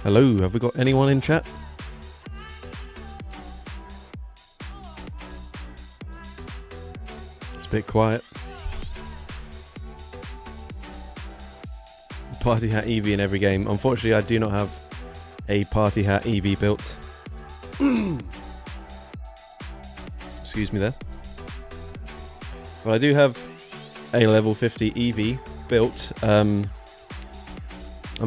Hello, have we got anyone in chat? It's a bit quiet. Party hat Eevee in every game. Unfortunately, I do not have a party hat Eevee built. Excuse me there. But I do have a level 50 Eevee built. I'm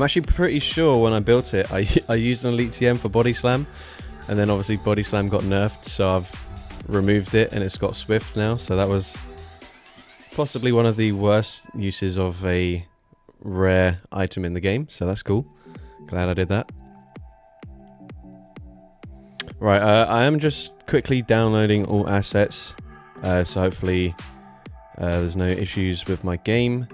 actually pretty sure when I built it, I used an Elite TM for Body Slam, and then obviously Body Slam got nerfed, so I've removed it and it's got Swift now. So that was possibly one of the worst uses of a rare item in the game, so that's cool. Glad I did that. Right, I am just quickly downloading all assets, so hopefully there's no issues with my game.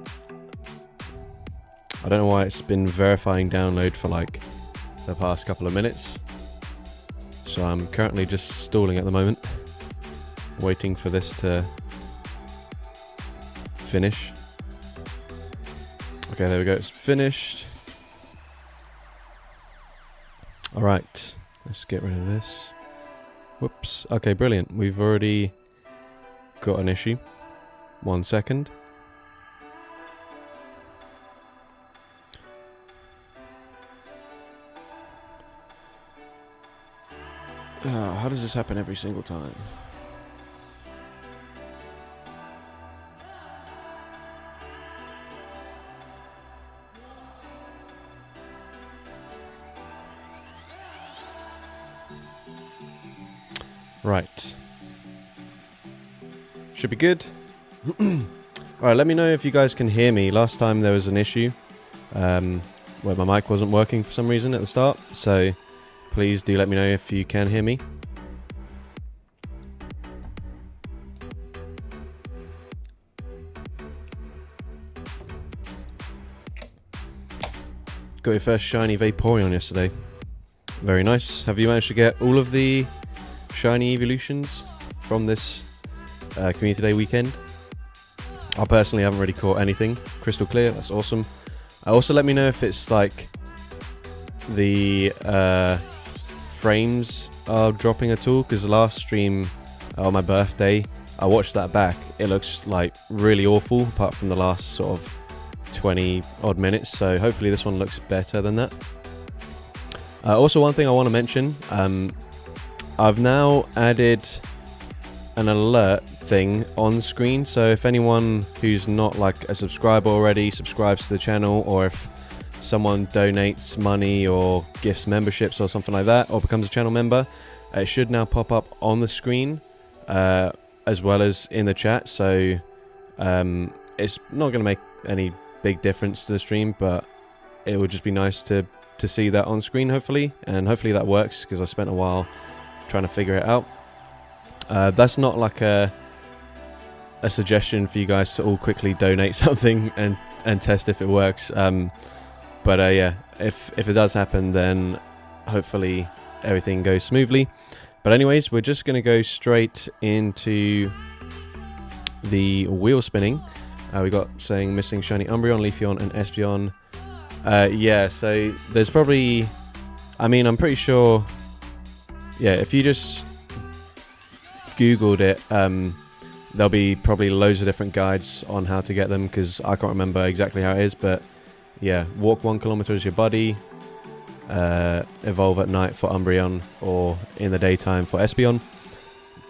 I don't know why it's been verifying download for like the past couple of minutes, so I'm currently just stalling at the moment, waiting for this to finish. Okay, there we go, it's finished. Alright, let's get rid of this. Whoops. Okay, brilliant. We've already got an issue. 1 second. Oh, how does this happen every single time? Right. Should be good. Alright, let me know if you guys can hear me. Last time there was an issue where my mic wasn't working for some reason at the start, so please do let me know if you can hear me. Got your first shiny Vaporeon yesterday. Very nice. Have you managed to get all of the shiny Eeveelutions from this Community Day weekend? I personally haven't really caught anything crystal clear. That's awesome. Also, let me know if it's like the frames are dropping at all, because the last stream on my birthday, I watched that back. It looks like really awful apart from the last sort of 20 odd minutes, so hopefully this one looks better than that. Also, one thing I want to mention, I've now added an alert thing on screen, so if anyone who's not like a subscriber already subscribes to the channel, or if someone donates money or gifts memberships or something like that, or becomes a channel member, it should now pop up on the screen as well as in the chat. So it's not going to make any big difference to the stream, but it would just be nice to see that on screen, hopefully, and hopefully that works, because I spent a while trying to figure it out. That's not like a suggestion for you guys to all quickly donate something and test if it works, but yeah, if it does happen, then hopefully everything goes smoothly. But anyways, we're just going to go straight into the wheel spinning. We got saying missing shiny Umbreon, Leafeon and Espeon. Yeah, so there's probably, I mean, I'm pretty sure, yeah, if you just Googled it, there'll be probably loads of different guides on how to get them, because I can't remember exactly how it is. But yeah, walk 1 kilometer as your buddy, evolve at night for Umbreon, or in the daytime for Espeon.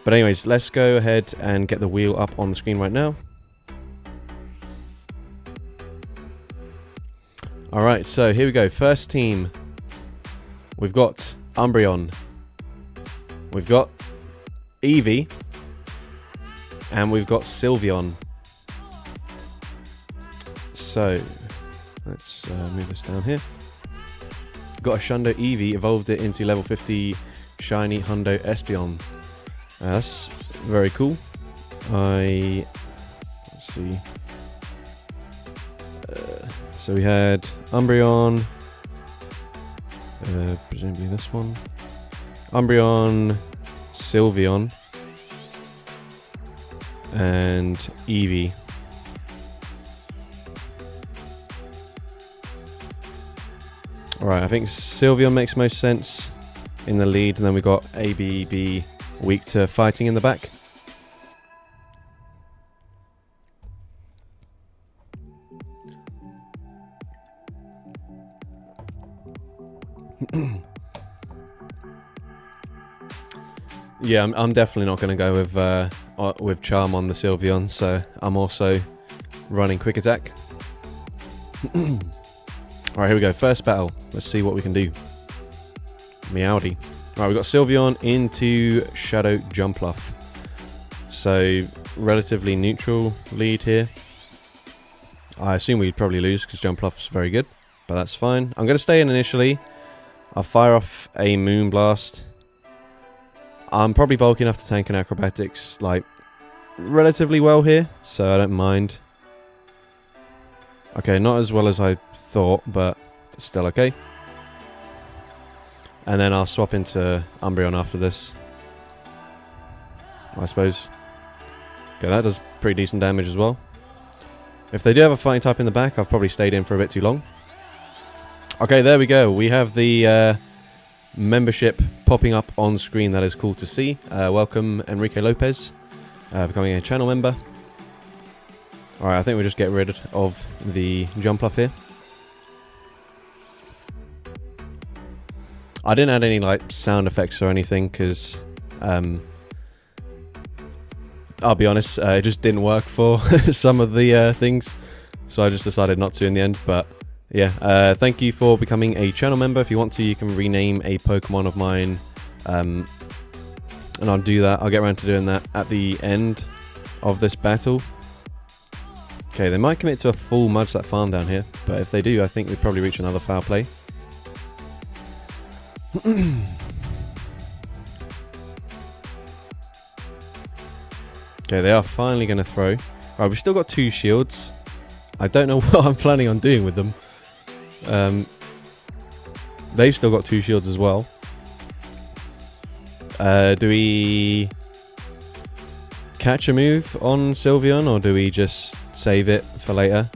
But anyways, let's go ahead and get the wheel up on the screen right now. Alright, so here we go. First team, we've got Umbreon, we've got Eevee, and we've got Sylveon. So let's move this down here. Got a Shundo Eevee, evolved it into level 50 shiny Hundo Espeon. That's very cool. Let's see. So we had Umbreon, presumably this one, Umbreon, Sylveon, and Eevee. Alright, I think Sylveon makes most sense in the lead, and then we've got ABB weak to fighting in the back. Yeah, I'm definitely not going to go with Charm on the Sylveon, so I'm also running Quick Attack. Alright, here we go. First battle. Let's see what we can do. Meowdy. Alright, we've got Sylveon into Shadow Jumpluff. So, relatively neutral lead here. I assume we'd probably lose because Jumpluff's very good, but that's fine. I'm going to stay in initially. I'll fire off a Moonblast. I'm probably bulky enough to tank an Acrobatics, like, relatively well here, so I don't mind. Okay, not as well as I thought, but still okay. And then I'll swap into Umbreon after this, I suppose. Okay, that does pretty decent damage as well. If they do have a fighting type in the back, I've probably stayed in for a bit too long. Okay, there we go. We have the membership popping up on screen. That is cool to see. Welcome Enrique Lopez, becoming a channel member. Alright, I think we'll just get rid of the Jumpluff here. I didn't add any like sound effects or anything because I'll be honest, it just didn't work for some of the things, so I just decided not to in the end. But yeah, thank you for becoming a channel member. If you want to, you can rename a Pokemon of mine, and I'll do that. I'll get around to doing that at the end of this battle. Okay, they might commit to a full Mudslap farm down here, but if they do, I think we'd probably reach another foul play. Okay, they are finally going to throw. Alright, we've still got 2 shields. I don't know what I'm planning on doing with them. They've still got 2 shields as well. Do we catch a move on Sylveon, or do we just save it for later?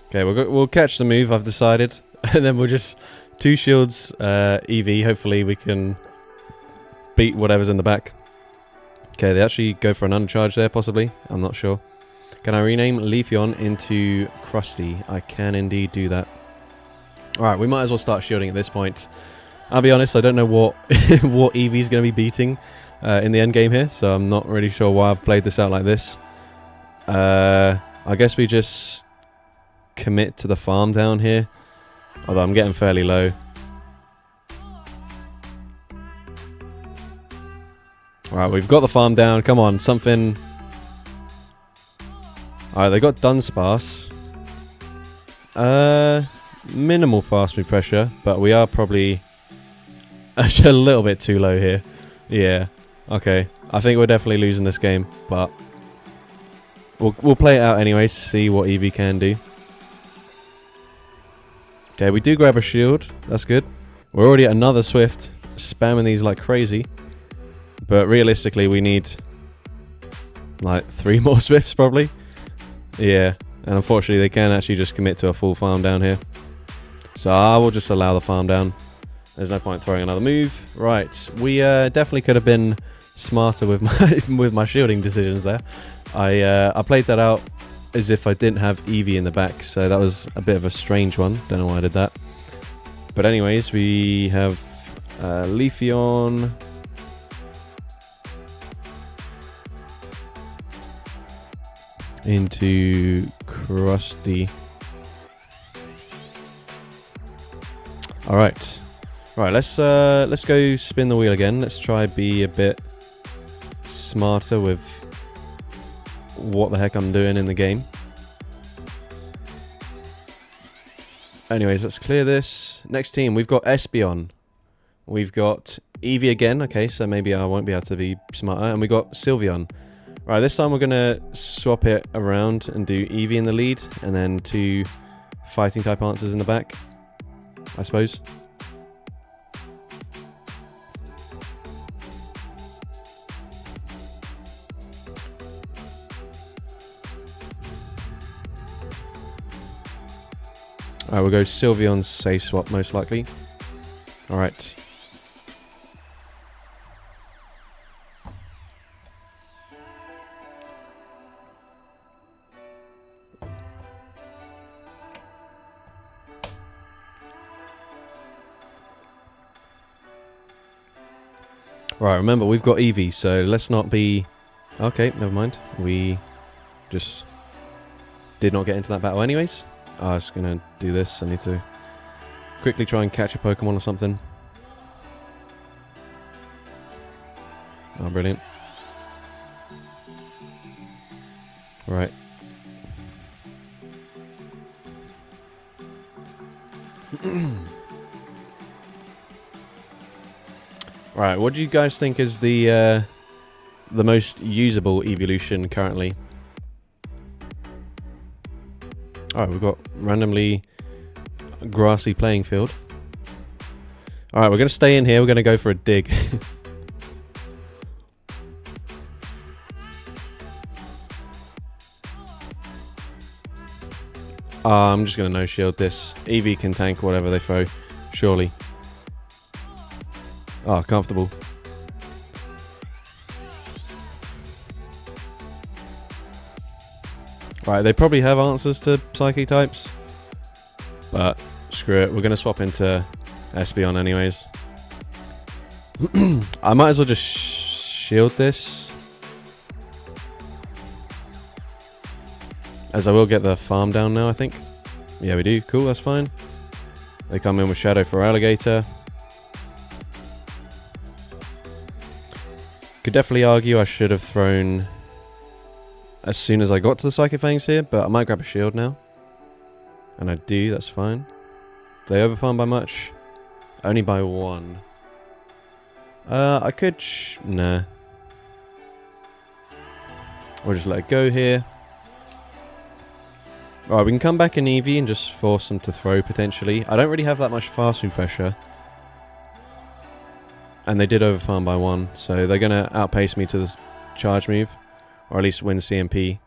Okay, we'll catch the move, I've decided. And then we'll just 2 shields, EV. Hopefully we can beat whatever's in the back. Okay, they actually go for an undercharge there, possibly. I'm not sure. Can I rename Leafeon into Krusty? I can indeed do that. Alright, we might as well start shielding at this point. I'll be honest, I don't know what what Eevee's going to be beating in the end game here, so I'm not really sure why I've played this out like this. I guess we just commit to the farm down here, although I'm getting fairly low. Alright, we've got the farm down. Come on, something. Alright, they got Dunsparce. Minimal fast move pressure, but we are probably a little bit too low here. Yeah, okay. I think we're definitely losing this game, but we'll play it out anyway, see what Eevee can do. Okay, we do grab a shield. That's good. We're already at another Swift, spamming these like crazy. But realistically, we need like 3 more Swifts probably. Yeah, and unfortunately they can actually just commit to a full farm down here. So I will just allow the farm down. There's no point throwing another move. Right, we definitely could have been smarter with my shielding decisions there. I played that out as if I didn't have Eevee in the back, so that was a bit of a strange one. Don't know why I did that. But anyways, we have Leafeon. Into Krusty. Alright. Right, let's go spin the wheel again. Let's try be a bit smarter with what the heck I'm doing in the game. Anyways, let's clear this. Next team, we've got Espeon. We've got Eevee again. Okay, so maybe I won't be able to be smarter. And we got Sylveon. Right, this time we're going to swap it around and do Eevee in the lead, and then 2 fighting type answers in the back, I suppose. Alright, we'll go Sylveon's safe swap most likely. Alright. Right, remember, we've got Eevee, so let's not be... Okay, never mind. We just did not get into that battle anyways. I was going to do this. I need to quickly try and catch a Pokemon or something. Oh, brilliant. Right. Right, what do you guys think is the most usable evolution currently? Alright, we've got randomly grassy playing field. Alright, we're going to stay in here. We're going to go for a dig. I'm just going to no-shield this. Eevee can tank whatever they throw, surely. Oh, comfortable. Right, they probably have answers to Psychic types. But, screw it. We're going to swap into Espeon anyways. I might as well just shield this. As I will get the farm down now, I think. Yeah, we do. Cool, that's fine. They come in with Shadow for Alligator. Could definitely argue I should have thrown as soon as I got to the Psychic Fangs here, but I might grab a shield now. And I do, that's fine. Do they overfarm by much? Only by 1. I could... nah. We'll just let it go here. Alright, we can come back in Eevee and just force them to throw, potentially. I don't really have that much fast move pressure. And they did overfarm by 1, so they're going to outpace me to this charge move. Or at least win CMP.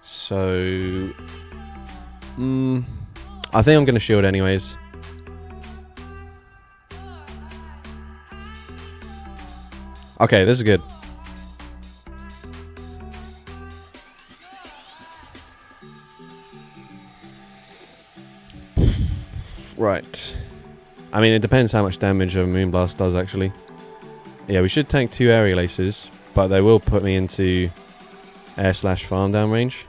So... I think I'm going to shield anyways. Okay, this is good. Right. I mean, it depends how much damage a Moonblast does, actually. Yeah, we should tank 2 Aerial Aces, but they will put me into air/farm down range.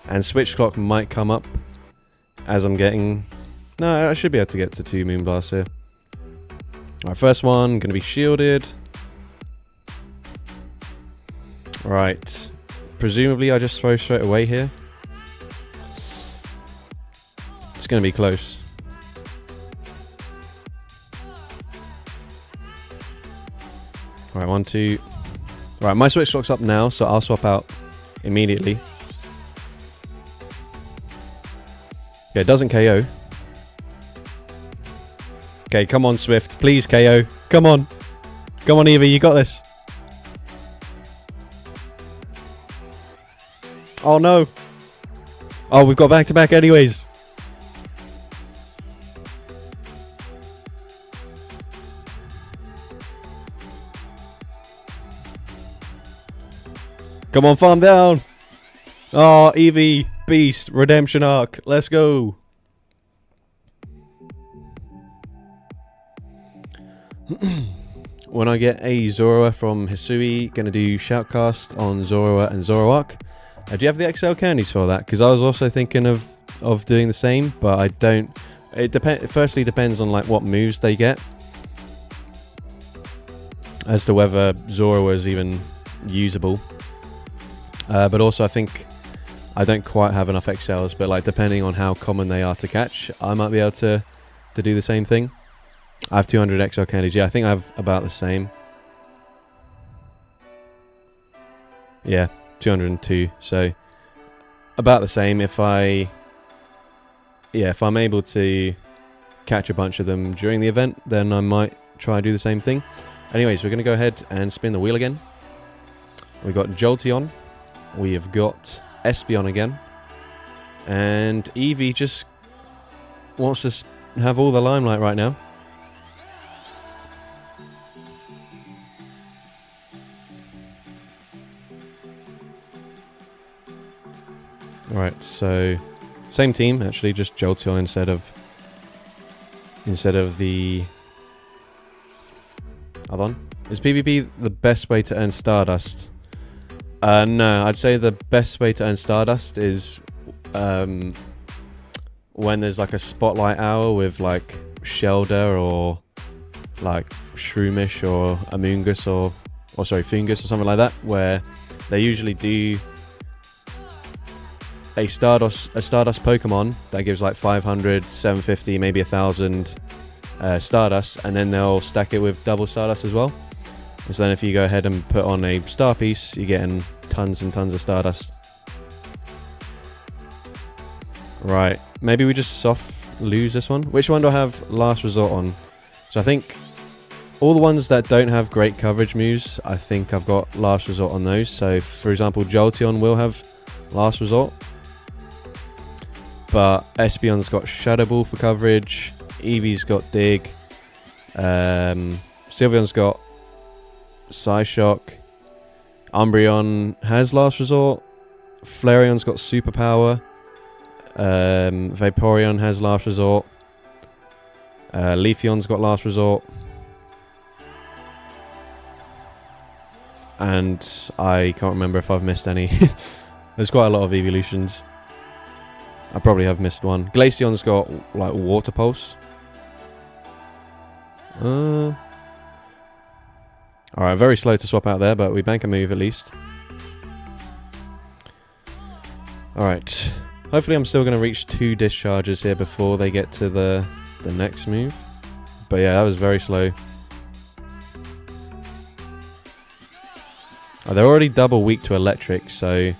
And Switch Clock might come up as I'm getting... No, I should be able to get to 2 Moonblasts here. Alright, first one, going to be shielded. Right. Presumably I just throw straight away here. It's going to be close. Right, 1, 2. Right, my Switch Clock's up now, so I'll swap out immediately. Okay, it doesn't KO. Okay, come on, Swift. Please KO. Come on. Come on, Eevee, you got this. Oh, no. Oh, we've got back-to-back anyways. Come on, farm down. Oh, Eevee, Beast, Redemption Arc. Let's go. When I get a Zoroark from Hisui, gonna do Shoutcast on Zoroark and Zoroark. Do you have the XL candies for that? Because I was also thinking of doing the same, but I don't. It firstly depends on like what moves they get, as to whether Zoroark is even usable. But also I think I don't quite have enough XLs, but like depending on how common they are to catch, I might be able to do the same thing. I have 200 XL candies. Yeah, I think I have about the same. Yeah, 202. So about the same. If I'm able to catch a bunch of them during the event, then I might try and do the same thing. Anyways, we're going to go ahead and spin the wheel again. We've got Jolteon. We have got Espeon again. And Eevee just wants to have all the limelight right now. Alright, so same team actually, just Jolteon instead of the other one. Is PvP the best way to earn Stardust? No, I'd say the best way to earn Stardust is when there's like a spotlight hour with like Shelder or like Shroomish or Amoonguss or sorry, Foongus or something like that, where they usually do a Stardust Pokemon that gives like 500, 750, maybe 1,000 Stardust, and then they'll stack it with double Stardust as well. And so then if you go ahead and put on a Star Piece, you're getting tons and tons of Stardust. Right, maybe we just soft lose this one. Which one do I have Last Resort on? So I think all the ones that don't have great coverage moves, I think I've got Last Resort on those. So for example, Jolteon will have Last Resort, but Espeon's got Shadow Ball for coverage, Eevee's got Dig, Sylveon's got Psyshock, Umbreon has Last Resort, Flareon's got Superpower, Vaporeon has Last Resort, Leafeon's got Last Resort, and I can't remember if I've missed any. There's quite a lot of Eeveelutions. I probably have missed one. Glaceon's got like Water Pulse. Alright, very slow to swap out there, but we bank a move at least. Alright. Hopefully I'm still going to reach 2 discharges here before they get to the next move. But yeah, that was very slow. Oh, they're already double weak to electric, so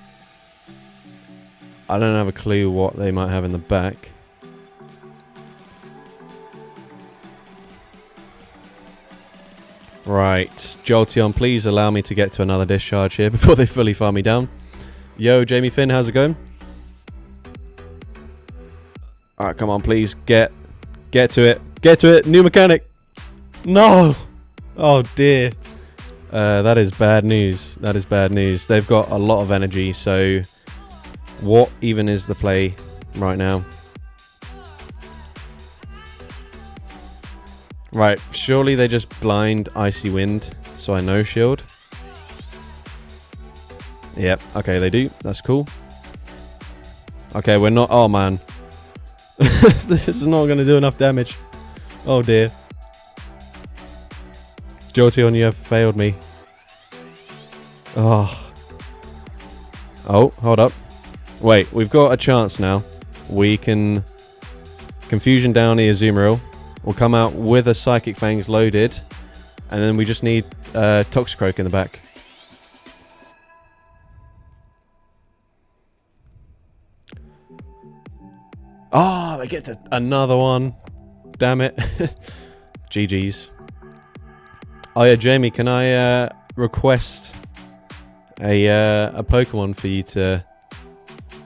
I don't have a clue what they might have in the back. Right, Jolteon, please allow me to get to another discharge here before they fully farm me down. Yo, Jamie Finn, how's it going? Alright, come on, please. Get to it. Get to it. New mechanic. No! Oh, dear. That is bad news. That is bad news. They've got a lot of energy, so what even is the play right now? Right, surely they just blind Icy Wind, so I no shield. Yep, okay, they do. That's cool. Okay, we're not... Oh, man. This is not going to do enough damage. Oh, dear. Jolteon, you have failed me. Oh. Oh, hold up. Wait, we've got a chance now. We can Confusion down Azumarill. We'll come out with a Psychic Fangs loaded, and then we just need Toxicroak in the back. Ah, they get to another one. Damn it. GG's. Oh yeah, Jamie, can I request a Pokemon for you to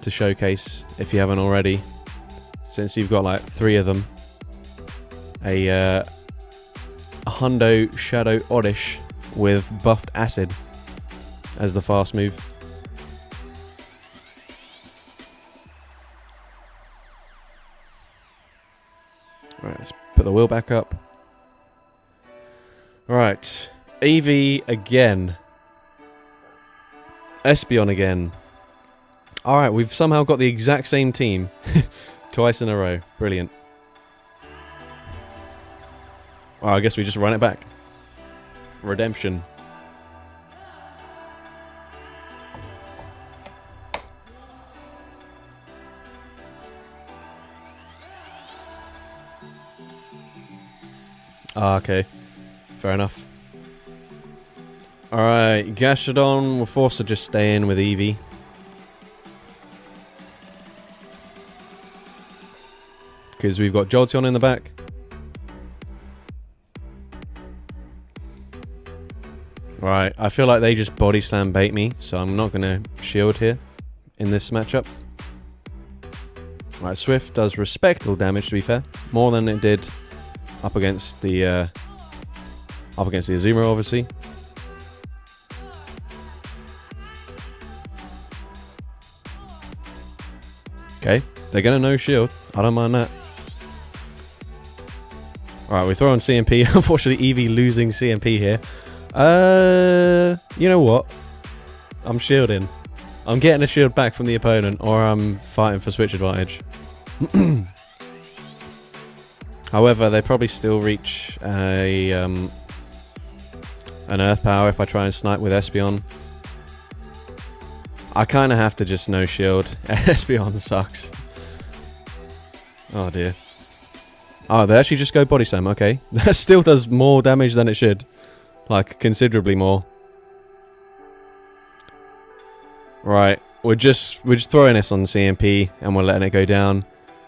showcase if you haven't already? Since you've got like 3 of them. A Hundo Shadow Oddish with buffed Acid as the fast move. Alright, let's put the wheel back up. Alright, Eevee again. Espeon again. Alright, we've somehow got the exact same team. Twice in a row. Brilliant. Well, I guess we just run it back. Redemption. Ah, okay. Fair enough. Alright, Gastrodon, we're forced to just stay in with Eevee. Because we've got Jolteon in the back. Right, I feel like they just body slam bait me, so I'm not going to shield here in this matchup. Right, Swift does respectable damage, to be fair. More than it did up against the Azumarill, obviously. Okay, they're going to no shield. I don't mind that. Alright, we throw on CMP. Unfortunately, Eevee losing CMP here. You know what? I'm shielding. I'm getting a shield back from the opponent, or I'm fighting for switch advantage. However, they probably still reach an Earth Power if I try and snipe with Espeon. I kind of have to just no shield. Espeon sucks. Oh dear. Oh, they actually just go Body Slam. Okay. That still does more damage than it should. Like, considerably more. Right. We're just throwing this on CMP and we're letting it go down.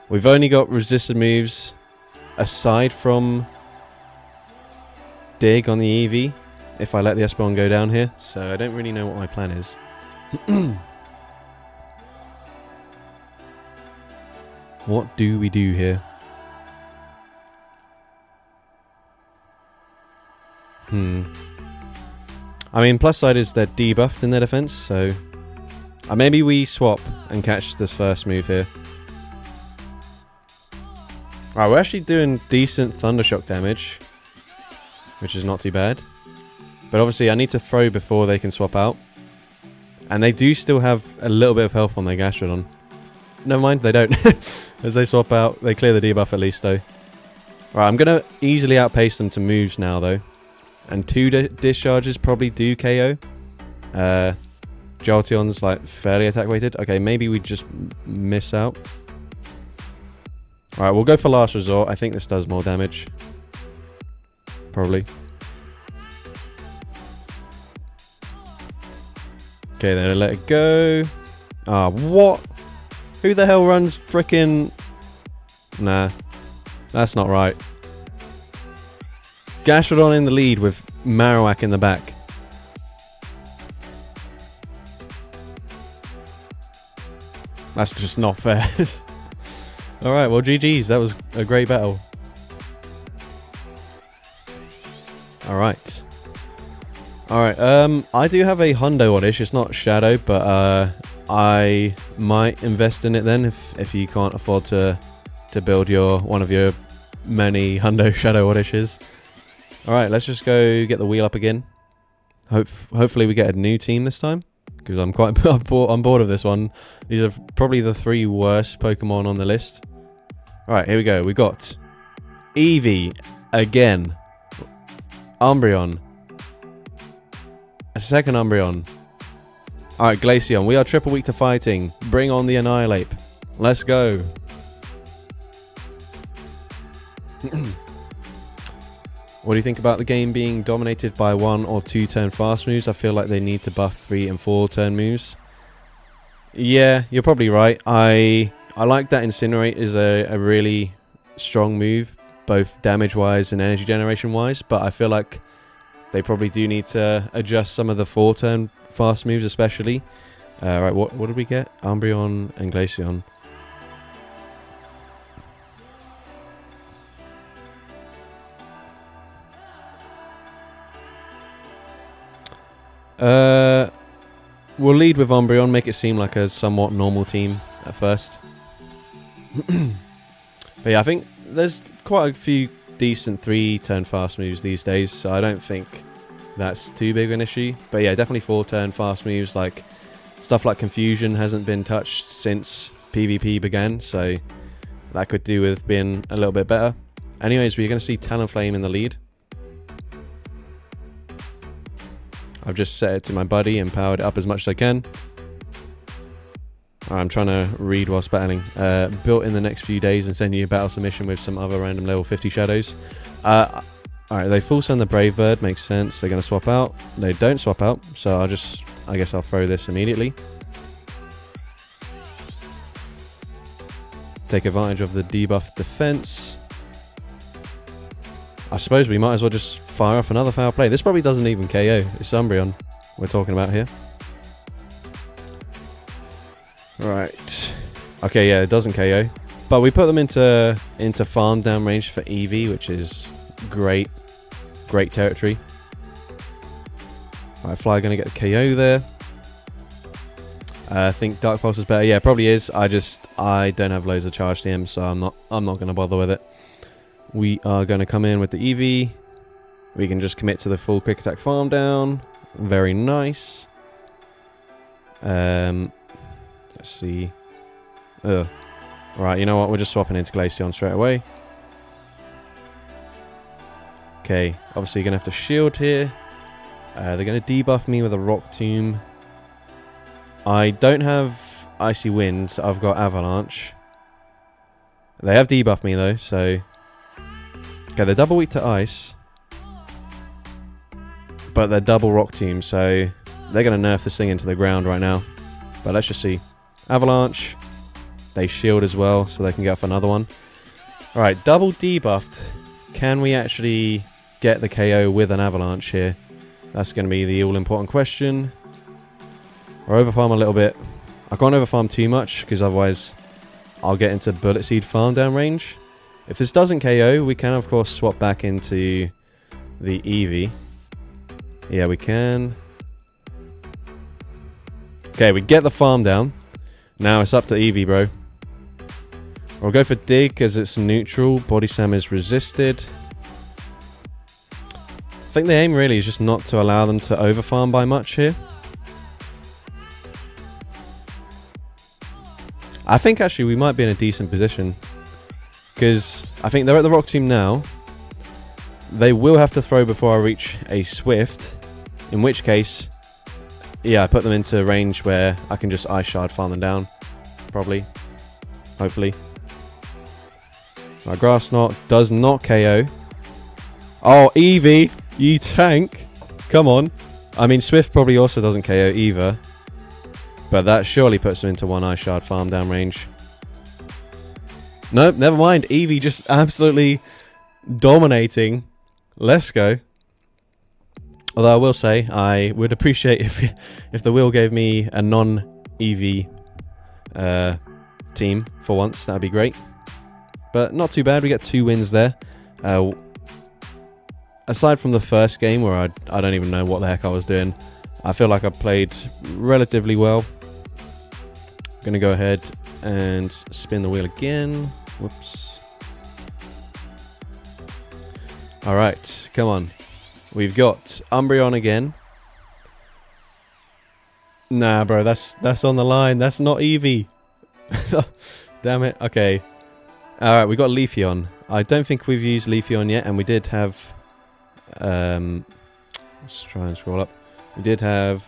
We've only got resisted moves aside from Dig on the Eevee if I let the Espeon go down here. So I don't really know what my plan is. What do we do here? I mean, plus side is they're debuffed in their defense, so maybe we swap and catch the first move here. Alright, we're actually doing decent Thundershock damage, which is not too bad. But obviously I need to throw before they can swap out. And they do still have a little bit of health on their Gastrodon. Never mind, they don't. As they swap out, they clear the debuff at least though. Alright, I'm going to easily outpace them to moves now though. And 2 discharges probably do KO. Jolteon's like fairly attack weighted. Okay, maybe we just miss out. Alright, we'll go for last resort. I think this does more damage. Probably. Okay, then let it go. Ah, what? Who the hell runs frickin'... Nah. That's not right. Gastrodon in the lead with Marowak in the back. That's just not fair. Alright, well GG's. That was a great battle. Alright. Alright, I do have a Hundo Oddish. It's not Shadow, but I might invest in it then if you can't afford to build one of your many Hundo Shadow Oddishes. Alright, let's just go get the wheel up again. Hopefully we get a new team this time, because I'm quite I'm bored of this one. These are probably the 3 worst Pokemon on the list. Alright, here we go. We got Eevee again. Umbreon. A second Umbreon. Alright, Glaceon. We are triple weak to fighting. Bring on the Annihilate. Let's go. What do you think about the game being dominated by 1 or 2 turn fast moves? I feel like they need to buff 3 and 4 turn moves. Yeah, you're probably right. I like that Incinerate is a really strong move, both damage-wise and energy generation-wise, but I feel like they probably do need to adjust some of the 4 turn fast moves especially. Right, what did we get? Umbreon and Glaceon. We'll lead with Umbreon, make it seem like a somewhat normal team at first. But yeah, I think there's quite a few decent 3 turn fast moves these days, so I don't think that's too big an issue. But yeah, definitely 4 turn fast moves, like stuff like Confusion hasn't been touched since PvP began, so that could do with being a little bit better. Anyways, we're going to see Talonflame in the lead. I've just set it to my buddy and powered it up as much as I can. I'm trying to read whilst battling. Built in the next few days and send you a battle submission with some other random level 50 shadows. Alright, they full send the Brave Bird, makes sense. They're going to swap out. They don't swap out, so I guess I'll throw this immediately. Take advantage of the debuff defense. I suppose we might as well just fire off another foul play. This probably doesn't even KO. It's Umbreon we're talking about here. Right. Okay, yeah, it doesn't KO. But we put them into farm down range for Eevee, which is great territory. Alright, Fly gonna get the KO there. I think Dark Pulse is better. Yeah, probably is. I don't have loads of charge to him, so I'm not gonna bother with it. We are gonna come in with the Eevee. We can just commit to the full quick attack farm down. Very nice. Let's see. Ugh. Right, you know what? We're just swapping into Glaceon straight away. Okay, obviously you're gonna have to shield here. They're gonna debuff me with a Rock Tomb. I don't have Icy Wind, so I've got Avalanche. They have debuffed me though, so... Okay, they're double weak to Ice. But they're double Rock Tomb, so... They're going to nerf this thing into the ground right now. But let's just see. Avalanche. They shield as well, so they can get off another one. Alright, double debuffed. Can we actually get the KO with an Avalanche here? That's going to be the all-important question. Or overfarm a little bit. I can't overfarm too much, because otherwise I'll get into Bullet Seed farm down range. If this doesn't KO, we can of course swap back into the Eevee. Yeah, we can. Okay, we get the farm down. Now it's up to Eevee, bro. We'll go for Dig, because it's neutral. Body Slam is resisted. I think the aim really is just not to allow them to overfarm by much here. I think actually we might be in a decent position, because I think they're at the Rock Tomb now. They will have to throw before I reach a Swift, in which case, yeah, I put them into range where I can just Ice Shard farm them down, probably, hopefully. My Grass Knot does not KO. Oh, Eevee, you tank. Come on. I mean, Swift probably also doesn't KO either. But that surely puts them into one Ice Shard farm down range. Nope, never mind. Eevee just absolutely dominating. Let's go. Although I will say, I would appreciate if the wheel gave me a non-Eevee team for once. That'd be great. But not too bad. We get 2 wins there. Aside from the first game where I don't even know what the heck I was doing, I feel like I played relatively well. Gonna go ahead and spin the wheel again. Whoops. Alright, come on. We've got Umbreon again. Nah, bro, that's on the line. That's not Eevee. Damn it. Okay. Alright, we got Leafeon. I don't think we've used Leafeon yet, and we did have... let's try and scroll up. We did have...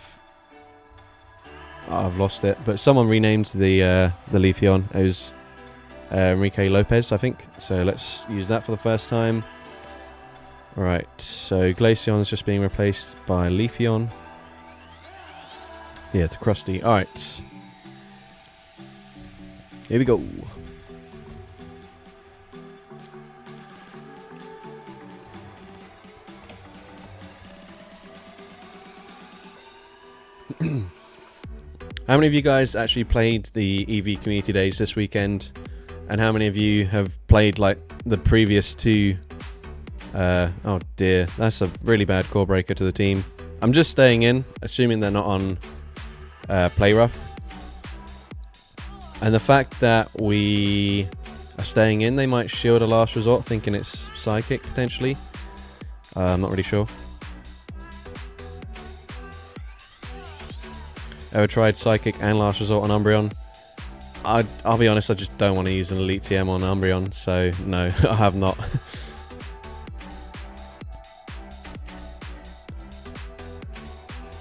Oh, I've lost it. But someone renamed the Leafeon. It was Enrique Lopez, I think. So let's use that for the first time. Alright, so Glaceon is just being replaced by Leafeon. Yeah, to Krusty. Alright. Here we go. How many of you guys actually played the Eevee Community Days this weekend? And how many of you have played like the previous 2? Oh dear, that's a really bad core breaker to the team. I'm just staying in, assuming they're not on Play Rough. And the fact that we are staying in, they might shield a Last Resort, thinking it's Psychic potentially. I'm not really sure. Ever tried Psychic and Last Resort on Umbreon? I'll be honest, I just don't want to use an Elite TM on Umbreon, so no, I have not.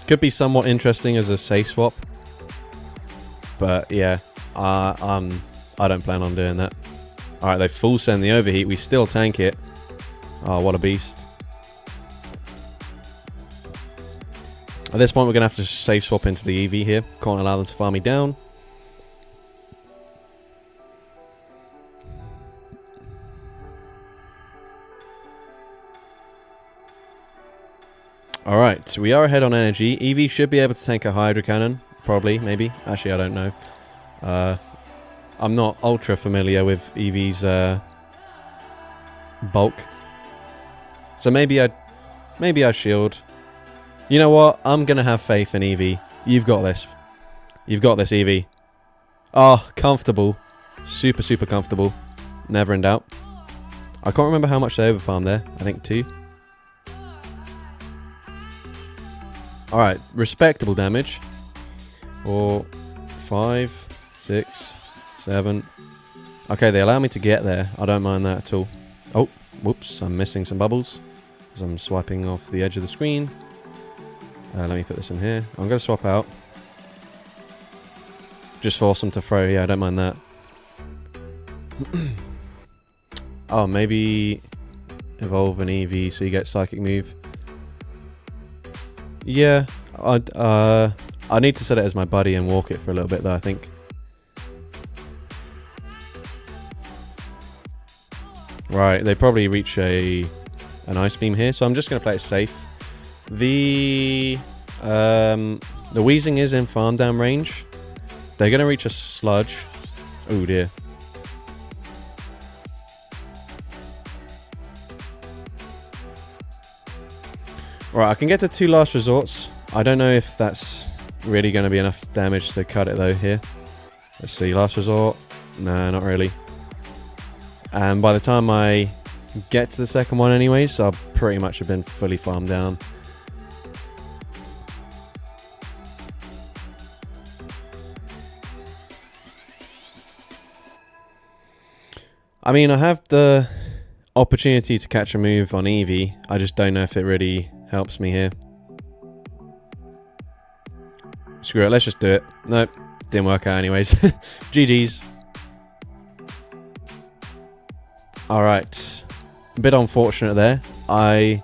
Could be somewhat interesting as a safe swap, but yeah, I don't plan on doing that. Alright, they full send the Overheat, we still tank it. Oh, what a beast. At this point, we're going to have to safe swap into the Eevee here. Can't allow them to farm me down. Alright, we are ahead on energy. Eevee should be able to tank a Hydro Cannon. Probably, maybe. Actually, I don't know. I'm not ultra familiar with Eevee's bulk. So maybe I shield. You know what? I'm going to have faith in Eevee. You've got this. You've got this, Eevee. Oh, comfortable. Super, super comfortable. Never in doubt. I can't remember how much they overfarmed there. I think 2. Alright, respectable damage. 4, 5, 6, 7. Okay, they allow me to get there. I don't mind that at all. Oh, whoops, I'm missing some bubbles as I'm swiping off the edge of the screen. Let me put this in here. I'm going to swap out. Just force them to throw. Yeah, I don't mind that. Oh, maybe evolve an Eevee so you get Psychic Move. Yeah, I need to set it as my buddy and walk it for a little bit though, I think. Right, they probably reach an Ice Beam here, so I'm just going to play it safe. The Weezing is in farm down range. They're going to reach a Sludge. Oh dear. Right, I can get to 2 last resorts. I don't know if that's really going to be enough damage to cut it though here. Let's see, last resort. No, not really. And by the time I get to the second one anyways, I'll pretty much have been fully farmed down. I mean, I have the opportunity to catch a move on Eevee. I just don't know if it really helps me here. Screw it, let's just do it. Nope, didn't work out anyways. GG's. Alright. A bit unfortunate there. I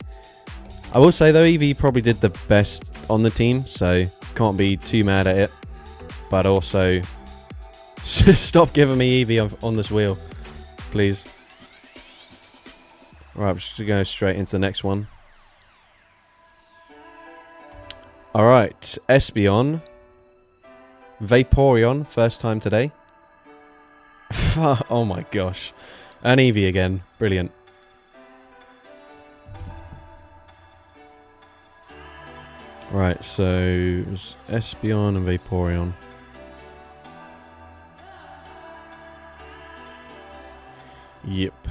will say though, Eevee probably did the best on the team, so can't be too mad at it. But also, stop giving me Eevee on this wheel, please. Alright, I'm just going to go straight into the next one. Alright, Espeon. Vaporeon, first time today. Oh my gosh. And Eevee again. Brilliant. Right, so it was Espeon and Vaporeon. Yep.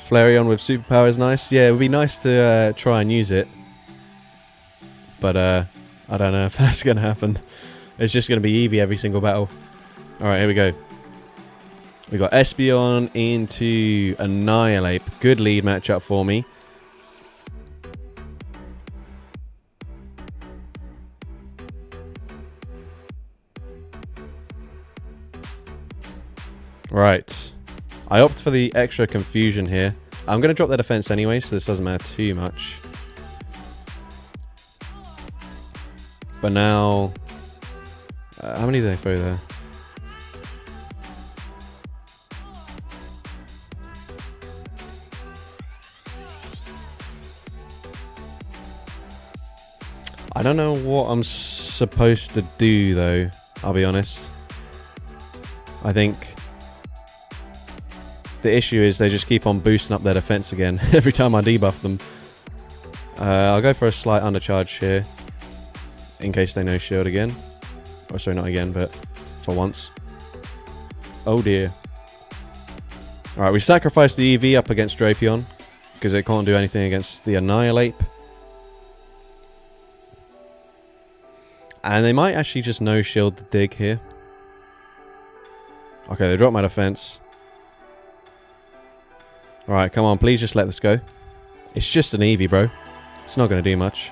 Flareon with superpower is nice. Yeah, it would be nice to try and use it. But I don't know if that's going to happen. It's just going to be Eevee every single battle. Alright, here we go. We got Espeon into Annihilate. Good lead matchup for me. Right. I opt for the extra confusion here. I'm going to drop their defense anyway, so this doesn't matter too much. But now... how many did they throw there? I don't know what I'm supposed to do though, I'll be honest. I think the issue is they just keep on boosting up their defense again every time I debuff them. I'll go for a slight undercharge here in case they no shield again. Or sorry, not again, but for once. Oh dear. Alright, we sacrificed the Eevee up against Drapion because it can't do anything against the Annihilate. And they might actually just no shield the dig here. Okay, they dropped my defense. Alright, come on, please just let this go. It's just an Eevee, bro. It's not going to do much.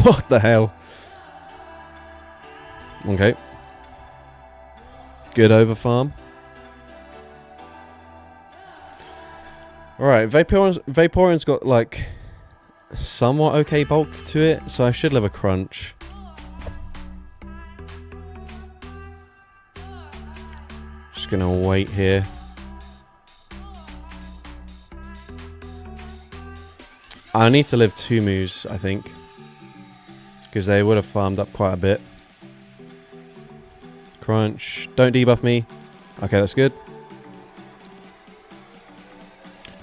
What the hell? Okay. Good over farm. Alright, Vaporeon's got like somewhat okay bulk to it, so I should live a crunch. Just gonna wait here. I need to live 2 moves, I think. because they would have farmed up quite a bit. Crunch. Don't debuff me. Okay, that's good.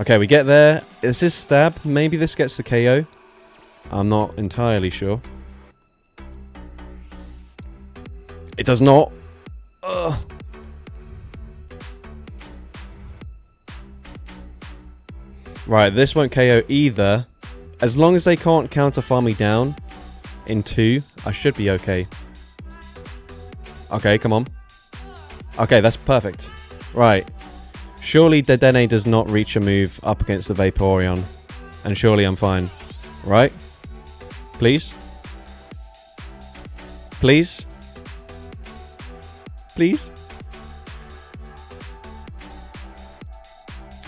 Okay, we get there. Is this stab? Maybe this gets the KO. I'm not entirely sure. It does not. Ugh. Right, this won't KO either. As long as they can't counter farm me down in 2, I should be okay. Okay, come on. Okay, that's perfect. Right. Surely Dedenne does not reach a move up against the Vaporeon. And surely I'm fine. Right? Please? Please? Please?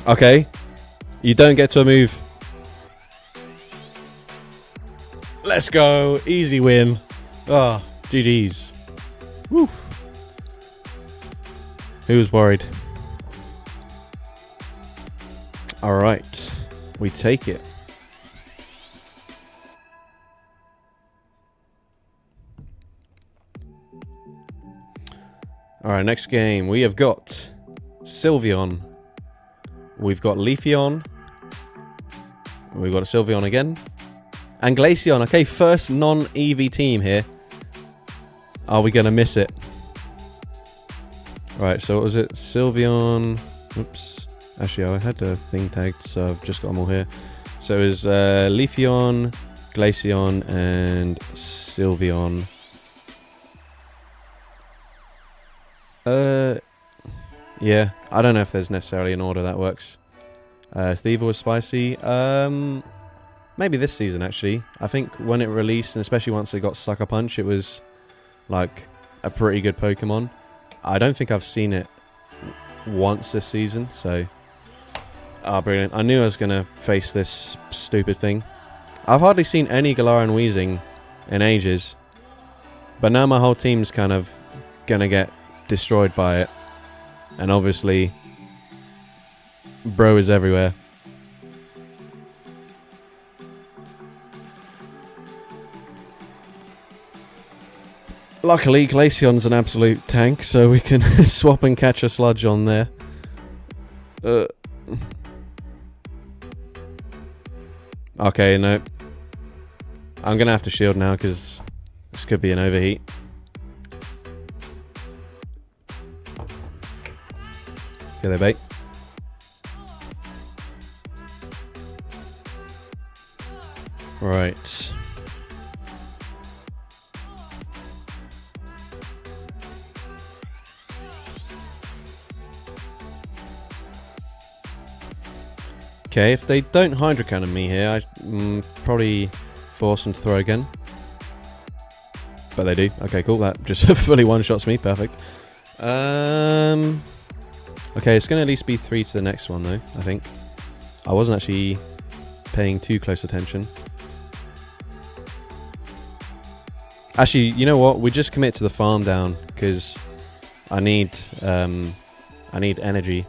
Okay. You don't get to a move. Let's go. Easy win. Ah, oh, GG's. Woo. Who was worried? Alright. We take it. Alright, next game. We have got Sylveon. We've got Leafeon. We've got a Sylveon again. And Glaceon. Okay, first non-EV team here. Are we going to miss it? Right, so what was it? Sylveon. Oops. Actually, I had a thing tagged, so I've just got them all here. So it was Leafeon, Glaceon, and Sylveon. Yeah, I don't know if there's necessarily an order that works. Thievul was spicy. Maybe this season, actually. I think when it released, and especially once it got Sucker Punch, it was like a pretty good Pokemon. I don't think I've seen it once this season, so... Ah, brilliant. I knew I was going to face this stupid thing. I've hardly seen any Galarian Weezing in ages. But now my whole team's kind of going to get destroyed by it. And obviously, bro is everywhere. Luckily, Glaceon's an absolute tank, so we can swap and catch a Sludge on there. Okay, no. I'm going to have to shield now, because this could be an overheat. Get there, bait. Right. Okay, if they don't Hydro Cannon me here, I probably force them to throw again. But they do. Okay, cool. That just fully one-shots me. Perfect. Okay, it's going to at least be 3 to the next one, though, I think. I wasn't actually paying too close attention. Actually, you know what? We just commit to the farm down, because I need energy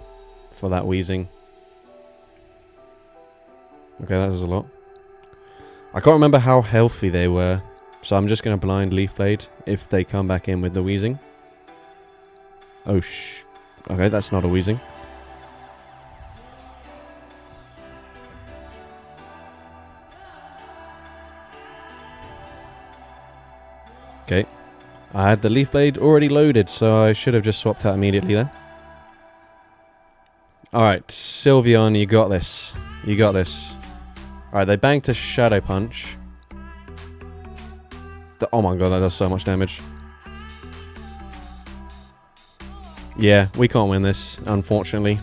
for that Weezing. Okay, that was a lot. I can't remember how healthy they were, so I'm just going to blind Leaf Blade if they come back in with the Weezing. Oh, okay, that's not a Weezing. Okay. I had the Leaf Blade already loaded, so I should have just swapped out immediately then. Alright, Sylveon, you got this. You got this. Alright, they banked a Shadow Punch. Oh my god, that does so much damage. Yeah, we can't win this, unfortunately.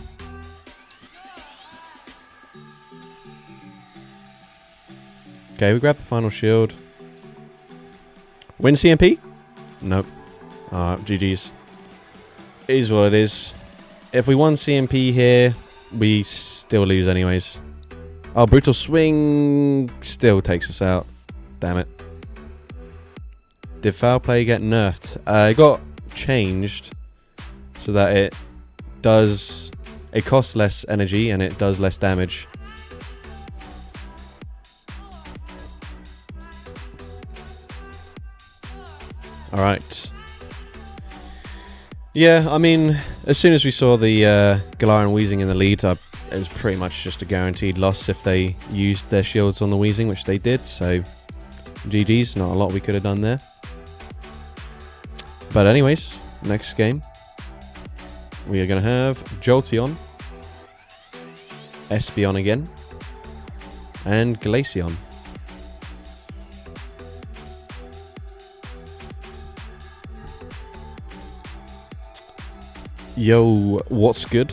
Okay, we grab the final shield. Win CMP? Nope. Alright, GG's. It is what it is. If we won CMP here, we still lose anyways. Oh, Brutal Swing still takes us out. Damn it. Did Foul Play get nerfed? It got changed so that it costs less energy and it does less damage. Alright. Yeah, I mean, as soon as we saw the Galar and Weezing in the lead, it was pretty much just a guaranteed loss if they used their shields on the Weezing, which they did, so GG's, not a lot we could have done there. But anyways, next game, we are going to have Jolteon, Espeon again, and Glaceon. Yo, what's good?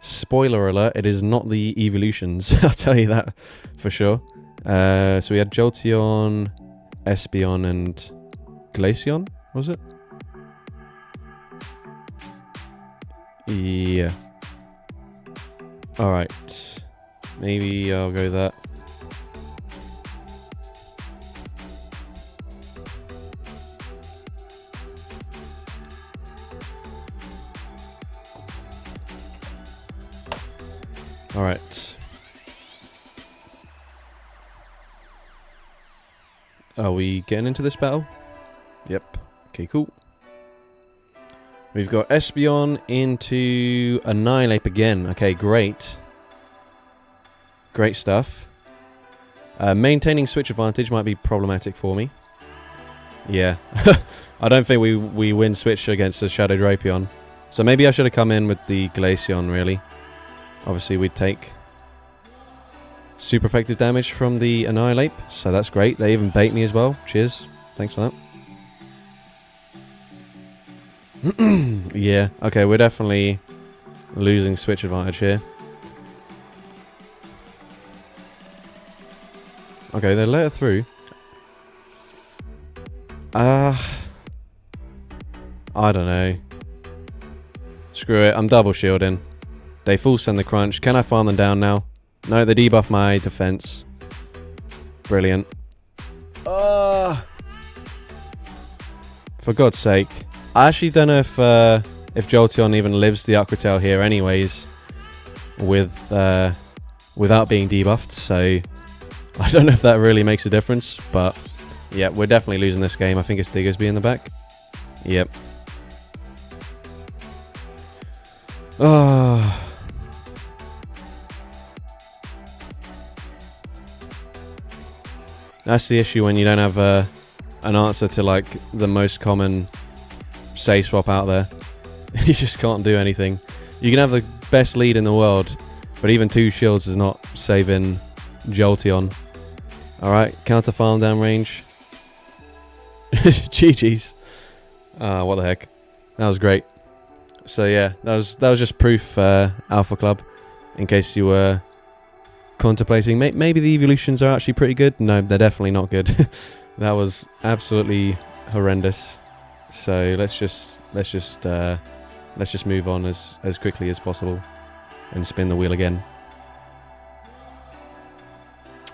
Spoiler alert, it is not the Eeveelutions, I'll tell you that for sure. So we had Jolteon, Espeon, and Glaceon, was it? Yeah. Alright. Maybe I'll go that. Alright. Are we getting into this battle? Yep. Okay, cool. We've got Espeon into Annihilape again. Okay, great. Great stuff. Maintaining switch advantage might be problematic for me. Yeah. I don't think we win switch against the Shadow Drapion. So maybe I should have come in with the Glaceon, really. Obviously, we'd take super effective damage from the Annihilape, so that's great. They even bait me as well. Cheers. Thanks for that. Yeah, okay, we're definitely losing switch advantage here. Okay, they let it through. I don't know. Screw it, I'm double shielding. They full send the crunch. Can I farm them down now? No, they debuff my defense. Brilliant. For God's sake. I actually don't know if Jolteon even lives the Aqua Tail here anyways. Without being debuffed, so I don't know if that really makes a difference, but yeah, we're definitely losing this game. I think it's Diggersby in the back. Yep. That's the issue when you don't have an answer to like the most common say swap out there. You just can't do anything. You can have the best lead in the world, but even 2 shields is not saving Jolteon. Alright, counter farm down range. GG's. What the heck. That was great. So yeah, that was just proof, Alpha Club, in case you were contemplating maybe the Eeveelutions are actually pretty good. No, they're definitely not good. That was absolutely horrendous. So let's just move on as quickly as possible and spin the wheel again.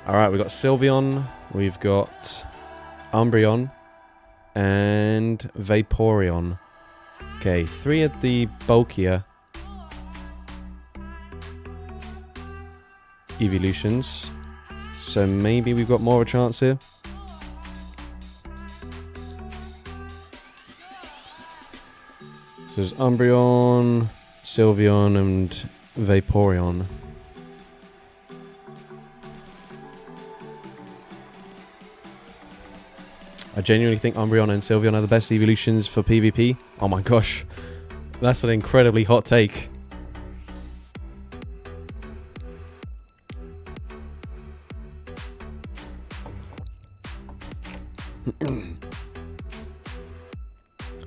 All right, we've got Sylveon, we've got Umbreon, and Vaporeon. Okay, 3 of the bulkier Eeveelutions, so maybe we've got more of a chance here. So there's Umbreon, Sylveon, and Vaporeon. I genuinely think Umbreon and Sylveon are the best Eeveelutions for PvP. Oh my gosh, that's an incredibly hot take.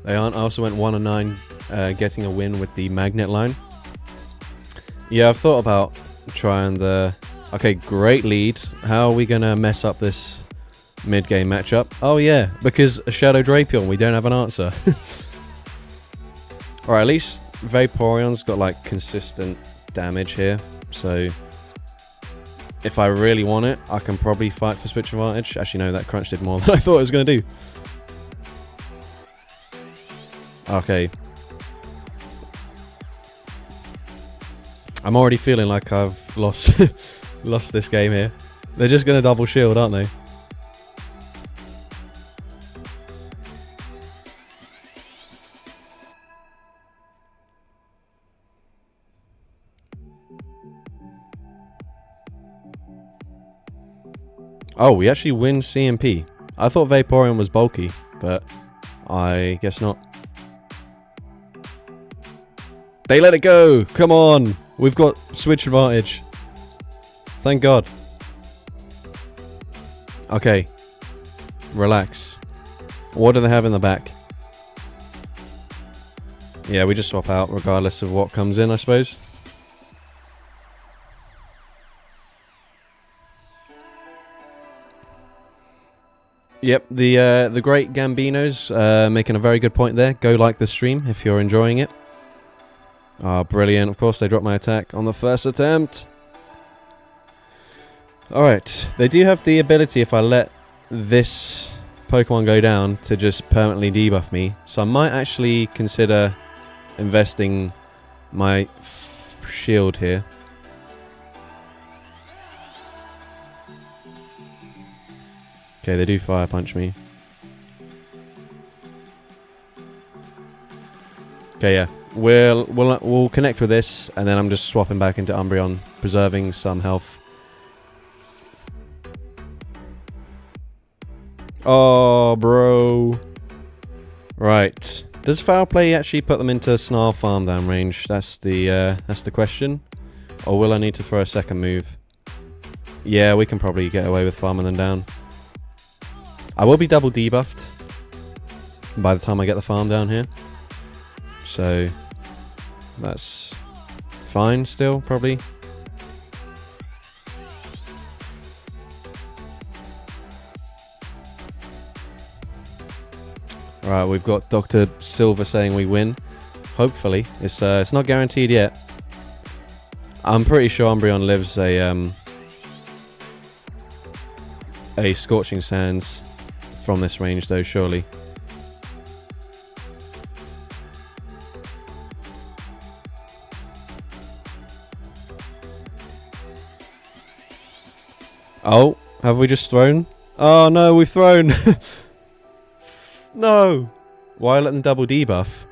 They aren't. I also went 1-9, getting a win with the Magnet line. Yeah, I've thought about trying the... Okay, great lead. How are we going to mess up this mid-game matchup? Oh yeah, because a Shadow Drapion, we don't have an answer. Alright, at least Vaporeon's got like consistent damage here, so if I really want it, I can probably fight for switch advantage. Actually no, that crunch did more than I thought it was going to do. Okay. I'm already feeling like I've lost lost this game here. They're just going to double shield, aren't they? Oh, we actually win CMP. I thought Vaporeon was bulky, but I guess not. They let it go! Come on! We've got switch advantage. Thank God. Okay. Relax. What do they have in the back? Yeah, we just swap out regardless of what comes in, I suppose. Yep, the great Gambinos making a very good point there. Go like the stream if you're enjoying it. Ah, brilliant. Of course, they dropped my attack on the first attempt. Alright, they do have the ability, if I let this Pokemon go down, to just permanently debuff me. So I might actually consider investing my shield here. Okay, they do fire punch me. Okay, yeah. We'll connect with this, and then I'm just swapping back into Umbreon, preserving some health. Oh, bro. Right. Does foul play actually put them into Snarl farm down range? That's the question. Or will I need to throw a second move? Yeah, we can probably get away with farming them down. I will be double debuffed by the time I get the farm down here. So that's fine still, probably. Alright, we've got Dr. Silver saying we win. Hopefully. It's not guaranteed yet. I'm pretty sure Umbreon lives a Scorching Sands from this range though, surely. Oh, have we just thrown? Oh no, we've thrown! No! Why let them double debuff?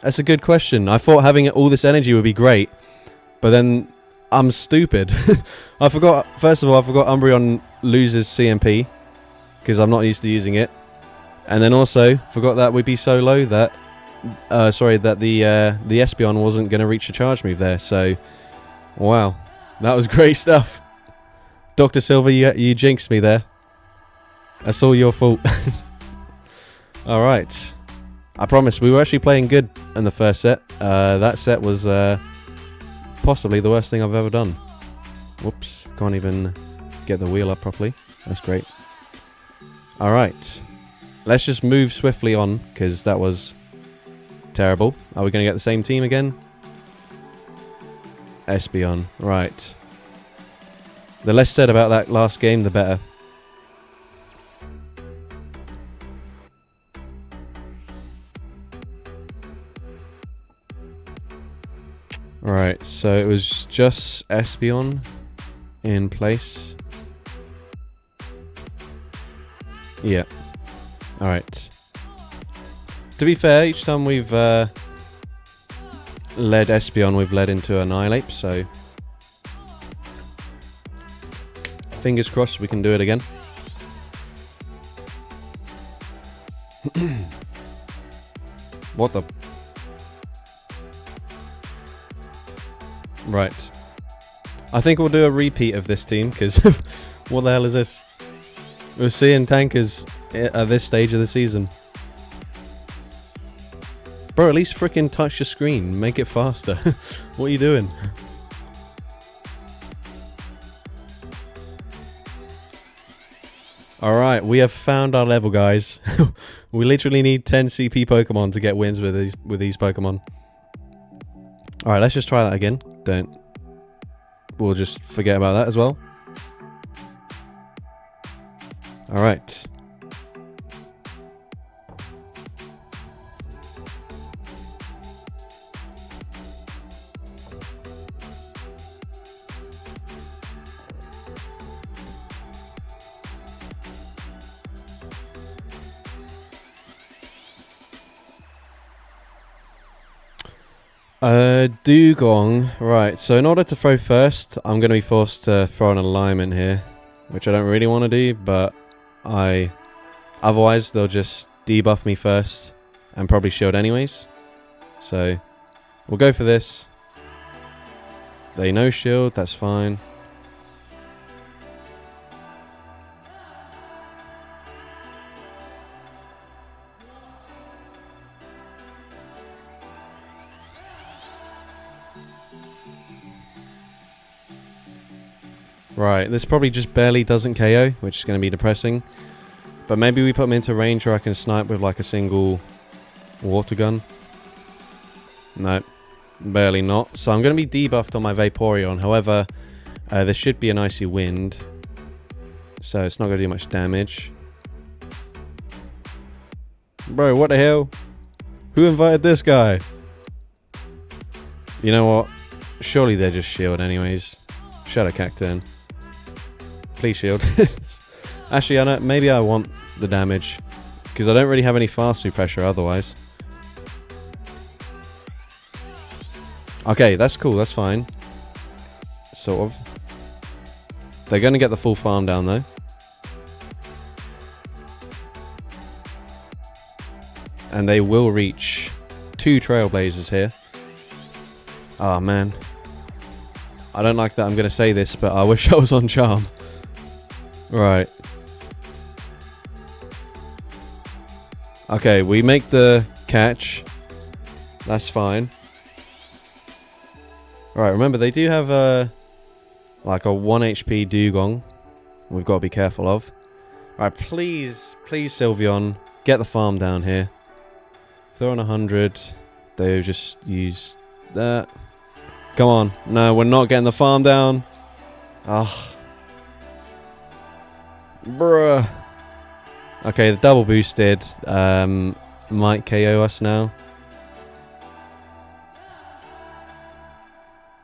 That's a good question. I thought having all this energy would be great, but then I'm stupid. I forgot, first of all, I forgot Umbreon loses CMP, because I'm not used to using it. And then also, forgot that we'd be so low that, that the Espeon wasn't going to reach a charge move there, so, wow. That was great stuff. Dr. Silver, you jinxed me there. That's all your fault. Alright. I promise, we were actually playing good in the first set. That set was possibly the worst thing I've ever done. Whoops, can't even get the wheel up properly. That's great. Alright. Let's just move swiftly on, because that was terrible. Are we going to get the same team again? Espeon, right. The less said about that last game, the better. Right, so it was just Espeon in place. Yeah. Alright. To be fair, each time we've led Espeon, we've led into Annihilate, so fingers crossed we can do it again. What the... Right. I think we'll do a repeat of this team, because what the hell is this? We're seeing tankers at this stage of the season. Bro, at least frickin' touch your screen. Make it faster. What are you doing? Alright, we have found our level, guys. We literally need 10 CP Pokemon to get wins with these Pokemon. Alright, let's just try that again. We'll just forget about that as well. Alright. Dugong. Right, so in order to throw first, I'm going to be forced to throw an alignment here, which I don't really want to do, but otherwise they'll just debuff me first and probably shield anyways. So we'll go for this. They no shield, that's fine. Right, this probably just barely doesn't KO, which is going to be depressing. But maybe we put him into range where I can snipe with like a single water gun. No, barely not. So I'm going to be debuffed on my Vaporeon. However, there should be an Icy Wind. So it's not going to do much damage. Bro, what the hell? Who invited this guy? You know what? Surely they're just shield anyways. Shadow Cacturn. Please shield. Actually, I know, maybe I want the damage. Because I don't really have any fast move pressure otherwise. Okay, that's cool. That's fine. Sort of. They're going to get the full farm down though. And they will reach 2 Trailblazers here. Oh man. I don't like that I'm going to say this, but I wish I was on Charm. Right. Okay, we make the catch. That's fine. Right, remember they do have like a 1 HP Dugong. We've got to be careful of. Right, please, please Sylveon, get the farm down here. Throw on 100. They'll just use that. Come on. No, we're not getting the farm down. Ah. Bruh. Okay, the double boosted might KO us now.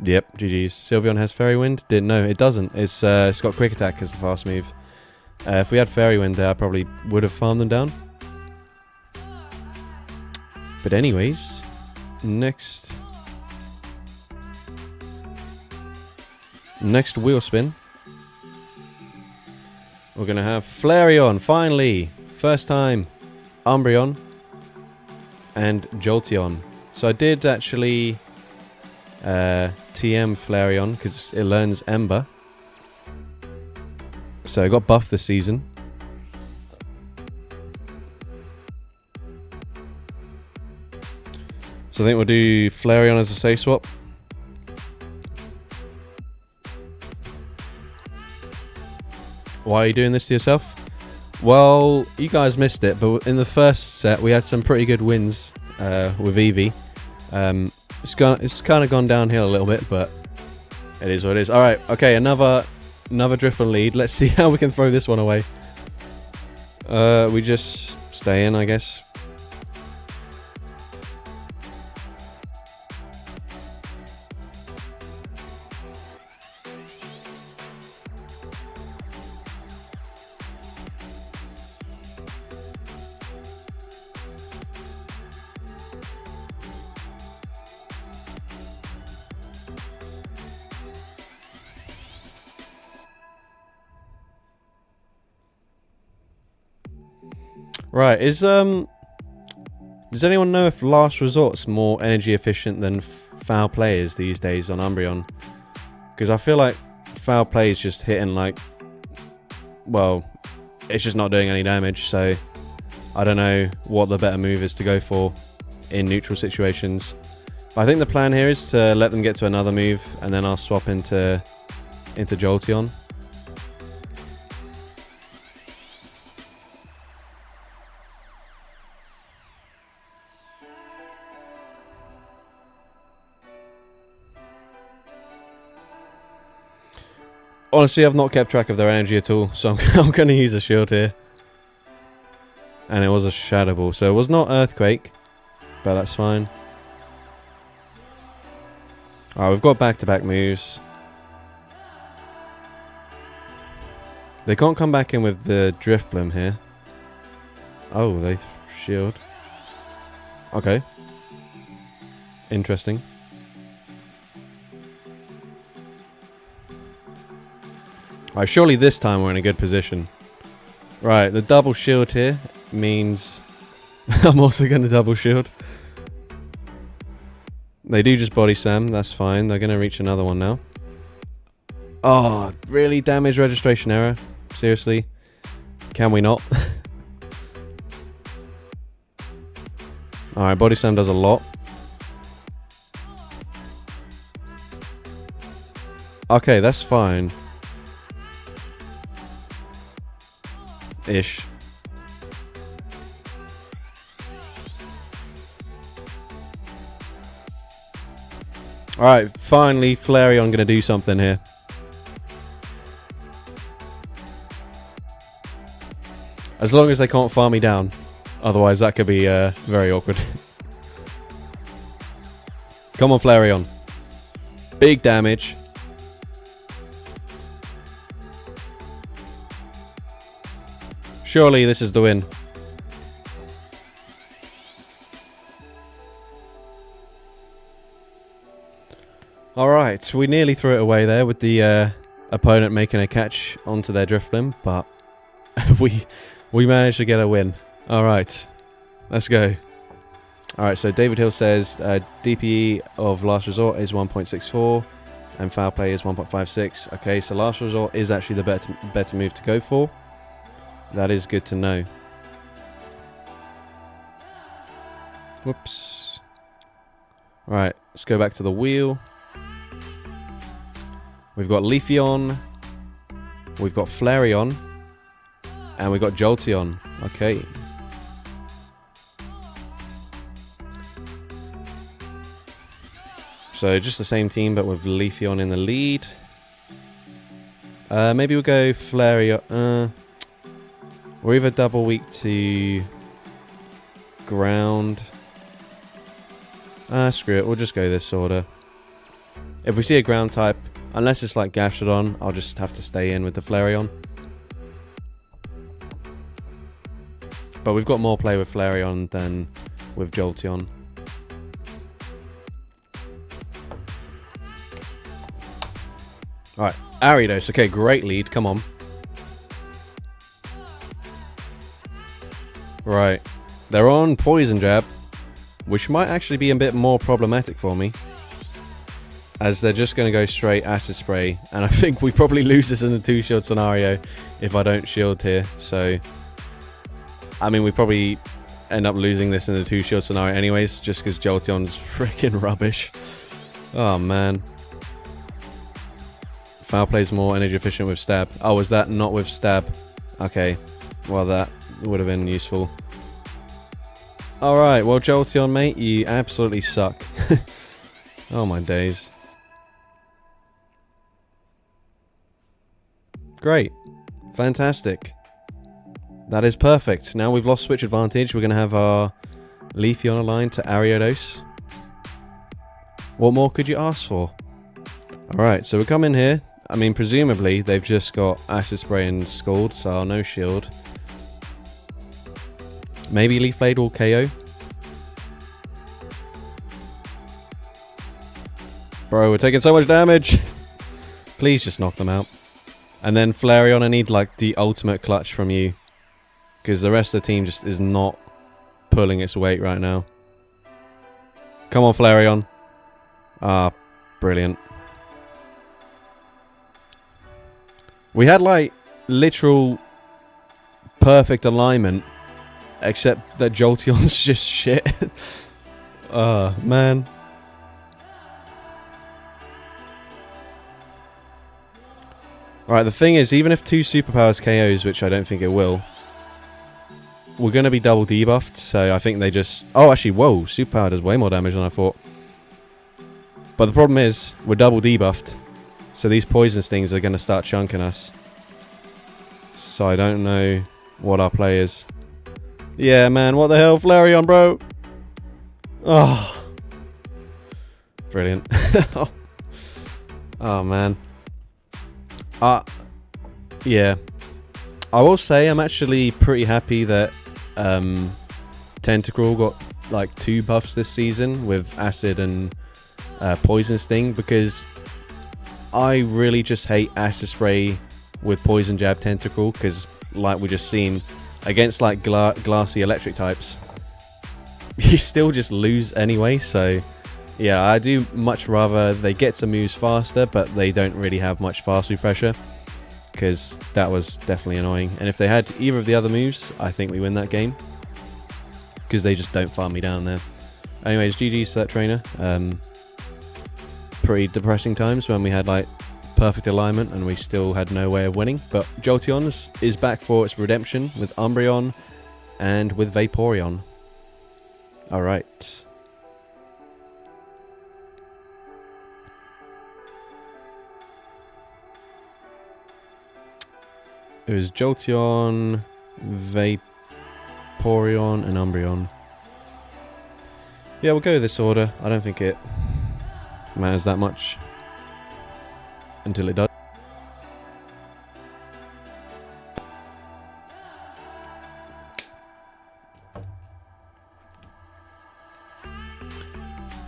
Yep, GG's. Sylveon has Fairy Wind? Didn't know. It doesn't. It's got Quick Attack as the fast move. If we had Fairy Wind there, I probably would have farmed them down. But anyways, next wheel spin. We're going to have Flareon, finally. First time. Umbreon. And Jolteon. So I did actually TM Flareon because it learns Ember. So I got buffed this season. So I think we'll do Flareon as a safe swap. Why are you doing this to yourself? Well, you guys missed it, but in the first set we had some pretty good wins with Eevee. It's kind of gone downhill a little bit, but it is what it is. All right, okay, another Drifblim lead. Let's see how we can throw this one away. We just stay in, I guess. Right, does anyone know if Last Resort's more energy efficient than Foul Play is these days on Umbreon? Because I feel like Foul Play is just hitting like, well, it's just not doing any damage, so I don't know what the better move is to go for in neutral situations. But I think the plan here is to let them get to another move, and then I'll swap into Jolteon. Honestly, I've not kept track of their energy at all, so I'm going to use a shield here. And it was a Shadow Ball, so it was not Earthquake, but that's fine. Alright, we've got back-to-back moves. They can't come back in with the Drifblim here. Oh, they shield. Okay. Interesting. Right, surely this time we're in a good position. Right, the double shield here means I'm also going to double shield. They do just body slam, that's fine. They're going to reach another one now. Oh, really? Damage registration error? Seriously? Can we not? Alright, body slam does a lot. Okay, that's fine. Ish. Alright, finally Flareon gonna do something here. As long as they can't farm me down. Otherwise that could be very awkward. Come on, Flareon. Big damage. Surely this is the win. Alright, we nearly threw it away there with the opponent making a catch onto their Drifblim, but we managed to get a win. Alright, let's go. Alright, so David Hill says DPE of Last Resort is 1.64 and Foul Play is 1.56. Okay, so Last Resort is actually the better move to go for. That is good to know. Whoops. Right, let's go back to the wheel. We've got Leafeon, we've got Flareon, and we've got Jolteon. Okay. So just the same team, but with Leafeon in the lead. Maybe we'll go Flareon. We're either double weak to ground. Screw it, we'll just go this order. If we see a ground type, unless it's like Gastrodon, I'll just have to stay in with the Flareon. But we've got more play with Flareon than with Jolteon. Alright, Ariados. Okay, great lead. Come on. Right. They're on Poison Jab, which might actually be a bit more problematic for me, as they're just going to go straight Acid Spray, and I think we probably lose this in the 2-shield scenario if I don't shield here. So, I mean, we probably end up losing this in the 2-shield scenario anyways, just because Jolteon's freaking rubbish. Oh, man. Foul Play's more energy efficient with Stab. Oh, was that not with Stab? Okay. Well, that would have been useful. Alright, well, Jolteon, mate, you absolutely suck. Oh, my days. Great. Fantastic. That is perfect. Now we've lost switch advantage. We're going to have our Leafeon aligned to Ariados. What more could you ask for? Alright, so we come in here. I mean, presumably, they've just got Acid Spray and Scald, so I'll no shield. Maybe Leaf Blade will KO. Bro, we're taking so much damage. Please just knock them out. And then Flareon, I need like the ultimate clutch from you, because the rest of the team just is not pulling its weight right now. Come on, Flareon. Ah, brilliant. We had like literal perfect alignment, except that Jolteon's just shit. Man. Alright, the thing is, even if 2 superpowers KOs, which I don't think it will, we're going to be double debuffed, so I think they just... Oh, actually, whoa, superpower does way more damage than I thought. But the problem is, we're double debuffed, so these poison stings are going to start chunking us. So I don't know what our play is. Yeah, man, what the hell, Flareon, bro? Oh. Brilliant. Oh, man. Yeah. I will say I'm actually pretty happy that Tentacruel got like 2 buffs this season with Acid and Poison Sting, because I really just hate Acid Spray with Poison Jab Tentacle, because like we just seen, against like glassy electric types, you still just lose anyway. So yeah, I do much rather they get some moves faster, but they don't really have much fast refresher, because that was definitely annoying. And if they had either of the other moves, I think we win that game, because they just don't farm me down there. Anyways, GG's to that trainer. Pretty depressing times when we had like perfect alignment and we still had no way of winning. But Jolteon's is back for its redemption with Umbreon and with Vaporeon. Alright. It was Jolteon, Vaporeon, and Umbreon. Yeah, we'll go this order. I don't think it matters that much until it does.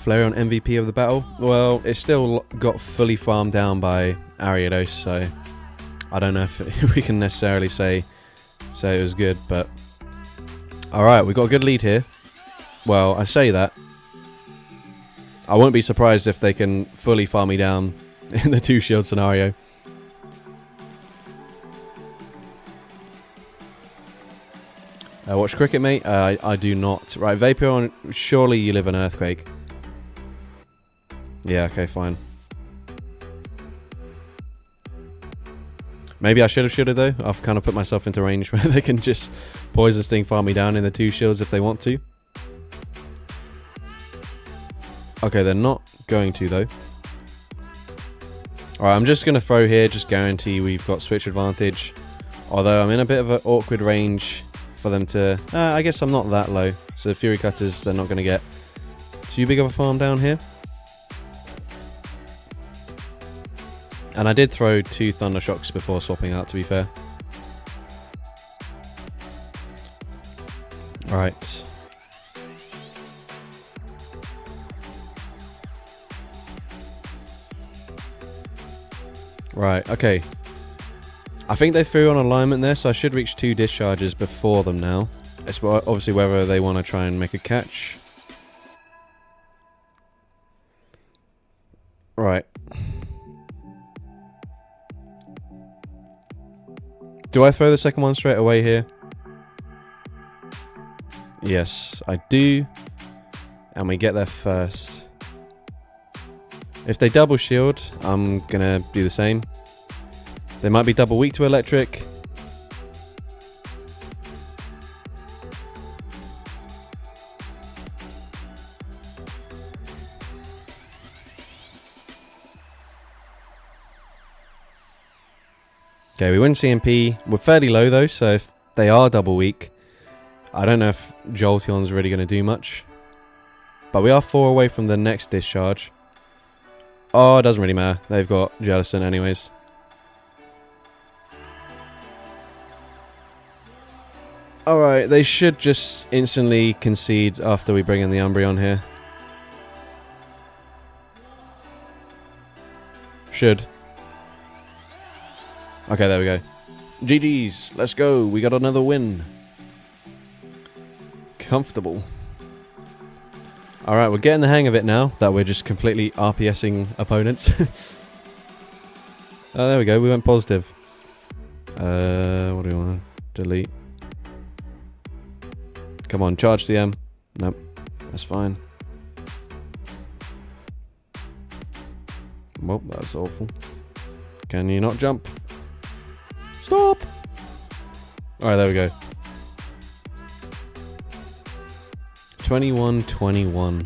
Flareon MVP of the battle. Well, it still got fully farmed down by Ariados, so I don't know if we can necessarily say it was good, but alright, we got a good lead here. Well, I say that. I won't be surprised if they can fully farm me down in the 2-shield scenario. Watch cricket, mate? I do not. Right, Vaporeon, surely you live in Earthquake. Yeah, okay, fine. Maybe I should have shielded though. I've kind of put myself into range where they can just Poison Sting farm me down in the 2 shields if they want to. Okay, they're not going to though. Alright, I'm just going to throw here, just guarantee we've got switch advantage. Although I'm in a bit of an awkward range for them to... I guess I'm not that low. So the Fury Cutters, they're not going to get too big of a farm down here. And I did throw 2 Thunder Shocks before swapping out, to be fair. Alright. Right, okay. I think they threw on alignment there, so I should reach 2 discharges before them now. It's obviously whether they want to try and make a catch. Right. Do I throw the second one straight away here? Yes, I do. And we get there first. If they double shield, I'm gonna do the same. They might be double weak to electric. Okay, we win CMP. We're fairly low though, so if they are double weak, I don't know if Jolteon's really going to do much. But we are 4 away from the next discharge. Oh, it doesn't really matter. They've got Jellicent anyways. Alright, they should just instantly concede after we bring in the Umbreon here. Should. Okay, there we go. GG's. Let's go. We got another win. Comfortable. Alright, we're getting the hang of it now that we're just completely RPSing opponents. Oh, there we go. We went positive. What do we want to delete? Come on, charge DM. Nope. That's fine. Well, that's awful. Can you not jump? Stop! Alright, there we go. 21-21.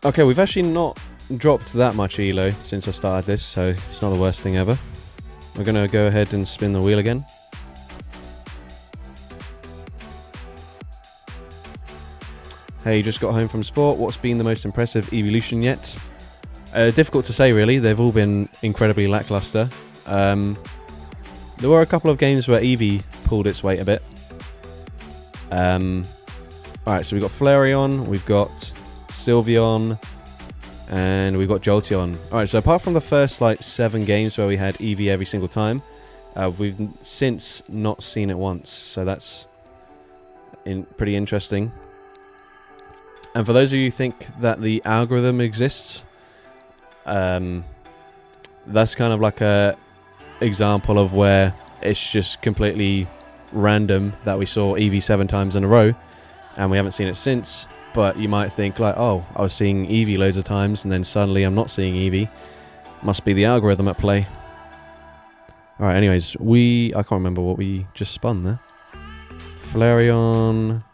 Okay, we've actually not dropped that much elo since I started this, so it's not the worst thing ever. We're going to go ahead and spin the wheel again. Hey, just got home from sport. What's been the most impressive Eeveelution yet? Difficult to say, really. They've all been incredibly lackluster. There were a couple of games where Eevee pulled its weight a bit. Alright, so we've got Flareon, we've got Sylveon, And we've got Jolteon. Alright, so apart from the first like 7 games where we had Eevee every single time, we've since not seen it once. So that's pretty interesting. And for those of you who think that the algorithm exists, that's kind of like a example of where it's just completely random that we saw Eevee 7 times in a row and we haven't seen it since. But you might think like, oh, I was seeing Eevee loads of times and then suddenly I'm not seeing Eevee. Must be the algorithm at play. Alright, anyways, I can't remember what we just spun there. Flareon,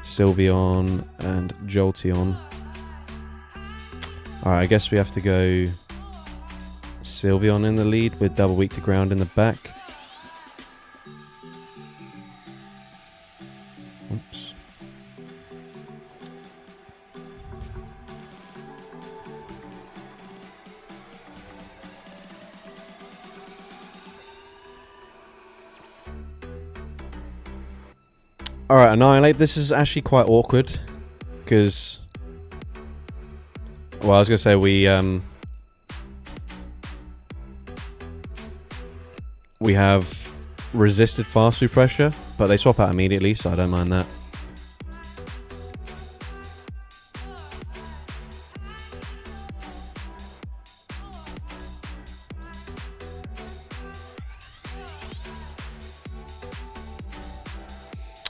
Sylveon, and Jolteon. Alright, I guess we have to go Sylveon in the lead with double weak to ground in the back. Oops. Alright, Annihilate. This is actually quite awkward because, well, I was going to say we have resisted fast food pressure, but they swap out immediately, so I don't mind that.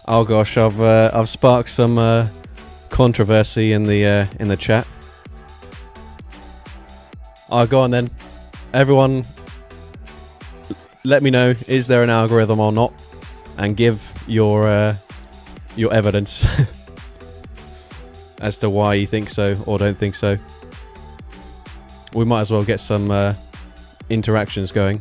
Oh gosh, I've sparked some controversy in the chat. Oh, go on then, everyone. Let me know, is there an algorithm or not, and give your evidence as to why you think so or don't think so. We might as well get some interactions going.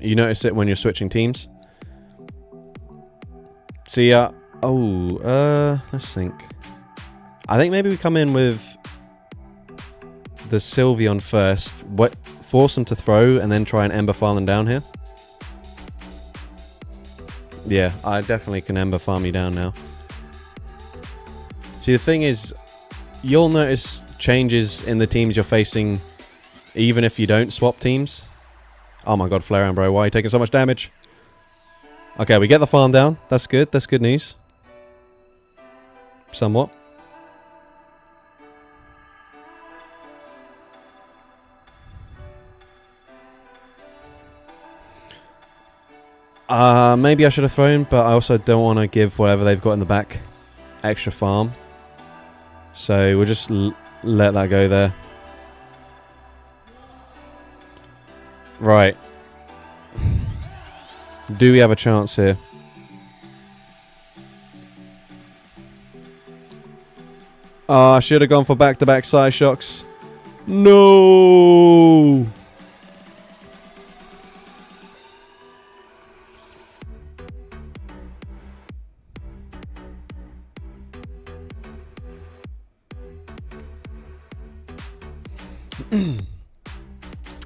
You notice it when you're switching teams. See, let's think. I think maybe we come in with the Sylveon first, force them to throw, and then try and Ember farm them down here. Yeah, I definitely can Ember farm you down now. See, the thing is, you'll notice changes in the teams you're facing even if you don't swap teams. Oh my god, Flareon, bro, why are you taking so much damage? Okay, we get the farm down. That's good. That's good news. Somewhat. Maybe I should have thrown, but I also don't want to give whatever they've got in the back extra farm. So we'll just let that go there. Right. Do we have a chance here? Oh, I should have gone for back-to-back side shocks. No!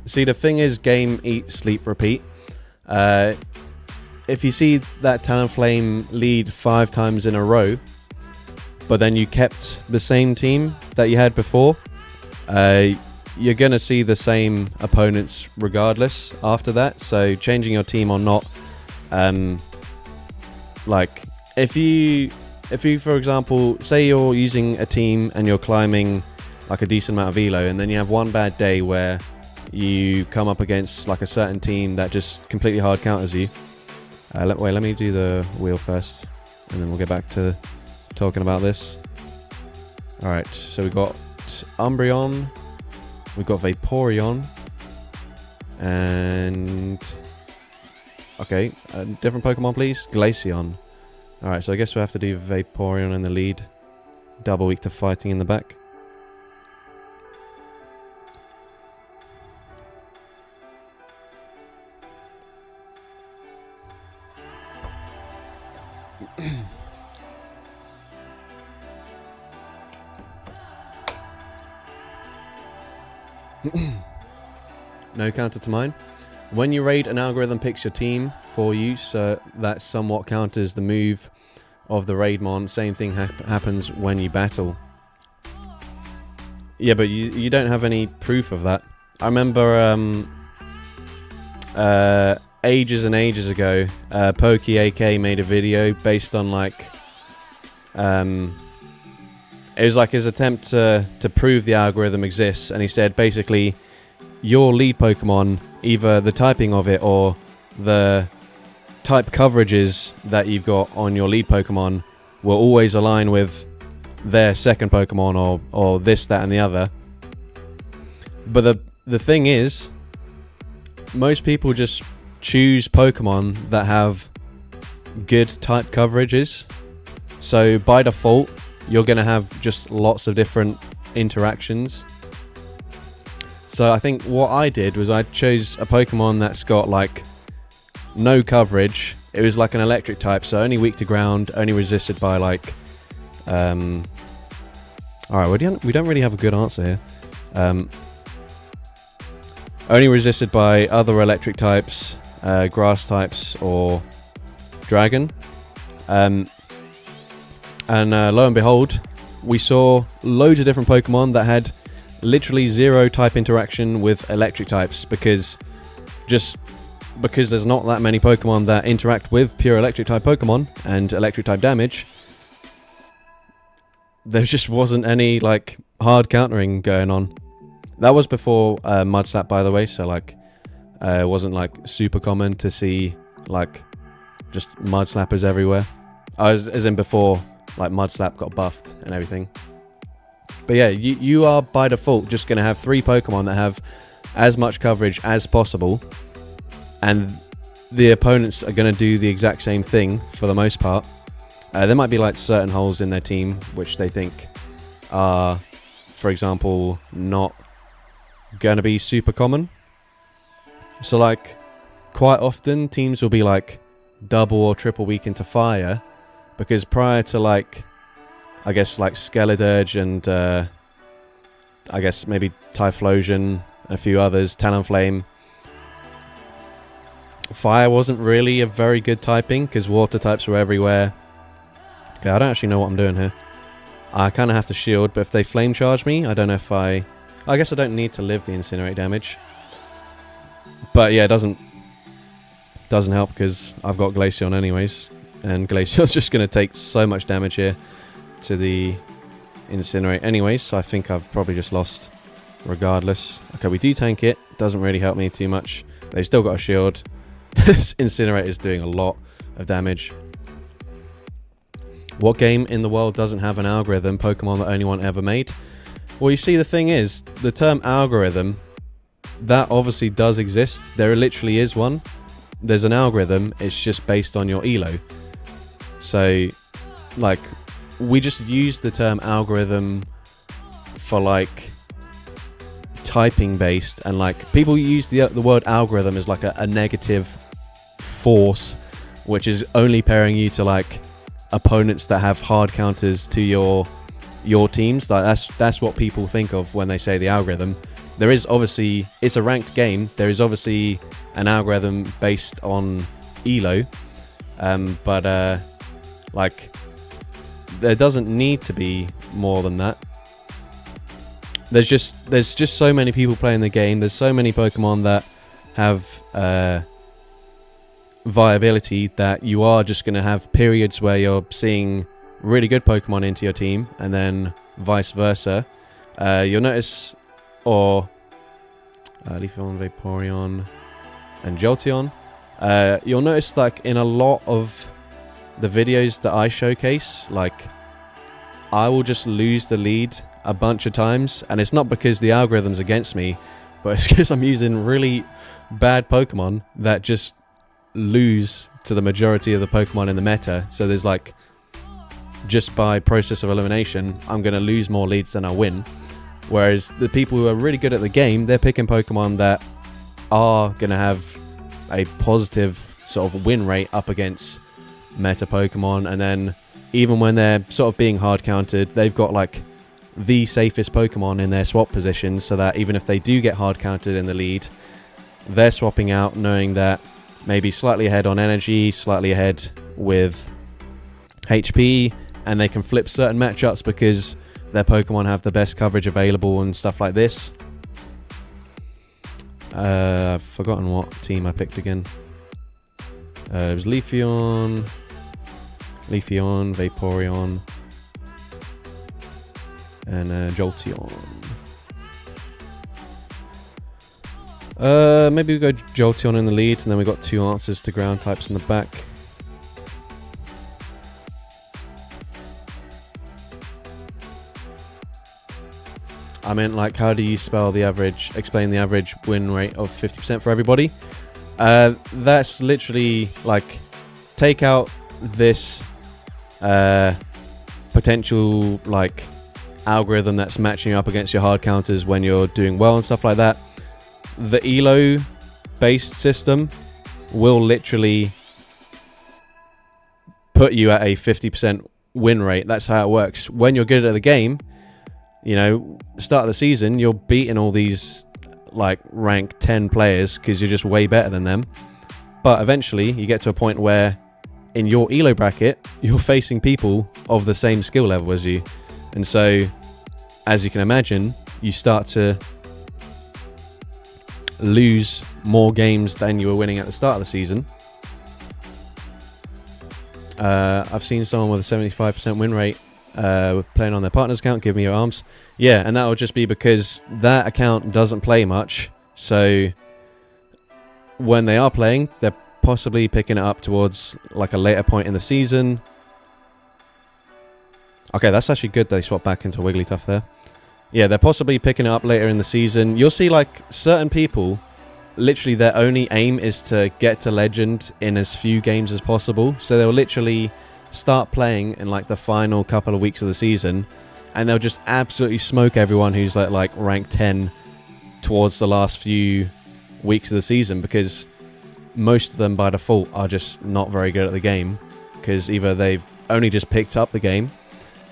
See, the thing is, game, eat, sleep, repeat. If you see that Talonflame lead 5 times in a row, but then you kept the same team that you had before, you're going to see the same opponents regardless after that. So changing your team or not, like if you for example, say you're using a team and you're climbing like a decent amount of elo, and then you have one bad day where you come up against like a certain team that just completely hard counters you. Let me do the wheel first, and then we'll get back to talking about this. Alright, so we got Umbreon, we got Vaporeon, and okay, different Pokemon please. Glaceon. Alright, so I guess we'll have to do Vaporeon in the lead, double weak to fighting in the back. No counter to mine. When you raid, an algorithm picks your team for you, so that somewhat counters the move of the raid mon. Same thing happens when you battle. Yeah, but you don't have any proof of that. I remember ages and ages ago, Pokey AK made a video based on like it was like his attempt to prove the algorithm exists, and he said basically your lead Pokemon, either the typing of it or the type coverages that you've got on your lead Pokemon will always align with their second Pokemon or this, that and the other. But the thing is, most people just choose Pokemon that have good type coverages. So by default, you're going to have just lots of different interactions. So I think what I did was I chose a Pokemon that's got like no coverage. It was like an electric type, so only weak to ground, only resisted by like alright, we don't really have a good answer here. Only resisted by other electric types, grass types or dragon. And lo and behold, we saw loads of different Pokemon that had literally zero type interaction with electric types, because there's not that many Pokemon that interact with pure electric type Pokemon and electric type damage. There just wasn't any like hard countering going on. That was before Mud Slap, by the way, so like it wasn't like super common to see like just Mud Slappers everywhere. As in before like Mud Slap got buffed and everything. But yeah, you are by default just going to have 3 Pokemon that have as much coverage as possible, and the opponents are going to do the exact same thing for the most part. There might be like certain holes in their team which they think are, for example, not going to be super common. So like quite often teams will be like double or triple weak into fire, because prior to like I guess like Skeledirge and I guess maybe Typhlosion, a few others, Talonflame, fire wasn't really a very good typing because water types were everywhere. Okay, I don't actually know what I'm doing here. I kind of have to shield, but if they flame charge me, I don't know if I guess I don't need to live the incinerate damage. But yeah, it doesn't help because I've got Glaceon anyways, and Glaceon's just going to take so much damage here to the incinerate anyways, so I think I've probably just lost regardless. Okay, we do tank it. Doesn't really help me too much. They've still got a shield. This incinerate is doing a lot of damage. What game in the world doesn't have an algorithm Pokemon that only one ever made? Well, you see, the thing is, the term algorithm, that obviously does exist. There literally is one. There's an algorithm, it's just based on your elo. So, like, we just use the term algorithm for, like, typing based, and, like, people use the word algorithm as, like, a negative force, which is only pairing you to, like, opponents that have hard counters to your teams. Like that's what people think of when they say the algorithm. There is obviously, it's a ranked game, there is obviously an algorithm based on elo, but like there doesn't need to be more than that. There's just so many people playing the game. There's so many Pokemon that have viability that you are just going to have periods where you're seeing really good Pokemon into your team, and then vice versa. You'll notice, or Leafeon, Vaporeon, and Jolteon. You'll notice, like, in a lot of the videos that I showcase, like, I will just lose the lead a bunch of times, and it's not because the algorithm's against me, but it's because I'm using really bad Pokemon that just lose to the majority of the Pokemon in the meta. So there's, like, just by process of elimination, I'm going to lose more leads than I win. Whereas the people who are really good at the game, they're picking Pokemon that are going to have a positive sort of win rate up against meta Pokemon. And then even when they're sort of being hard countered, they've got, like, the safest Pokemon in their swap positions, so that even if they do get hard countered in the lead, they're swapping out knowing that maybe slightly ahead on energy, slightly ahead with HP, and they can flip certain matchups because their Pokemon have the best coverage available and stuff like this. I've forgotten what team I picked again. It was Leafeon, Vaporeon, and Jolteon. Maybe we go Jolteon in the lead, and then we got 2 answers to ground types in the back. I meant, like, how do you explain the average win rate of 50% for everybody? That's literally, like, take out this potential, like, algorithm that's matching up against your hard counters when you're doing well and stuff like that. The ELO based system will literally put you at a 50% win rate. That's how it works. When you're good at the game, you know, start of the season, you're beating all these like rank 10 players because you're just way better than them. But eventually you get to a point where in your ELO bracket, you're facing people of the same skill level as you. And so, as you can imagine, you start to lose more games than you were winning at the start of the season. I've seen someone with a 75% win rate playing on their partner's account. Give me your arms. Yeah, and that will just be because that account doesn't play much. So when they are playing, they're possibly picking it up towards like a later point in the season. Okay, that's actually good. They swap back into Wigglytuff there. Yeah, they're possibly picking it up later in the season. You'll see like certain people, literally their only aim is to get to Legend in as few games as possible. So they'll literally start playing in like the final couple of weeks of the season, and they'll just absolutely smoke everyone who's like rank 10 towards the last few weeks of the season, because most of them by default are just not very good at the game, because either they've only just picked up the game,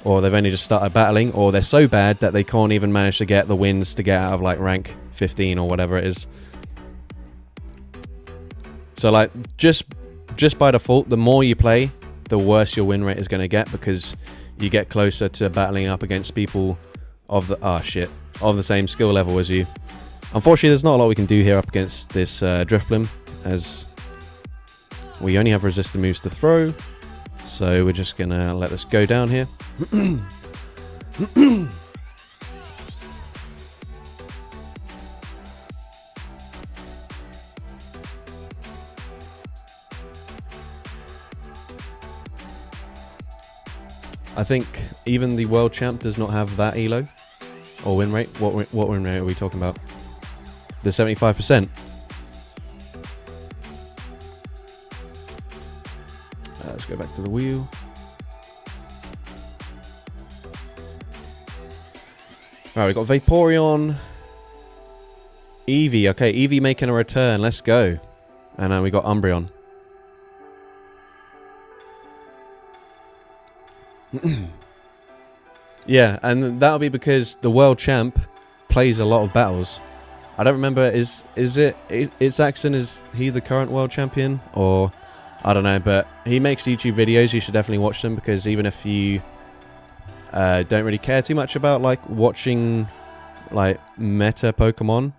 or they've only just started battling, or they're so bad that they can't even manage to get the wins to get out of like rank 15 or whatever it is. So like just by default, the more you play, the worse your win rate is going to get, because you get closer to battling up against people of the of the same skill level as you. Unfortunately, there's not a lot we can do here up against this Drifblim, as we only have resistant moves to throw. So we're just going to let this go down here. I think even the world champ does not have that elo or win rate. What win rate are we talking about? The 75%. Let's go back to the wheel. Alright, we've got Vaporeon. Eevee. Okay, Eevee making a return. Let's go. And we got Umbreon. Yeah, and that'll be because the world champ plays a lot of battles. I don't remember, is Axon, is he the current world champion? Or I don't know, but he makes YouTube videos. You should definitely watch them, because even if you don't really care too much about like watching like meta Pokemon,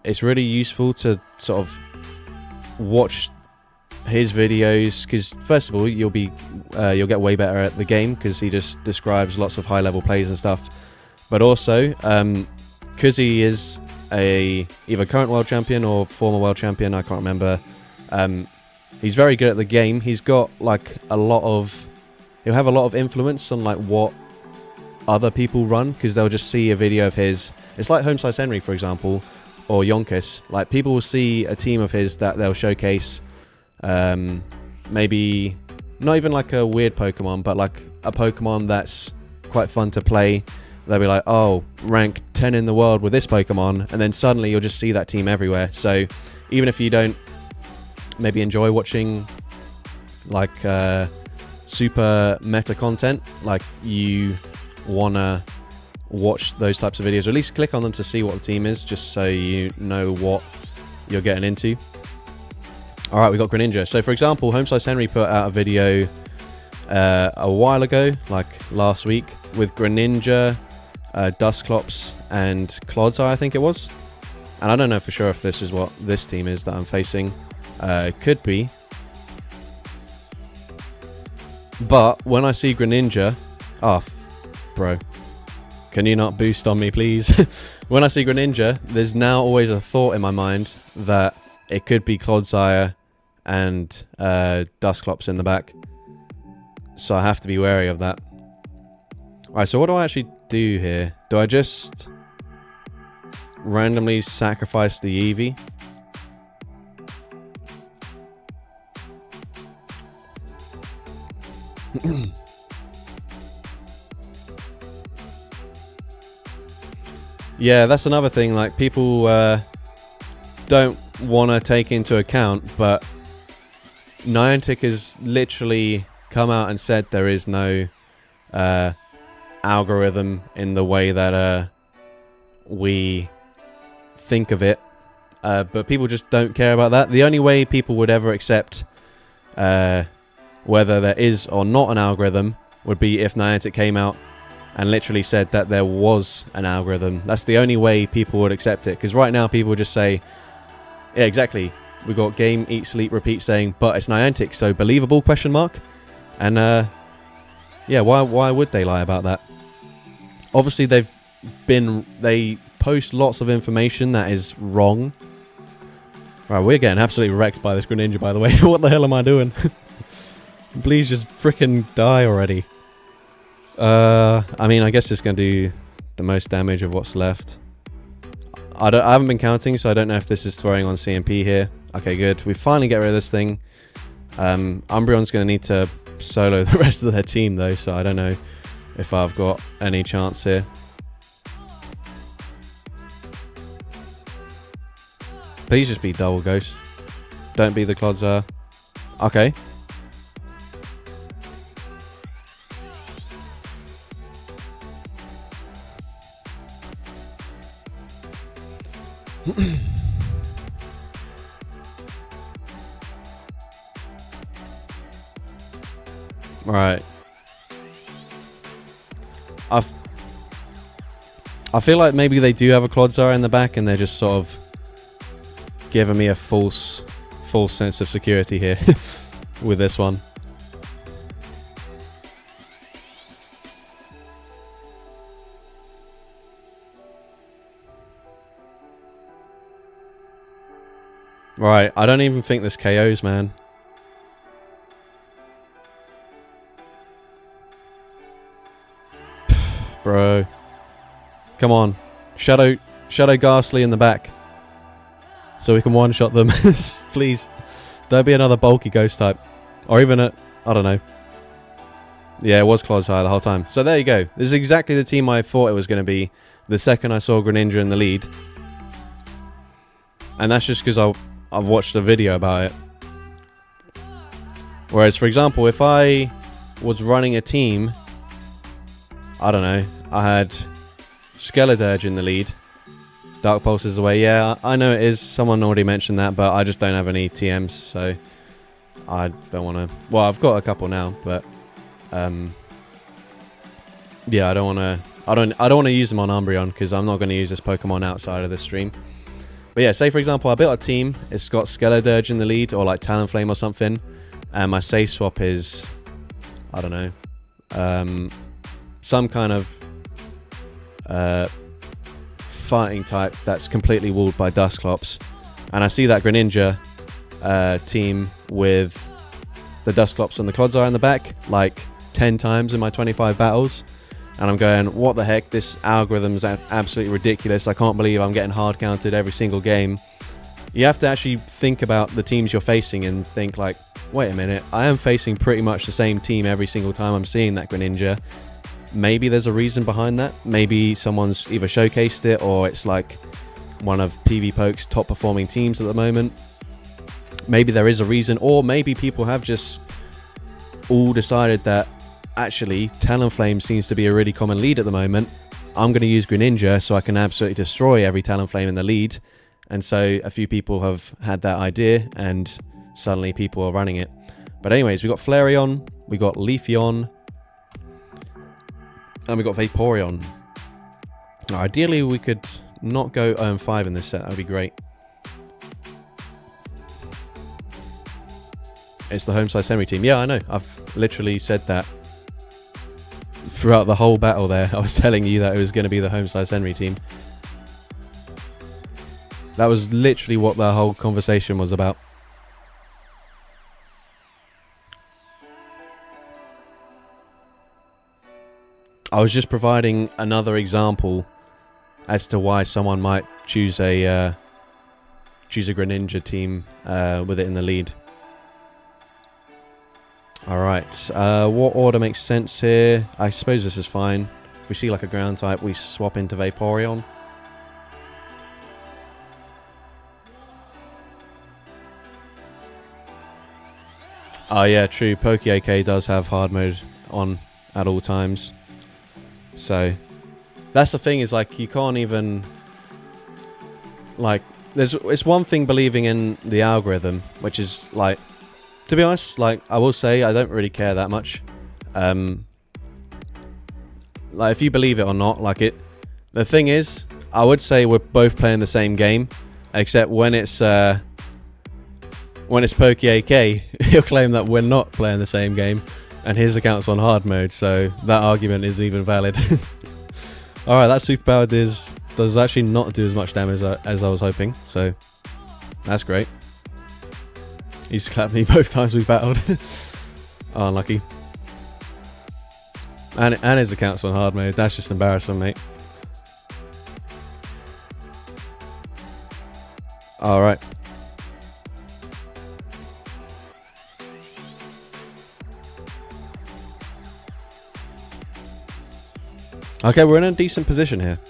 it's really useful to sort of watch his videos, because first of all you'll get way better at the game, because he just describes lots of high level plays and stuff. But also because he is either current world champion or former world champion, I can't remember, he's very good at the game. He's got like he'll have a lot of influence on like what other people run, because they'll just see a video of his. It's like Home Slice Henry, for example, or Yonkers. Like people will see a team of his that they'll showcase, maybe not even like a weird Pokemon, but like a Pokemon that's quite fun to play. They'll be like, oh, rank 10 in the world with this Pokemon, and then suddenly you'll just see that team everywhere. So even if you don't maybe enjoy watching like super meta content, like you wanna watch those types of videos, or at least click on them to see what the team is, just so you know what you're getting into. All right, we got Greninja. So, for example, Homesize Henry put out a video a while ago, like last week, with Greninja, Dusclops, and Clodsire, I think it was. And I don't know for sure if this is what this team is that I'm facing. It could be. But when I see Greninja... Oh, bro. Can you not boost on me, please? When I see Greninja, there's now always a thought in my mind that it could be Clodsire and Dusclops in the back. So I have to be wary of that. Alright, so what do I actually do here? Do I just randomly sacrifice the Eevee? Yeah, that's another thing, like people don't want to take into account, but Niantic has literally come out and said there is no algorithm in the way that we think of it, but people just don't care about that. The only way people would ever accept whether there is or not an algorithm would be if Niantic came out and literally said that there was an algorithm. That's the only way people would accept it, because right now people just say, yeah, exactly, we got game, eat, sleep, repeat saying, but it's Niantic, so believable, question mark. And yeah, why would they lie about that? Obviously they post lots of information that is wrong. Right, we're getting absolutely wrecked by this Greninja, by the way. What the hell am I doing? Please just freaking die already. I mean, I guess it's going to do the most damage of what's left. I haven't been counting, so I don't know if this is throwing on CMP here. Okay, good. We finally get rid of this thing. Umbreon's going to need to solo the rest of their team, though, so I don't know if I've got any chance here. Please just be Double Ghost. Don't be the Clodsire. Okay. Right. I feel like maybe they do have a Clodsire in the back and they're just sort of giving me a false sense of security here with this one. Right, I don't even think this KOs, man. Bro. Come on. Shadow Ghastly in the back. So we can one-shot them. Please. Don't be another bulky ghost type. Or even a... I don't know. Yeah, it was Clodsire the whole time. So there you go. This is exactly the team I thought it was going to be the second I saw Greninja in the lead. And that's just because I've watched a video about it. Whereas, for example, if I was running a team... I don't know. I had Skeledirge in the lead. Dark Pulse is away. Yeah, I know it is. Someone already mentioned that, but I just don't have any TMs, so I don't want to... Well, I've got a couple now, but yeah, I don't want to... I don't want to use them on Umbreon because I'm not going to use this Pokemon outside of this stream. But yeah, say for example, I built a team. It's got Skeledirge in the lead, or like Talonflame or something, and my safe swap is, I don't know, some kind of fighting type that's completely walled by Dusclops, and I see that Greninja team with the Dusclops and the Clodsire in the back like 10 times in my 25 battles, and I'm going, what the heck, this algorithm is absolutely ridiculous. I can't believe I'm getting hard counted every single game. You have to actually think about the teams you're facing and think like, wait a minute, I am facing pretty much the same team every single time I'm seeing that Greninja. Maybe there's a reason behind that. Maybe someone's either showcased it or it's like one of PvPoke's top performing teams at the moment. Maybe there is a reason, or maybe people have just all decided that actually Talonflame seems to be a really common lead at the moment. I'm going to use Greninja so I can absolutely destroy every Talonflame in the lead, And so a few people have had that idea, and suddenly people are running it. But anyways, we got Flareon, we got Leafeon, and we got Vaporeon. Now, ideally, we could not go 0-5 in this set. That would be great. It's the home/Henry team. Yeah, I know. I've literally said that throughout the whole battle there. I was telling you that it was going to be the home/Henry team. That was literally what the whole conversation was about. I was just providing another example as to why someone might choose a Greninja team with it in the lead. Alright, what order makes sense here? I suppose this is fine. If we see like a ground type, we swap into Vaporeon. Oh yeah, true. Poke-AK does have hard mode on at all times. So, that's the thing, is like, you can't even... Like, it's one thing believing in the algorithm, which is like... To be honest, like, I will say, I don't really care that much. Like, if you believe it or not, like it... The thing is, I would say we're both playing the same game, except when it's Poke-AK, he'll claim that we're not playing the same game, and his account's on hard mode, so that argument isn't even valid. Alright, that superpower does actually not do as much damage as I was hoping, so that's great. He's clapped me both times we've battled. Oh, unlucky. And his account's on hard mode. That's just embarrassing, mate. Alright. Okay, we're in a decent position here.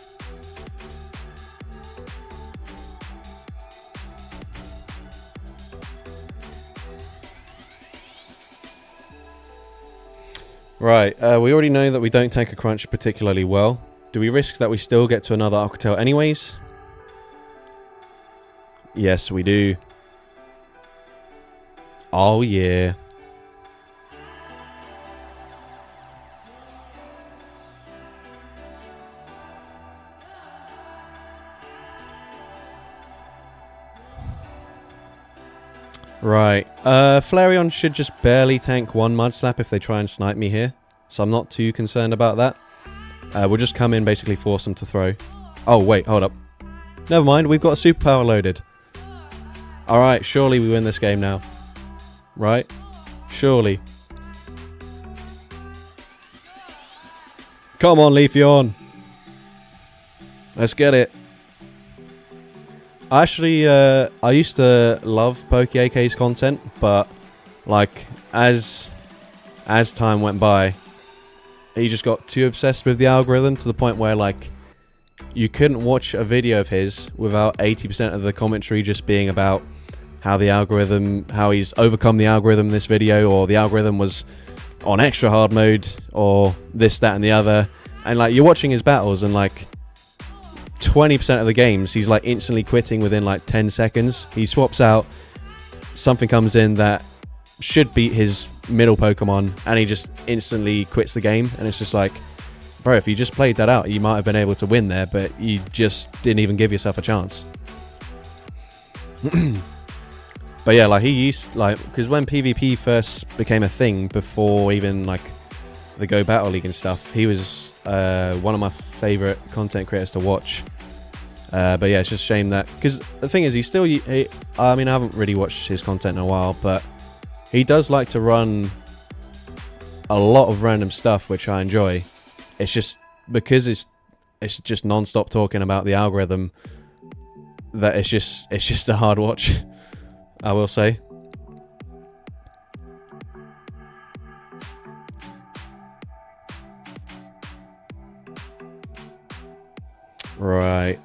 Right, we already know that we don't take a crunch particularly well. Do we risk that we still get to another Alcatel anyways? Yes, we do. Oh, yeah. Right, Flareon should just barely tank one Mud Slap if they try and snipe me here. So I'm not too concerned about that. We'll just come in, basically force them to throw. Oh, wait, hold up. Never mind, we've got a superpower loaded. Alright, surely we win this game now. Right? Surely. Come on, Leafeon. Let's get it. Actually, I used to love Poke-AK's content, but like as time went by, he just got too obsessed with the algorithm to the point where like you couldn't watch a video of his without 80% of the commentary just being about how he's overcome the algorithm in this video, or the algorithm was on extra hard mode, or this, that, and the other. And like, you're watching his battles, and like 20% of the games he's like instantly quitting within like 10 seconds. He swaps out, something comes in that should beat his middle Pokemon, and he just instantly quits the game. And it's just like, bro, if you just played that out, you might have been able to win there, but you just didn't even give yourself a chance. But yeah, like he used, like, because when PvP first became a thing, before even like the Go Battle League and stuff, he was one of my favorite content creators to watch. But yeah, it's just a shame that, because the thing is, I mean, I haven't really watched his content in a while, but he does like to run a lot of random stuff, which I enjoy. It's just because it's just non-stop talking about the algorithm, that it's just a hard watch, I will say. Right,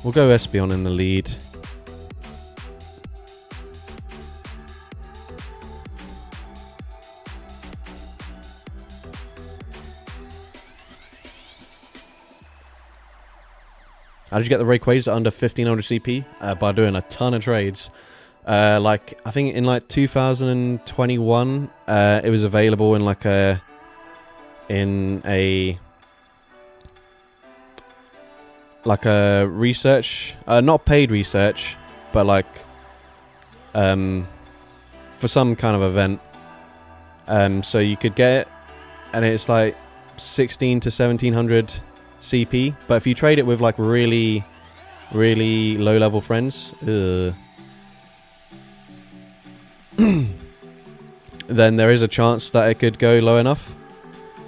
we'll go Espeon in the lead. How did you get the Rayquaza under 1500 CP? By doing a ton of trades. Like, I think in like 2021, it was available in like a research, not paid research, but like for some kind of event. So you could get it, and it's like 16 to 1700 CP. But if you trade it with like really, really low level friends, then there is a chance that it could go low enough.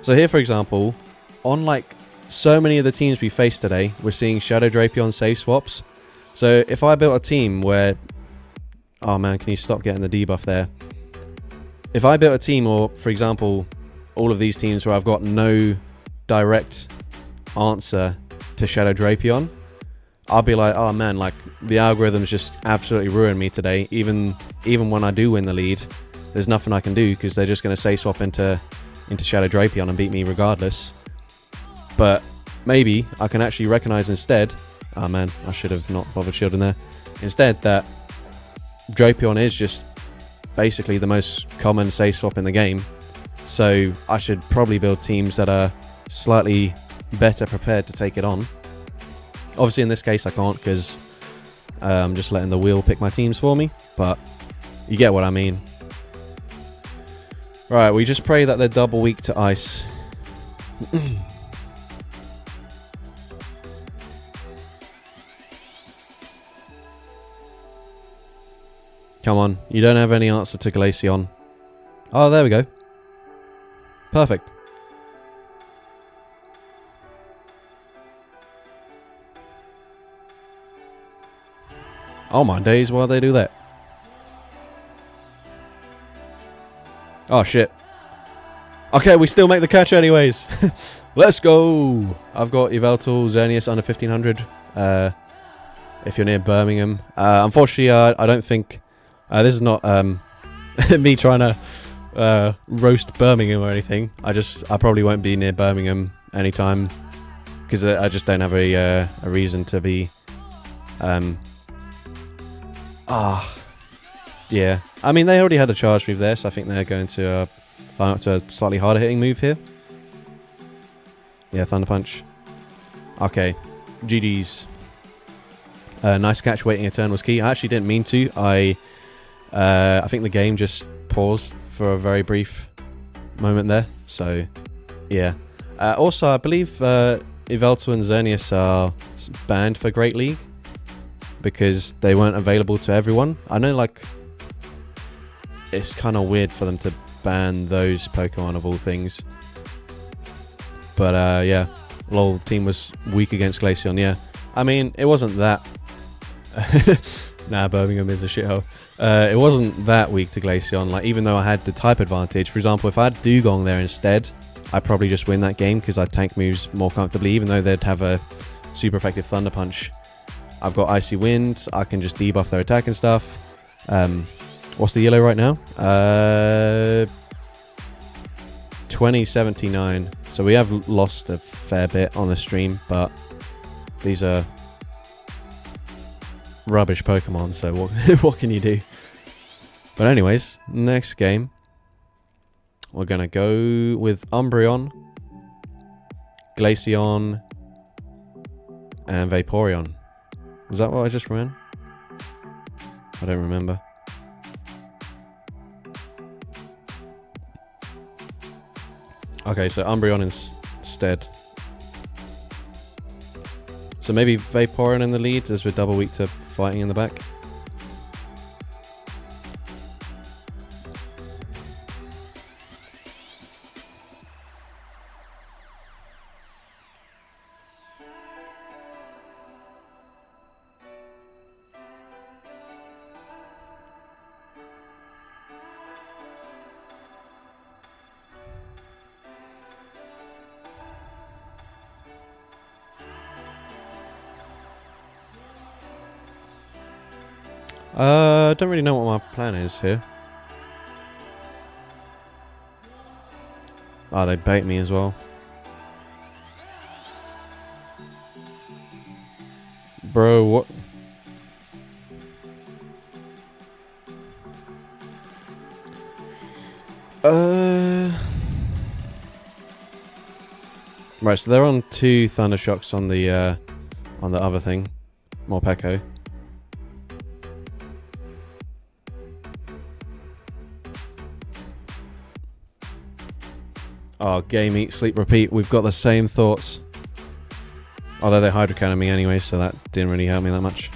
So here, for example, on like so many of the teams we faced today, we're seeing Shadow Drapion save swaps. So if I built a team where... Oh man, can you stop getting the debuff there? If I built a team, or for example, all of these teams where I've got no direct answer to Shadow Drapion, I'll be like, oh man, like the algorithms just absolutely ruined me today. Even when I do win the lead, there's nothing I can do because they're just going to save swap into Shadow Drapion and beat me regardless. But maybe I can actually recognize instead... Oh man, I should have not bothered shielding there. Instead, that Drapion is just basically the most common save swap in the game. So I should probably build teams that are slightly better prepared to take it on. Obviously in this case I can't because I'm just letting the wheel pick my teams for me. But you get what I mean. Right, we just pray that they're double weak to ice. Come on, you don't have any answer to Glaceon. Oh, there we go. Perfect. Oh my days, why'd they do that? Oh shit. Okay, we still make the catch anyways. Let's go. I've got Yveltal, Xerneas under 1500. If you're near Birmingham. Unfortunately, I don't think... this is not me trying to roast Birmingham or anything. I probably won't be near Birmingham anytime because I just don't have a reason to be. Yeah. I mean, they already had a charge move there, so I think they're going to line up to a slightly harder hitting move here. Yeah, Thunder Punch. Okay, GG's. Nice catch. Waiting a turn was key. I actually didn't mean to. I think the game just paused for a very brief moment there. So, yeah. Also, I believe Yveltal and Xerneas are banned for Great League because they weren't available to everyone. I know, like, it's kind of weird for them to ban those Pokemon of all things. But, yeah. LOL, team was weak against Glaceon, yeah. I mean, it wasn't that... Nah, Birmingham is a shithole. It wasn't that weak to Glaceon, like, even though I had the type advantage. For example, if I had Dugong there instead, I'd probably just win that game because I'd tank moves more comfortably, even though they'd have a super effective Thunder Punch. I've got Icy Wind, I can just debuff their attack and stuff. What's the yellow right now? 2079. So we have lost a fair bit on the stream, but these are rubbish Pokemon, so what can you do? But anyways, next game, we're going to go with Umbreon, Glaceon, and Vaporeon. Was that what I just ran? I don't remember. Okay, so Umbreon instead. So maybe Vaporeon in the lead as we're double weak to fighting in the back. I don't really know what my plan is here. Oh, they bait me as well. Bro, what? Right, so they're on 2 Thunder Shocks on the other thing. Morpeko. Oh, game, eat, sleep, repeat. We've got the same thoughts. Although they Hydro Cannon me anyway, so that didn't really help me that much.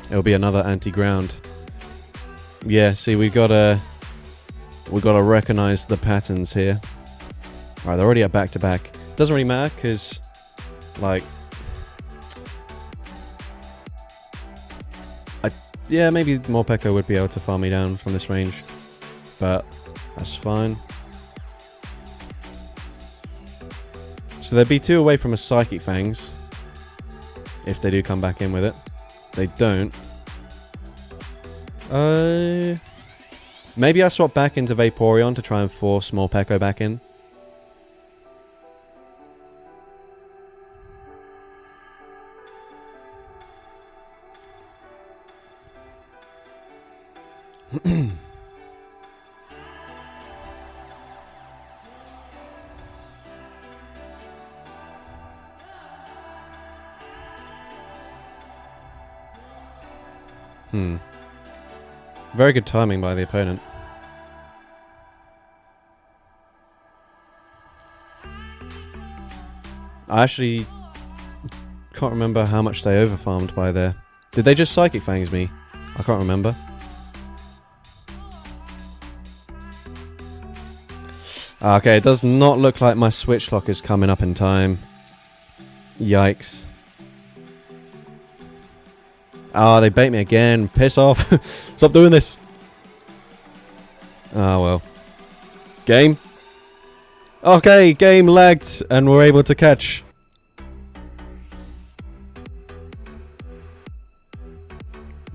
It'll be another anti-ground. Yeah, see, we gotta recognize the patterns here. Alright, they're already at back-to-back. Doesn't really matter, because, like... yeah, maybe Morpeko would be able to farm me down from this range. But, that's fine. So they'd be 2 away from a Psychic Fangs. If they do come back in with it. They don't. Maybe I swap back into Vaporeon to try and force Morpeko back in. Very good timing by the opponent. I actually can't remember how much they overfarmed by there. Did they just Psychic Fangs me? I can't remember. Okay, it does not look like my Switch Lock is coming up in time. Yikes. Ah, they bait me again. Piss off. Stop doing this. Ah, well. Game. Okay, game lagged and we're able to catch.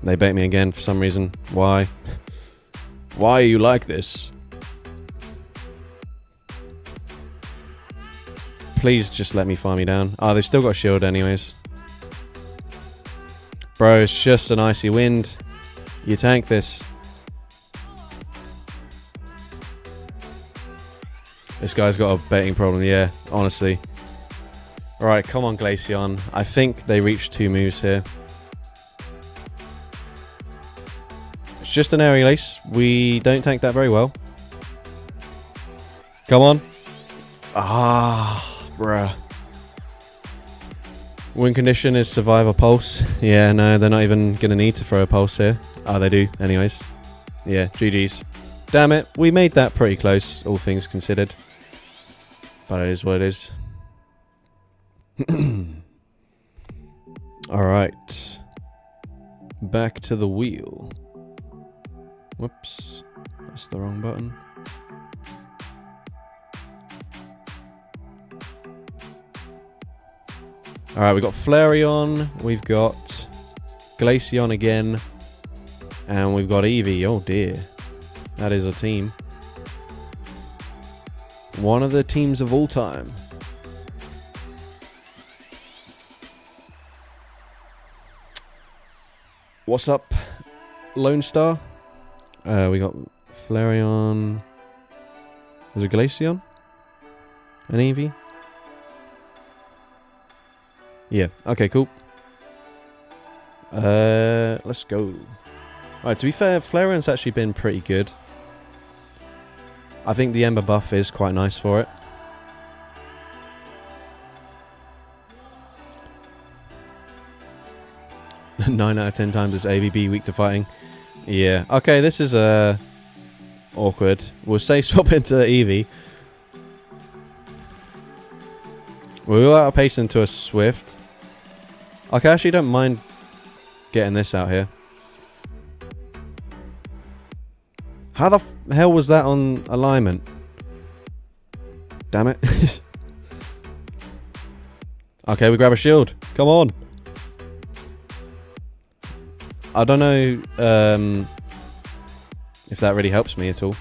They bait me again for some reason. Why? Why are you like this? Please just let me farm you down. Ah, they've still got a shield anyways. Bro, it's just an icy wind. You tank this. This guy's got a baiting problem, yeah, honestly. Alright, come on, Glaceon. I think they reached 2 moves here. It's just an Aerial Ace. We don't tank that very well. Come on. Ah, bruh. Win condition is survive a pulse. Yeah, no, they're not even going to need to throw a pulse here. Oh, they do, anyways. Yeah, GG's. Damn it, we made that pretty close, all things considered. But it is what it is. Alright. Back to the wheel. Whoops. That's the wrong button. Alright, we've got Flareon, we've got Glaceon again, and we've got Eevee. Oh dear. That is a team. One of the teams of all time. What's up, Lone Star? We got Flareon. There's a Glaceon? An Eevee? Yeah, okay, cool. Let's go. Alright, to be fair, Flareon's actually been pretty good. I think the Ember buff is quite nice for it. Nine out of 10 times it's AVB weak to fighting. Yeah, okay, this is awkward. We'll say swap into Eevee. We'll outpace into a Swift. Okay, I actually don't mind getting this out here. How the hell was that on alignment? Damn it. Okay, we grab a shield. Come on. I don't know if that really helps me at all.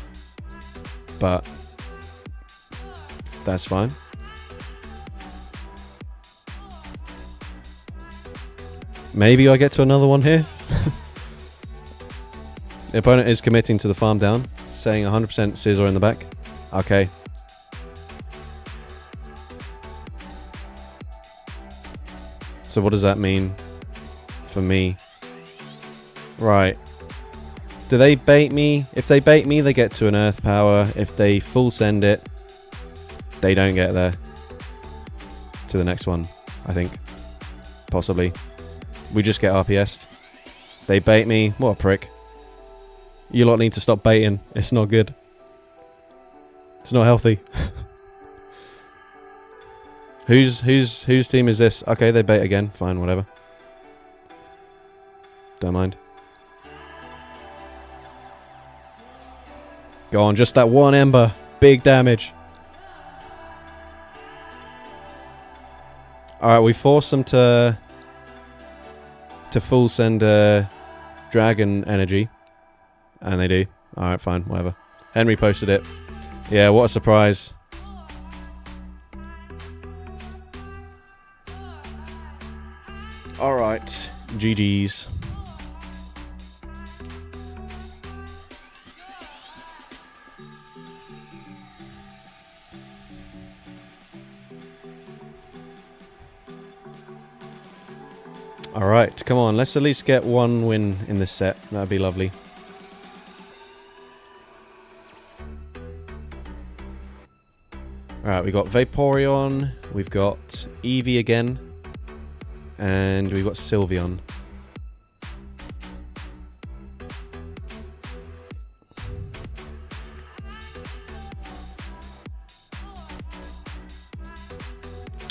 But That's fine. Maybe I get to another one here. The opponent is committing to the farm down, saying 100% scissor in the back. Okay. So what does that mean for me? Right. Do they bait me? If they bait me, they get to an earth power. If they full send it, they don't get there. To the next one, I think. Possibly. We just get RPS'd. They bait me. What a prick. You lot need to stop baiting. It's not good. It's not healthy. Whose team is this? Okay, they bait again. Fine, whatever. Don't mind. Go on, just that one ember. Big damage. Alright, we force them to full send dragon energy. And they do. Alright, fine, whatever. Henry posted it. Yeah, what a surprise. Alright, GG's. Alright, come on, let's at least get one win in this set. That'd be lovely. Alright, we got Vaporeon, we've got Eevee again, and we've got Sylveon.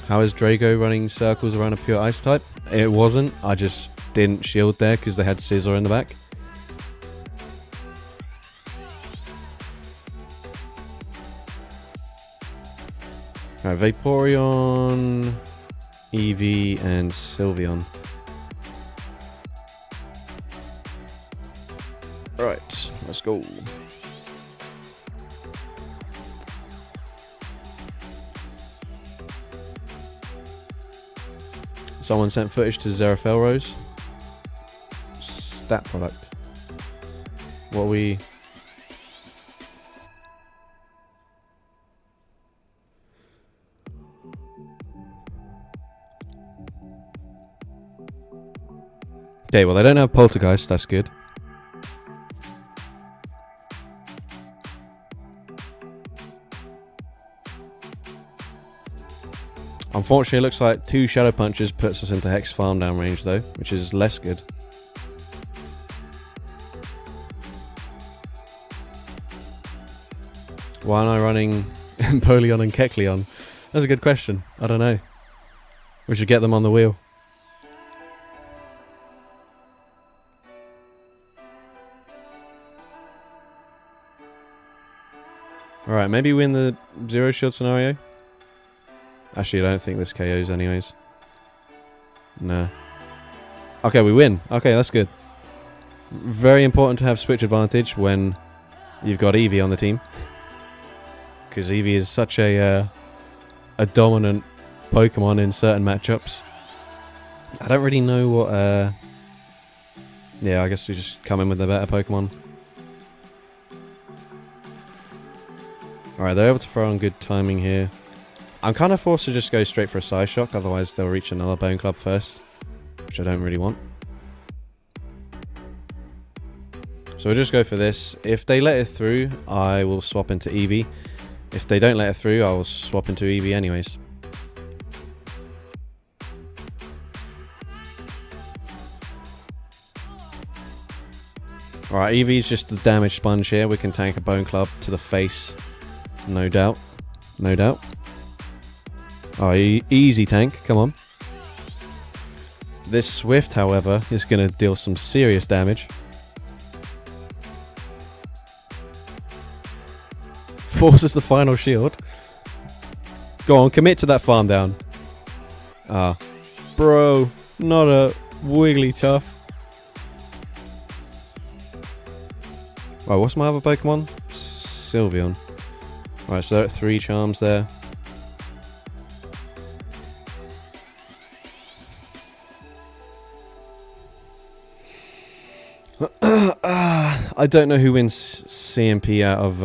How is Drago running circles around a pure ice type? It wasn't. I just didn't shield there because they had Scizor in the back. Alright, Vaporeon, Eevee, and Sylveon. Right, let's go. Someone sent footage to Zerafelrose. Stat product. What we... Okay, well they don't have Poltergeist, that's good. Unfortunately, it looks like 2 Shadow Punches puts us into Hex farm down range though, which is less good. Why am I running Empoleon and Kecleon? That's a good question. I don't know. We should get them on the wheel. Alright, maybe win the Zero Shield scenario. Actually, I don't think this KOs anyways. No. Okay, we win. Okay, that's good. Very important to have switch advantage when you've got Eevee on the team. Because Eevee is such a dominant Pokemon in certain matchups. I don't really know what... yeah, I guess we just come in with the better Pokemon. Alright, they're able to throw on good timing here. I'm kind of forced to just go straight for a Psyshock, otherwise they'll reach another Bone Club first, which I don't really want. So we'll just go for this. If they let it through, I will swap into Eevee. If they don't let it through, I will swap into Eevee anyways. Alright, Eevee's just the damage sponge here. We can tank a Bone Club to the face. No doubt. No doubt. Oh, easy tank. Come on. This Swift, however, is going to deal some serious damage. Forces the final shield. Go on, commit to that farm down. Ah. Bro, not a Wigglytuff. Right, what's my other Pokemon? Sylveon. Right, so 3 charms there. I don't know who wins CMP out of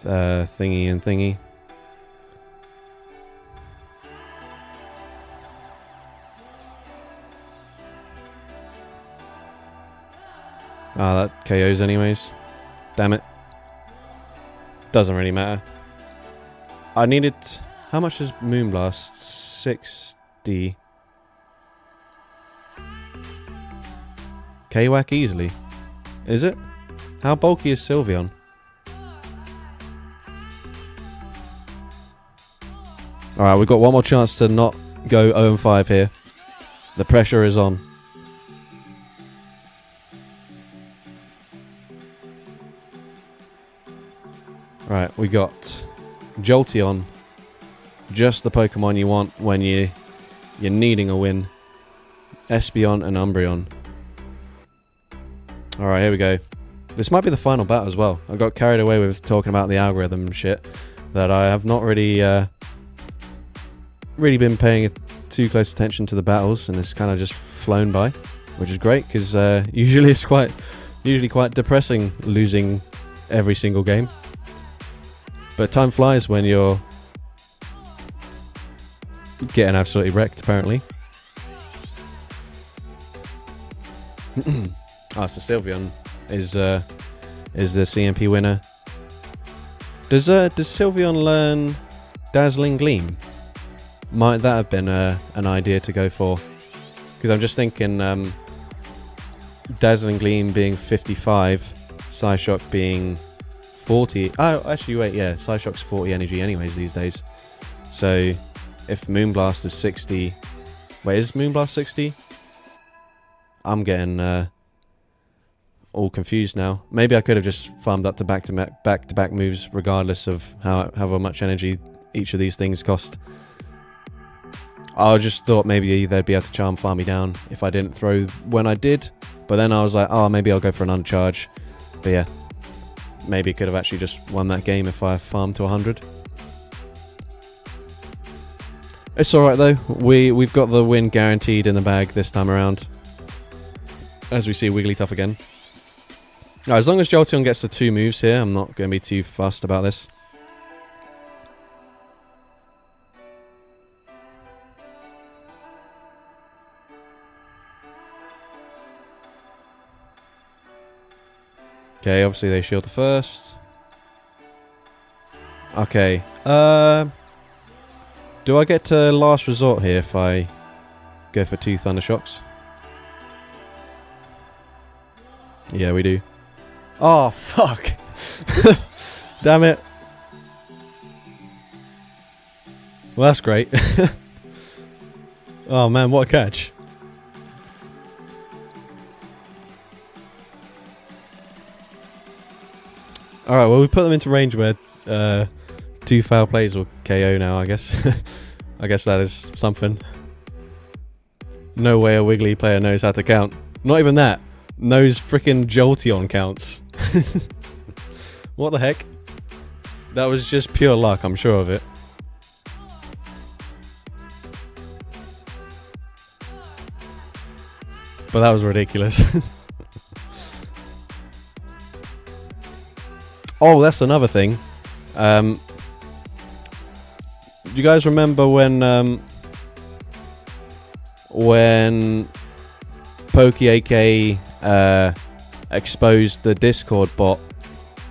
thingy and thingy. Ah, that KOs anyways. Damn it. Doesn't really matter. I needed... How much is Moonblast? 60. K-Whack easily. Is it? How bulky is Sylveon? Alright, we've got one more chance to not go 0-5 here. The pressure is on. Right, we got Jolteon. Just the Pokemon you want when you're needing a win. Espeon and Umbreon. Alright, here we go. This might be the final battle as well. I got carried away with talking about the algorithm and shit that I have not really been paying too close attention to the battles, and it's kind of just flown by, which is great because usually it's quite depressing losing every single game. But time flies when you're getting absolutely wrecked, apparently. So Sylveon is the CMP winner. Does Sylveon learn Dazzling Gleam? Might that have been an idea to go for? Because I'm just thinking Dazzling Gleam being 55, Psyshock being 40. Oh, actually, wait, yeah, Psyshock's 40 energy anyways these days. So if Moonblast is 60... Wait, is Moonblast 60? I'm getting all confused now. Maybe I could have just farmed up to back-to-back moves regardless of however much energy each of these things cost. I just thought maybe they'd be able to charm farm me down if I didn't throw when I did. But then I was like, oh, maybe I'll go for an undercharge. But yeah, maybe could have actually just won that game if I farmed to 100. It's alright though. We've got the win guaranteed in the bag this time around. As we see Wigglytuff again. Right, as long as Jolteon gets the 2 moves here, I'm not going to be too fussed about this. Okay, obviously they shield the first. Okay. Do I get to last resort here if I go for 2 Thunder Shocks? Yeah, we do. Oh, fuck. Damn it. Well, that's great. Oh, man, what a catch. Alright, well, we put them into range where 2 foul plays will KO now, I guess. I guess that is something. No way a Wiggly player knows how to count. Not even that. Knows frickin' Jolteon counts. What the heck? That was just pure luck, I'm sure of it. But that was ridiculous. Oh, that's another thing. Do you guys remember when PokeAK exposed the Discord bot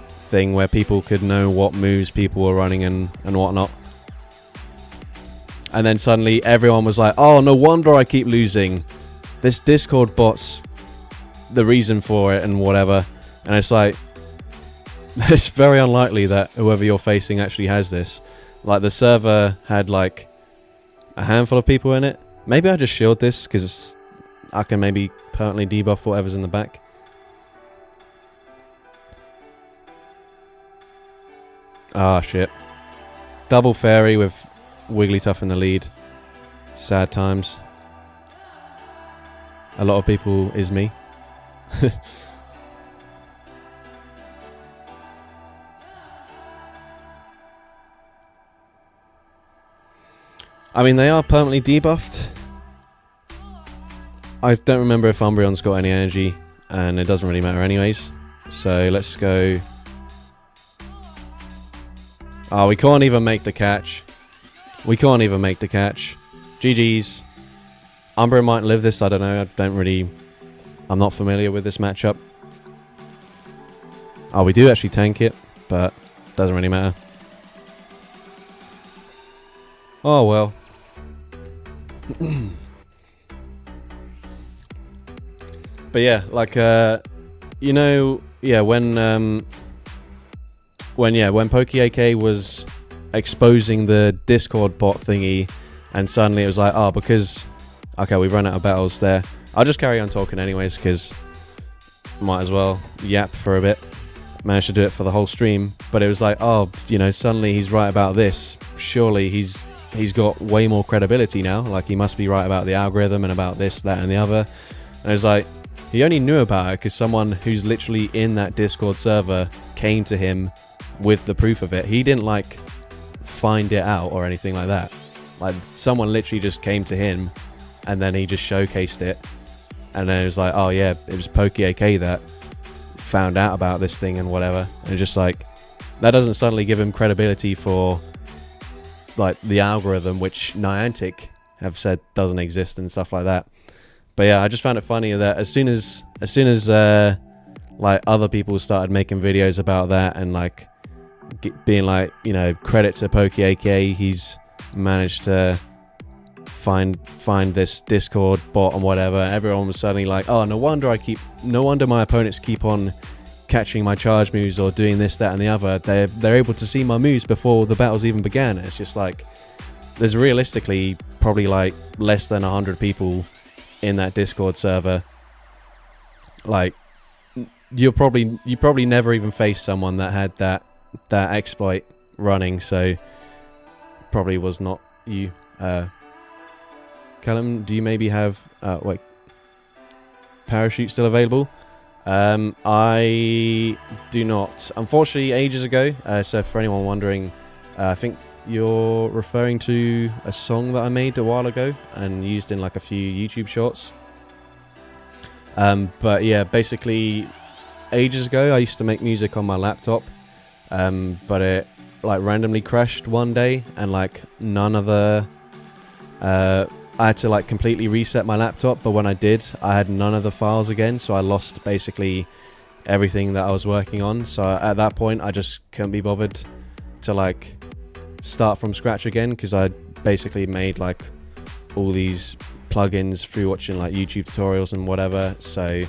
thing where people could know what moves people were running and whatnot? And then suddenly everyone was like, oh, no wonder I keep losing. This Discord bot's the reason for it and whatever. And it's like, it's very unlikely that whoever you're facing actually has this. Like, the server had like a handful of people in it. Maybe I just shield this because I can maybe permanently debuff whatever's in the back. Ah, shit. Double fairy with Wigglytuff in the lead. Sad times. A lot of people is me. I mean, they are permanently debuffed. I don't remember if Umbreon's got any energy, and it doesn't really matter anyways. So let's go. Oh, we can't even make the catch. We can't even make the catch. GG's. Umbreon might live this, I don't know. I'm not familiar with this matchup. Oh, we do actually tank it, but doesn't really matter. Oh well. But yeah, like you know, yeah, when PokeAK was exposing the Discord bot thingy, and suddenly it was like, oh, because okay, we've run out of battles there. I'll just carry on talking anyways, because might as well yap for a bit. Managed to do it for the whole stream, but it was like, oh, you know, suddenly he's right about this. Surely he's got way more credibility now. Like, he must be right about the algorithm and about this, that, and the other. And it was like, he only knew about it because someone who's literally in that Discord server came to him with the proof of it. He didn't like find it out or anything like that. Like, someone literally just came to him and then he just showcased it. And then it was like, oh yeah, it was PokeAK that found out about this thing and whatever. And just like, that doesn't suddenly give him credibility for like the algorithm, which Niantic have said doesn't exist and stuff like that. But yeah, I just found it funny that as soon as like other people started making videos about that and like being like, you know, credit to PokeAK, he's managed to find this Discord bot and whatever. Everyone was suddenly like, oh, no wonder my opponents keep on catching my charge moves or doing this, that, and the other. They're able to see my moves before the battles even began. It's just like, there's realistically probably like less than 100 people in that Discord server. Like, you probably never even faced someone that had that exploit running, so probably was not you. Callum, do you maybe have parachute still available? I do not, unfortunately. Ages ago. So for anyone wondering, I think you're referring to a song that I made a while ago and used in like a few YouTube shorts. But yeah, basically ages ago I used to make music on my laptop, but it like randomly crashed one day, and like none of the I had to like completely reset my laptop, but when I did, I had none of the files again, so I lost basically everything that I was working on. So at that point I just couldn't be bothered to like start from scratch again, because I basically made like all these plugins through watching like YouTube tutorials and whatever. So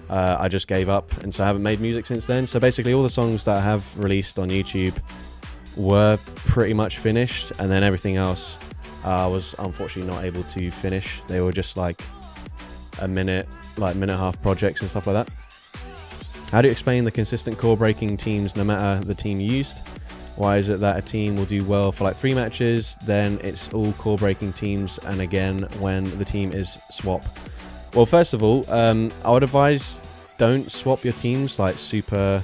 I just gave up, and so I haven't made music since then. So basically all the songs that I have released on YouTube were pretty much finished, and then everything else I was unfortunately not able to finish. They were just like minute and a half projects and stuff like that. How do you explain the consistent core breaking teams no matter the team used? Why is it that a team will do well for like 3 matches, then it's all core breaking teams, and again when the team is swap? Well, first of all, I would advise don't swap your teams like super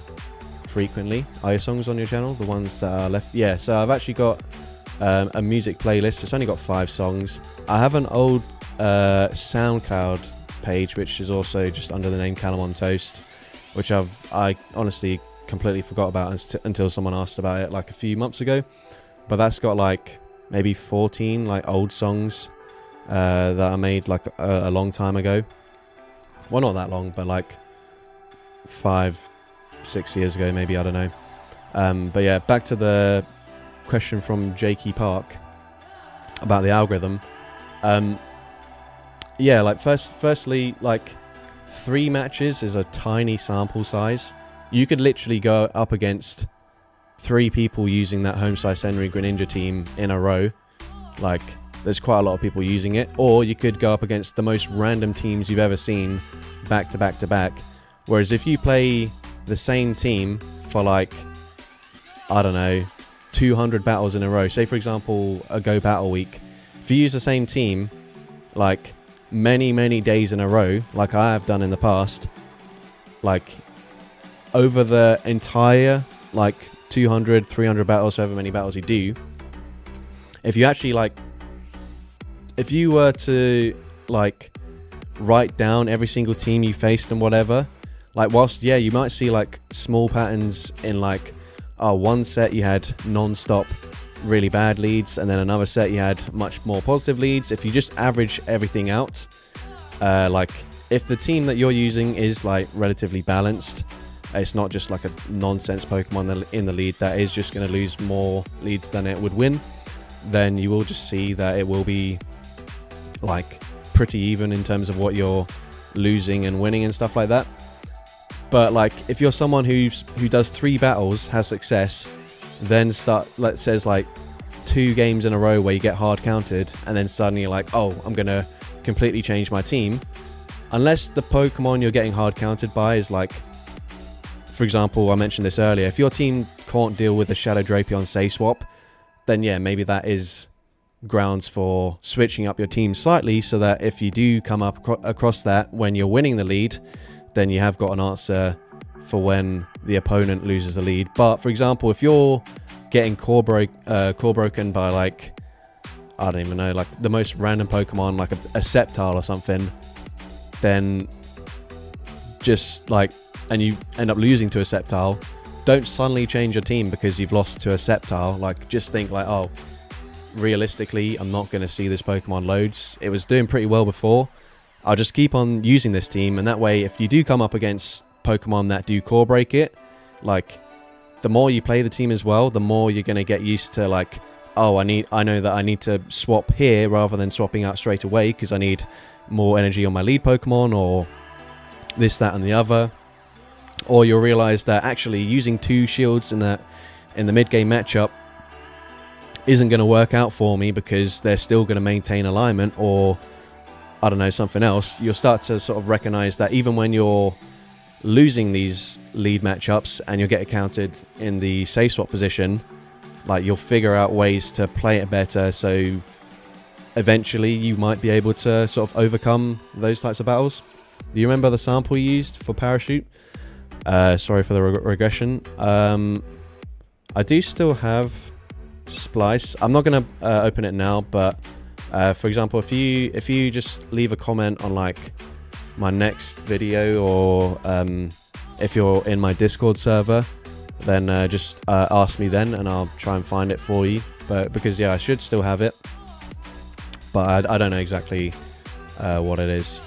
frequently. Are your songs on your channel, the ones that are left? Yeah, so I've actually got a music playlist. It's only got 5 songs. I have an old SoundCloud page, which is also just under the name CallumOnToast, which I honestly completely forgot about until someone asked about it like a few months ago. But that's got like maybe 14 like old songs that I made like a long time ago. Well, not that long, but like 5-6 years ago maybe, I don't know. But yeah, back to the question from Jakey Park about the algorithm. Yeah, like firstly, like 3 matches is a tiny sample size. You could literally go up against 3 people using that home slice Henry Greninja team in a row. Like, there's quite a lot of people using it. Or you could go up against the most random teams you've ever seen back to back to back. Whereas if you play the same team for like, I don't know, 200 battles in a row, say for example a Go Battle Week, if you use the same team like many days in a row, like I have done in the past, like over the entire like 200, 300 battles, however many battles you do, if you actually like, if you were to like write down every single team you faced and whatever, like whilst yeah, you might see like small patterns in like, oh, one set you had non-stop really bad leads, and then another set you had much more positive leads. If you just average everything out, like if the team that you're using is like relatively balanced, it's not just like a nonsense Pokemon in the lead that is just going to lose more leads than it would win, then you will just see that it will be like pretty even in terms of what you're losing and winning and stuff like that. But like if you're someone who does 3 battles, has success, then let's say like 2 games in a row where you get hard counted, and then suddenly you're like, oh, I'm gonna completely change my team, unless the Pokemon you're getting hard counted by is like, for example, I mentioned this earlier, if your team can't deal with the Shadow Drapion Say Swap, then yeah, maybe that is grounds for switching up your team slightly, so that if you do come up across that when you're winning the lead, then you have got an answer for when the opponent loses the lead. But for example, if you're getting core broken by like, I don't even know, like the most random Pokemon, like a Sceptile or something, then just like, and you end up losing to a Sceptile, don't suddenly change your team because you've lost to a Sceptile. Like just think like, oh, realistically, I'm not going to see this Pokemon loads. It was doing pretty well before. I'll just keep on using this team, and that way if you do come up against Pokemon that do core break it, like the more you play the team as well, the more you're going to get used to like, oh, I know that I need to swap here rather than swapping out straight away because I need more energy on my lead Pokemon, or this, that and the other. Or you'll realize that actually using 2 shields in the mid-game matchup isn't going to work out for me because they're still going to maintain alignment, or I don't know, something else. You'll start to sort of recognize that even when you're losing these lead matchups and you'll get counted in the Say Swap position, like you'll figure out ways to play it better, so eventually you might be able to sort of overcome those types of battles. Do you remember the sample you used for Parachute? Sorry for the regression. I do still have Splice. I'm not going to open it now, but for example, if you just leave a comment on like my next video, or if you're in my Discord server, then just ask me then and I'll try and find it for you. But because yeah, I should still have it, but I don't know exactly what it is.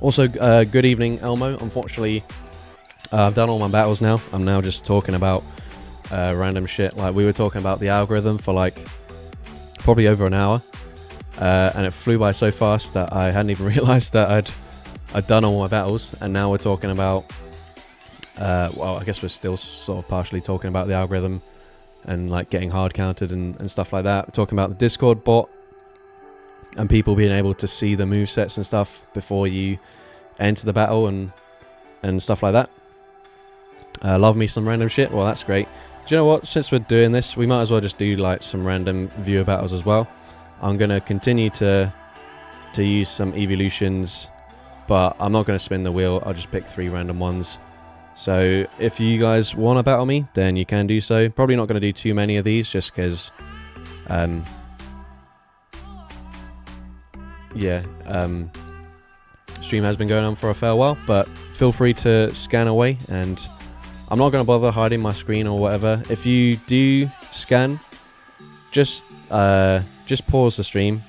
Also, good evening, Elmo. Unfortunately, I've done all my battles now. I'm now just talking about random shit. Like we were talking about the algorithm for like probably over an hour, and it flew by so fast that I hadn't even realized that I'd done all my battles. And now we're talking about, well, I guess we're still sort of partially talking about the algorithm and like getting hard counted and stuff like that. We're talking about the Discord bot and people being able to see the movesets and stuff before you enter the battle and stuff like that. Love me some random shit. Well, that's great. Do you know what? Since we're doing this, we might as well just do like some random viewer battles as well. I'm going to continue to use some Eeveelutions, but I'm not going to spin the wheel. I'll just pick 3 random ones. So if you guys want to battle me, then you can do so. Probably not going to do too many of these just because stream has been going on for a fair while, but feel free to scan away, and I'm not going to bother hiding my screen or whatever. If you do scan, just pause the stream.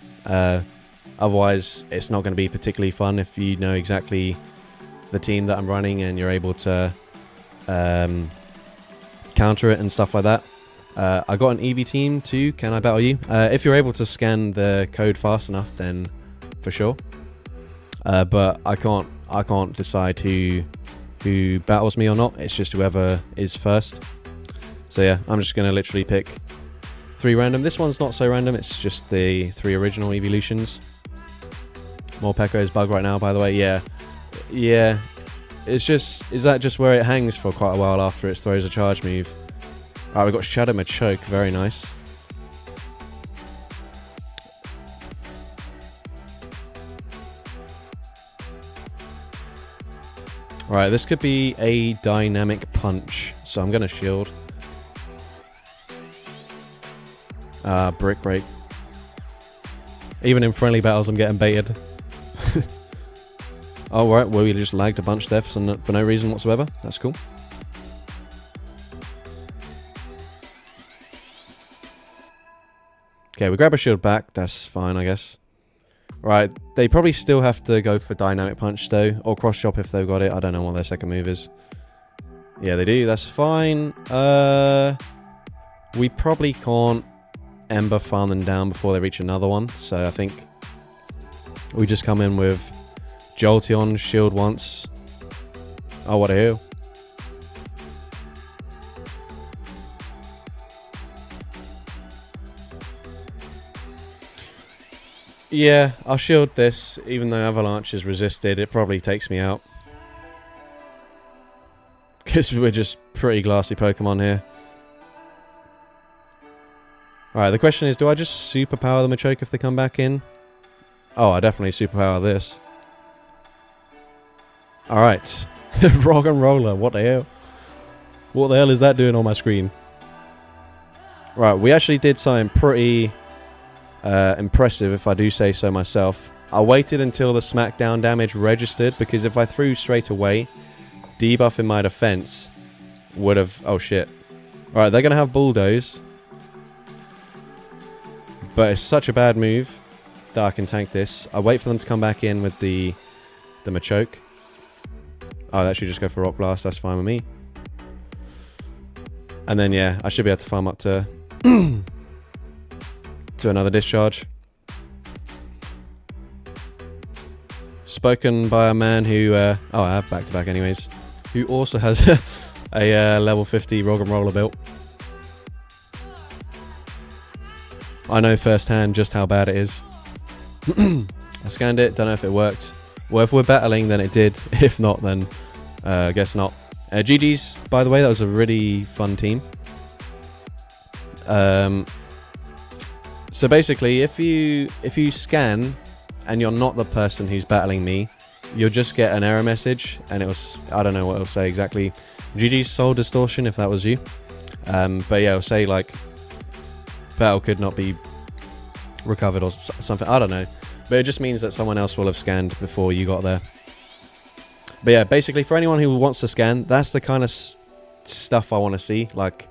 Otherwise, it's not going to be particularly fun if you know exactly the team that I'm running and you're able to counter it and stuff like that. I got an Eevee team too. Can I battle you? If you're able to scan the code fast enough, then for sure. But I can't decide who battles me or not. It's just whoever is first. So yeah, I'm just gonna literally pick 3 random. This one's not so random. It's just the 3 original Eeveelutions. Morpeko's bug right now, by the way. Yeah. It's just, is that just where it hangs for quite a while after it throws a charge move? Alright, we've got Shadow Machoke. Very nice. Right, this could be a dynamic punch, so I'm gonna shield. Brick break. Even in friendly battles, I'm getting baited. Oh, right, well, we just lagged a bunch there for no reason whatsoever. That's cool. Okay, we grab a shield back. That's fine, I guess. Right, they probably still have to go for dynamic punch, though. Or cross chop if they've got it. I don't know what their second move is. Yeah, they do. That's fine. We probably can't Ember farm them down before they reach another one. So I think we just come in with Jolteon, shield once. Oh, what a hell. Yeah, I'll shield this, even though Avalanche is resisted. It probably takes me out. Because we're just pretty glassy Pokemon here. Alright, the question is, do I just superpower the Machoke if they come back in? Oh, I definitely superpower this. Alright. Rock and Roller, what the hell? What the hell is that doing on my screen? Right, we actually did something pretty impressive, if I do say so myself. I waited until the smackdown damage registered, because if I threw straight away, debuff in my defense would have... Oh, shit. Alright, they're going to have Bulldoze. But it's such a bad move that I can tank this. I wait for them to come back in with the Machoke. Oh, they actually just go for Rock Blast. That's fine with me. And then, yeah, I should be able to farm up to to another discharge. Spoken by a man who... oh, I have back-to-back anyways. Who also has a level 50 Rock and Roller built. I know firsthand just how bad it is. I scanned it, don't know if it worked. Well, if we're battling, then it did. If not, then I guess not. GG's, by the way, that was a really fun team. So basically, if you scan and you're not the person who's battling me, you'll just get an error message, and I don't know what it'll say exactly. GG's Soul Distortion, if that was you. But yeah, it'll say like, battle could not be recovered or something. I don't know. But it just means that someone else will have scanned before you got there. But yeah, basically for anyone who wants to scan, that's the kind of stuff I want to see. Like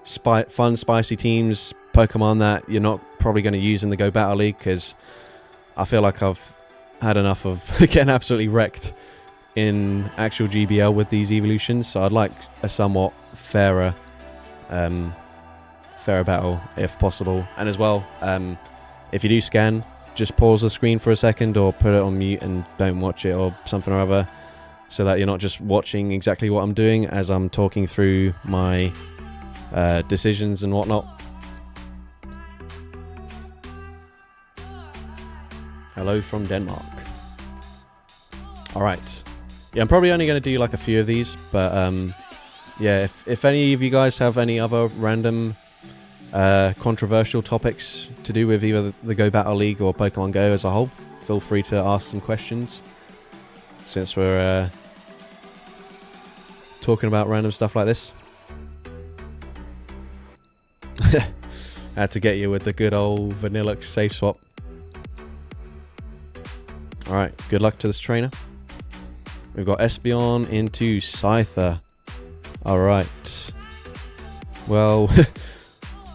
fun, spicy teams, Pokemon that you're not probably going to use in the Go Battle League, because I feel like I've had enough of getting absolutely wrecked in actual GBL with these evolutions. So I'd like a somewhat fairer battle if possible. And as well, if you do scan, just pause the screen for a second or put it on mute and don't watch it or something or other, so that you're not just watching exactly what I'm doing as I'm talking through my decisions and whatnot. Hello from Denmark. Alright. Yeah, I'm probably only going to do like a few of these, but yeah, if any of you guys have any other random controversial topics to do with either the Go Battle League or Pokemon Go as a whole, feel free to ask some questions, since we're talking about random stuff like this. Had to get you with the good old Vanillux safe swap. Alright, good luck to this trainer. We've got Espeon into Scyther. Alright. Well,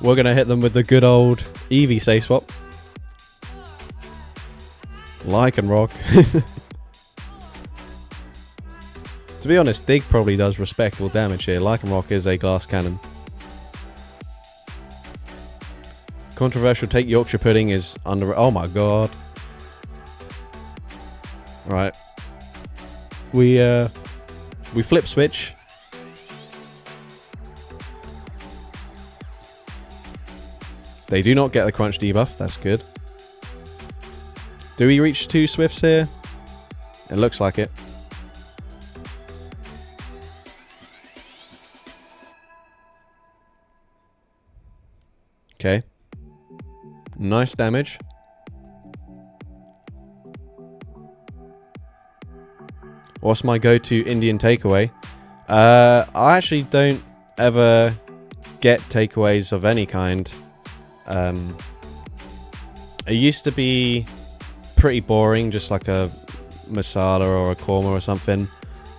we're going to hit them with the good old Eevee safe swap. Lycanroc. To be honest, Dig probably does respectable damage here. Lycanroc is a glass cannon. Controversial take Yorkshire Pudding is under... Oh my god. Right. We flip switch. They do not get the crunch debuff. That's good. Do we reach 2 Swifts here? It looks like it. Okay. Nice damage. What's my go-to Indian takeaway? I actually don't ever get takeaways of any kind. It used to be pretty boring, just like a masala or a korma or something.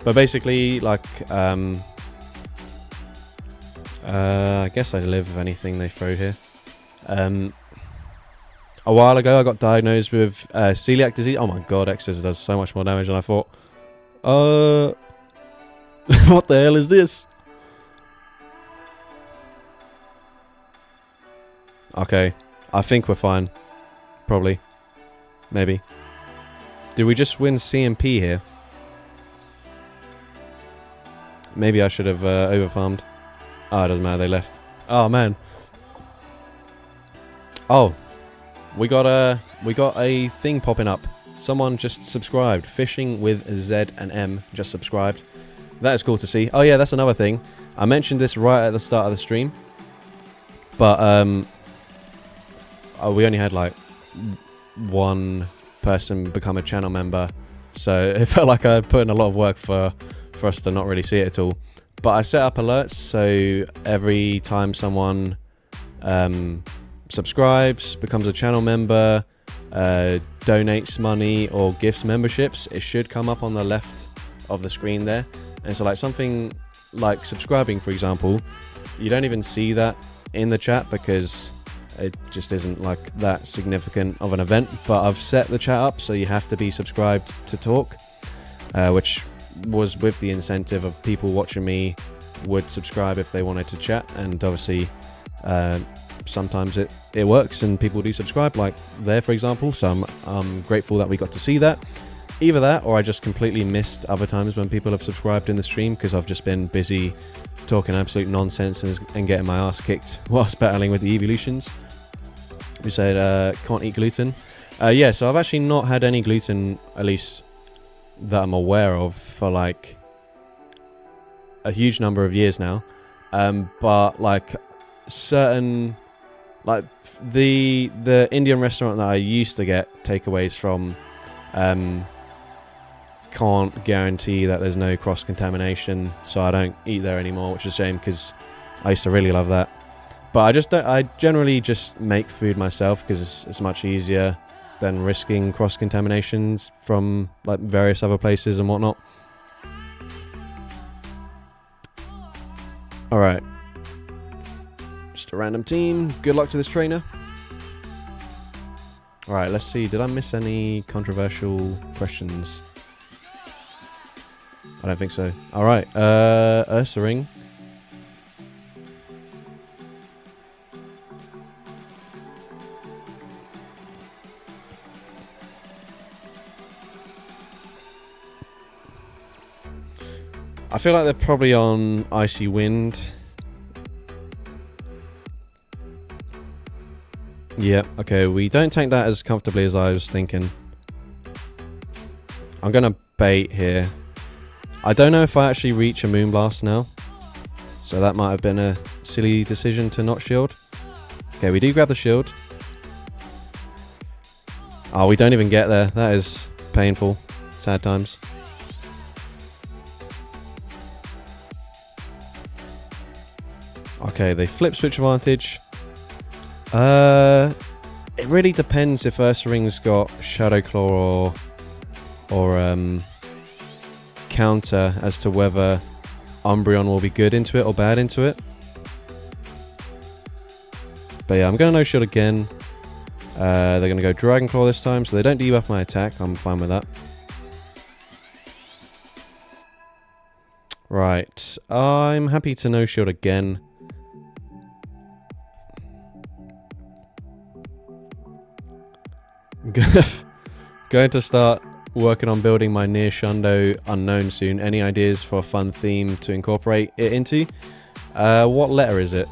But basically, like, I guess I live with anything they throw here. A while ago, I got diagnosed with celiac disease. Oh my god, X-Scissor does so much more damage than I thought. What the hell is this? Okay, I think we're fine. Probably. Maybe. Did we just win CMP here? Maybe I should have overfarmed. Oh, it doesn't matter, they left. Oh man. Oh. We got a thing popping up. Someone just subscribed. Fishing with Z and M just subscribed. That is cool to see. Oh yeah, that's another thing. I mentioned this right at the start of the stream. But we only had like one person become a channel member, so it felt like I put in a lot of work for us to not really see it at all. But I set up alerts, so every time someone subscribes, becomes a channel member, donates money or gifts memberships, it should come up on the left of the screen there. And so like something like subscribing, for example, you don't even see that in the chat because it just isn't like that significant of an event. But I've set the chat up so you have to be subscribed to talk, which was with the incentive of people watching me would subscribe if they wanted to chat. And obviously sometimes it works and people do subscribe, like there for example. So I'm grateful that we got to see that. Either that or I just completely missed other times when people have subscribed in the stream because I've just been busy talking absolute nonsense and getting my ass kicked whilst battling with the Eeveelutions. We said can't eat gluten. Yeah, so I've actually not had any gluten, at least that I'm aware of, for like a huge number of years now. But like certain, like the Indian restaurant that I used to get takeaways from, can't guarantee that there's no cross-contamination, so I don't eat there anymore, which is a shame because I used to really love that. But I generally just make food myself because it's much easier than risking cross-contaminations from like various other places and whatnot. Alright. Just a random team. Good luck to this trainer. Alright, let's see. Did I miss any controversial questions? I don't think so. Alright, Ursaring. I feel like they're probably on Icy Wind. Yeah, okay, we don't tank that as comfortably as I was thinking. I'm gonna bait here. I don't know if I actually reach a Moonblast now, so that might have been a silly decision to not shield. Okay, we do grab the shield. Oh, we don't even get there. That is painful. Sad times. Okay, they flip switch advantage. It really depends if Ursaring's got Shadow Claw or counter as to whether Umbreon will be good into it or bad into it. But yeah, I'm going to no shield again. They're going to go Dragon Claw this time, so they don't debuff my attack. I'm fine with that. Right, I'm happy to no shield again. Going to start working on building my near Shundo Unknown soon. Any ideas for a fun theme to incorporate it into? What letter is it?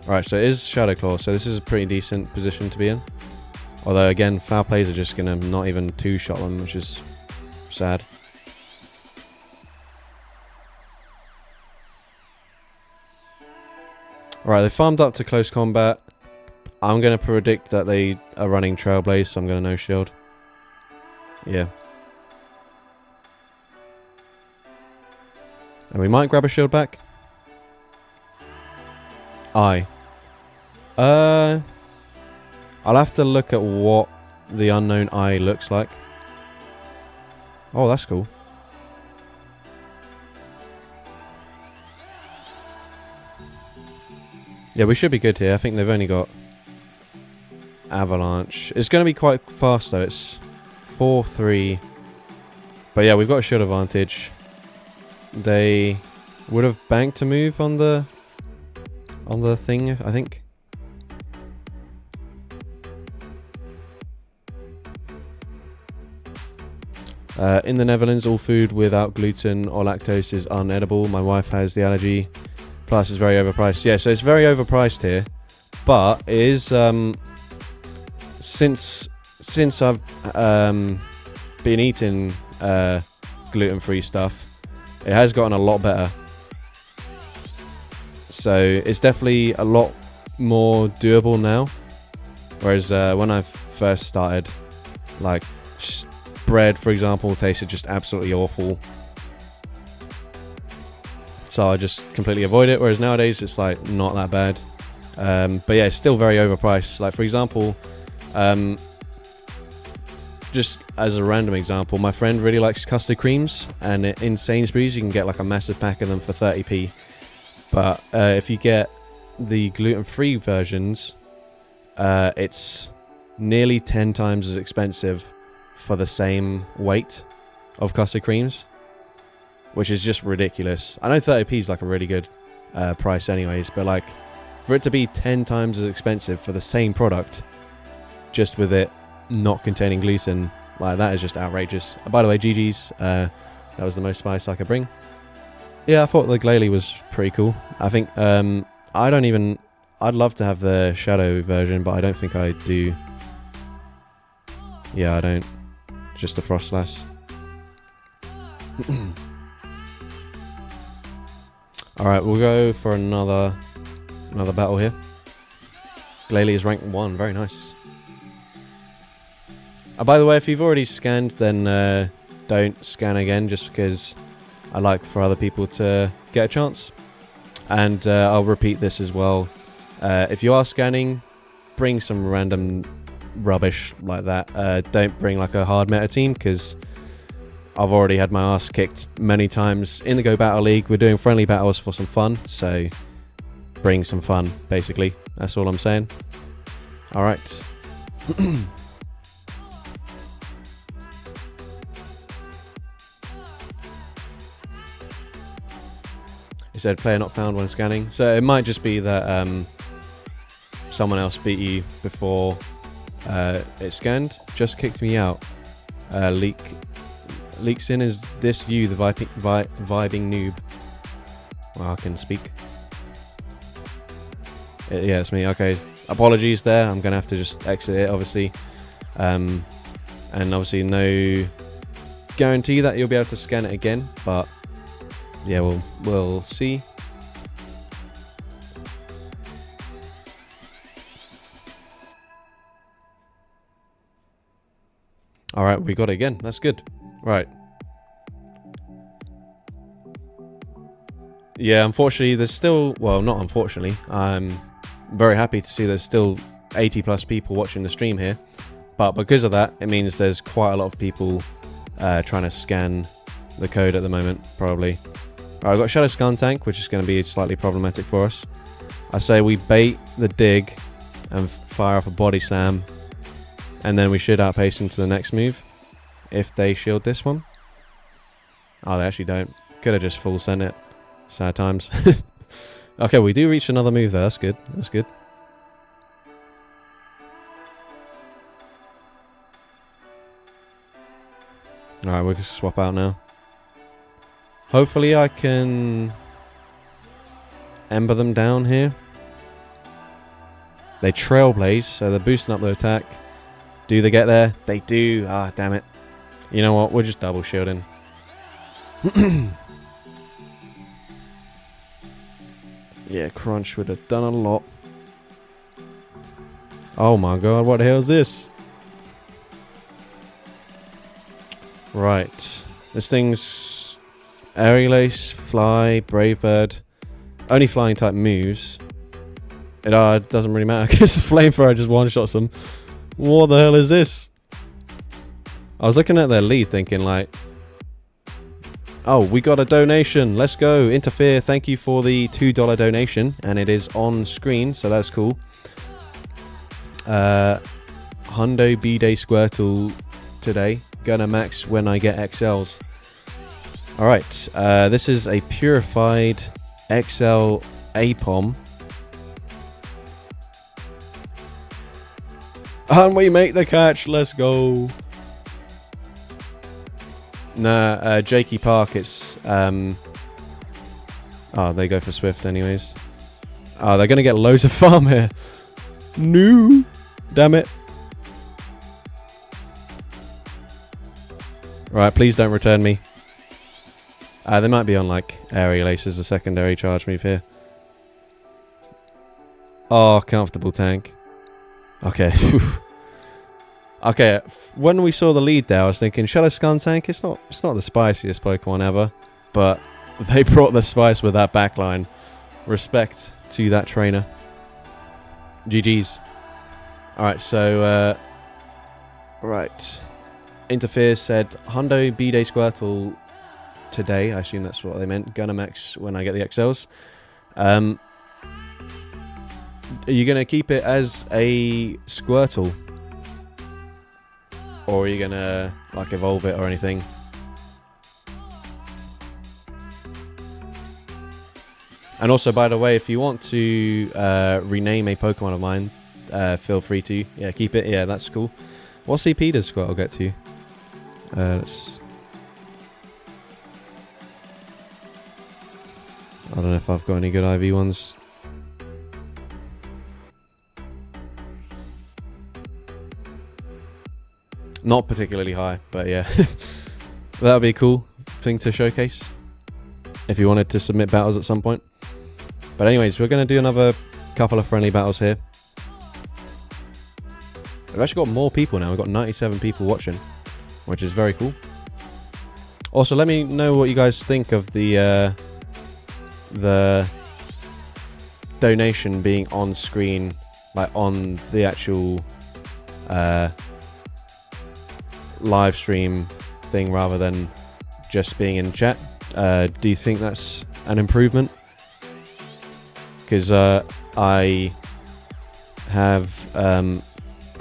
Alright, so it is Shadow Claw, so this is a pretty decent position to be in. Although again, foul plays are just going to not even two-shot them, which is sad. Alright, they farmed up to close combat. I'm going to predict that they are running Trailblaze, so I'm going to no shield. Yeah. And we might grab a shield back. Aye. I'll have to look at what the unknown eye looks like. Oh, that's cool. Yeah, we should be good here. I think they've only got avalanche. It's going to be quite fast though. It's 4-3. But yeah, we've got a shield advantage. They would have banked to move on the thing, I think. In the Netherlands, all food without gluten or lactose is unedible. My wife has the allergy. Plus, it's very overpriced. Yeah, so it's very overpriced here. But it is since I've been eating gluten-free stuff, it has gotten a lot better. So it's definitely a lot more doable now. Whereas when I first started, like bread, for example, tasted just absolutely awful. So I just completely avoid it. Whereas nowadays it's like not that bad. But yeah, it's still very overpriced. Like for example, just as a random example, my friend really likes custard creams, and in Sainsbury's you can get like a massive pack of them for 30p. But if you get the gluten-free versions, it's nearly 10 times as expensive for the same weight of custard creams, which is just ridiculous. I know 30p is like a really good price anyways, but like for it to be 10 times as expensive for the same product, just with it not containing gluten, like that is just outrageous. By the way, GG's, that was the most spice I could bring. Yeah, I thought the Glalie was pretty cool. I think I'd love to have the shadow version, but I don't think I do. Yeah, I don't. Just the Frostlass. Alright, we'll go for another battle here. Glalie is rank 1, very nice. By the way, if you've already scanned, then don't scan again, just because I like for other people to get a chance. And I'll repeat this as well. If you are scanning, bring some random rubbish like that. Don't bring like a hard meta team, because I've already had my ass kicked many times in the Go Battle League. We're doing friendly battles for some fun, so bring some fun, basically. That's all I'm saying. Alright. It said player not found when scanning. So it might just be that someone else beat you before it scanned. Just kicked me out. Leaks in, is this you, the vibing noob? Well, I can speak. Yeah, it's me. Okay, apologies there. I'm gonna have to just exit it, obviously. And obviously no guarantee that you'll be able to scan it again, but yeah, we'll see. Alright, we got it again. That's good. Right. Yeah, unfortunately, there's still... Well, not unfortunately. I'm very happy to see there's still 80 plus people watching the stream here. But because of that, it means there's quite a lot of people trying to scan the code at the moment, probably. Alright, I've got Shadow Scan Tank, which is going to be slightly problematic for us. I say we bait the dig and fire off a body slam, and then we should outpace them to the next move if they shield this one. Oh, they actually don't. Could have just full sent it. Sad times. Okay, we do reach another move there. That's good. That's good. Alright, we can swap out now. Hopefully I can ember them down here. They trailblaze, so they're boosting up their attack. Do they get there? They do. Ah, damn it. You know what? We're just double shielding. Yeah, Crunch would have done a lot. Oh my god, what the hell is this? Right. This thing's Aerial Ace, Fly, Brave Bird. Only flying type moves. It doesn't really matter because Flamethrower just one-shots them. What the hell is this? I was looking at their lead thinking like, oh, we got a donation. Let's go. Interfere. Thank you for the $2 donation. And it is on screen, so that's cool. Hundo B-Day Squirtle today. Gonna max when I get XLs. Alright, this is a purified XL APOM. And we make the catch. Let's go. Nah, Jakey Park, it's... oh, they go for Swift anyways. Oh, they're gonna get loads of farm here. No! Damn it. Right, please don't return me. They might be on like Aerial Ace as a secondary charge move here. Oh, comfortable tank. Okay. Okay, when we saw the lead there, I was thinking, Shadow Skuntank, it's not the spiciest Pokemon ever, but they brought the spice with that backline. Respect to that trainer. GG's. Alright, so, right. Interfere said, Hundo B-Day Squirtle today. I assume that's what they meant. Gonna max when I get the XLs. Are you going to keep it as a Squirtle? Or are you going to like evolve it or anything? And also, by the way, if you want to rename a Pokemon of mine, feel free to. Yeah, keep it. Yeah, that's cool. What CP does Squirtle get to? I don't know if I've got any good IV ones. Not particularly high, but yeah. That would be a cool thing to showcase if you wanted to submit battles at some point. But anyways, we're going to do another couple of friendly battles here. We've actually got more people now. We've got 97 people watching, which is very cool. Also, let me know what you guys think of the donation being on screen, like on the actual live stream thing rather than just being in chat. Do you think that's an improvement? Because I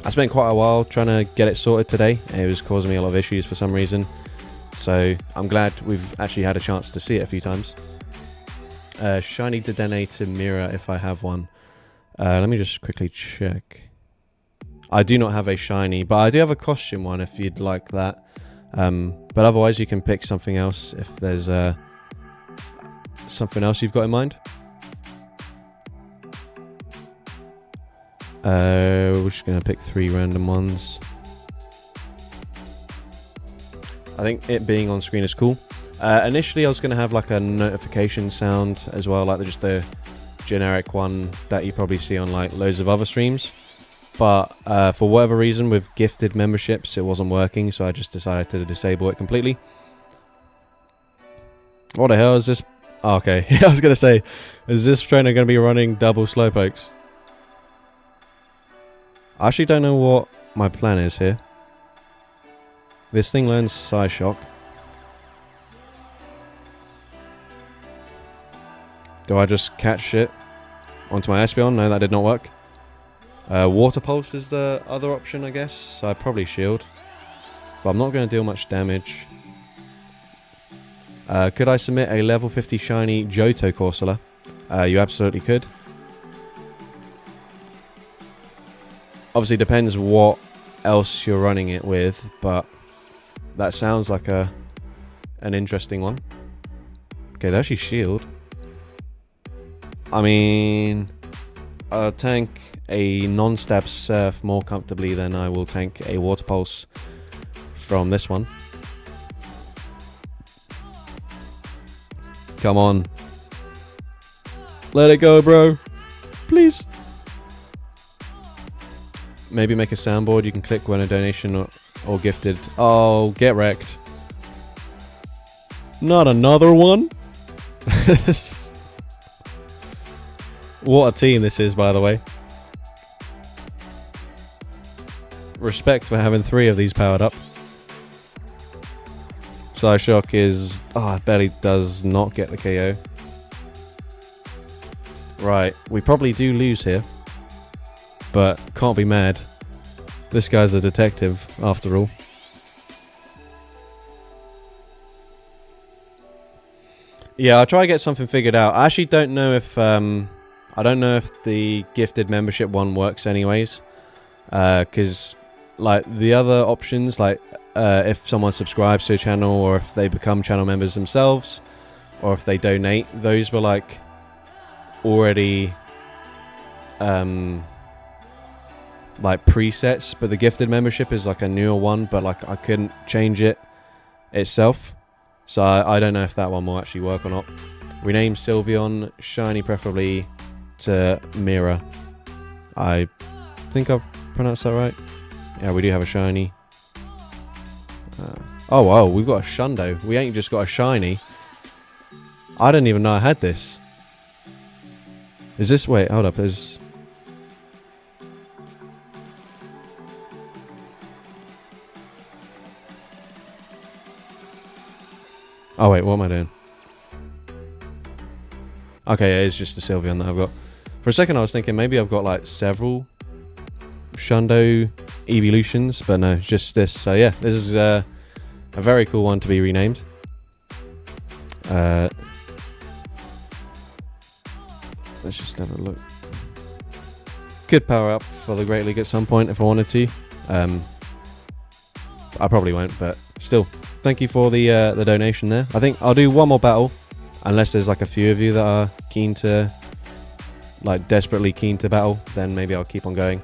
spent quite a while trying to get it sorted today. It was causing me a lot of issues for some reason. So I'm glad we've actually had a chance to see it a few times. Shiny Dedenne to Mira if I have one. Let me just quickly check. I do not have a shiny, but I do have a costume one if you'd like that. But otherwise you can pick something else if there's something else you've got in mind. We're just going to pick 3 random ones. I think it being on screen is cool. Initially I was going to have like a notification sound as well, like just the generic one that you probably see on like loads of other streams. But for whatever reason with gifted memberships it wasn't working, so I just decided to disable it completely. What the hell is this? Oh, okay, I was going to say, is this trainer going to be running double Slowpokes? I actually don't know what my plan is here. This thing learns Psyshock. Do I just catch it onto my Espeon? No, that did not work. Water Pulse is the other option, I guess. So I'd probably shield. But I'm not going to deal much damage. Could I submit a level 50 shiny Johto Corsola? You absolutely could. Obviously depends what else you're running it with, but that sounds like an interesting one. Okay, they actually shield. I mean, I'll tank a non-stab Surf more comfortably than I will tank a Water Pulse from this one. Come on. Let it go, bro. Please. Maybe make a soundboard you can click when a donation or gifted. Oh, get wrecked. Not another one. What a team this is, by the way. Respect for having 3 of these powered up. Psyshock is... Oh, it barely does not get the KO. Right, we probably do lose here. But can't be mad. This guy's a detective, after all. Yeah, I'll try to get something figured out. I actually don't know if... I don't know if the gifted membership one works anyways. Because... like the other options, like if someone subscribes to a channel, or if they become channel members themselves, or if they donate, those were like already like presets, but the gifted membership is like a newer one, but like I couldn't change it itself, so I don't know if that one will actually work or not. Rename Sylveon, shiny preferably to Mira. I think I've pronounced that right. Yeah, we do have a shiny. Oh wow, we've got a Shundo. We ain't just got a shiny. I didn't even know I had this. Is this... wait, hold up. Is... oh wait, what am I doing? Okay, it's just the Sylveon that I've got. For a second I was thinking maybe I've got like several Shundo Eeveelutions, but no, it's just this. So yeah, this is a very cool one to be renamed. Let's just have a look. Could power up for the Great League at some point if I wanted to. I probably won't, but still, thank you for the donation there. I think I'll do one more battle, unless there's like a few of you that are keen to, like desperately keen to battle, then maybe I'll keep on going.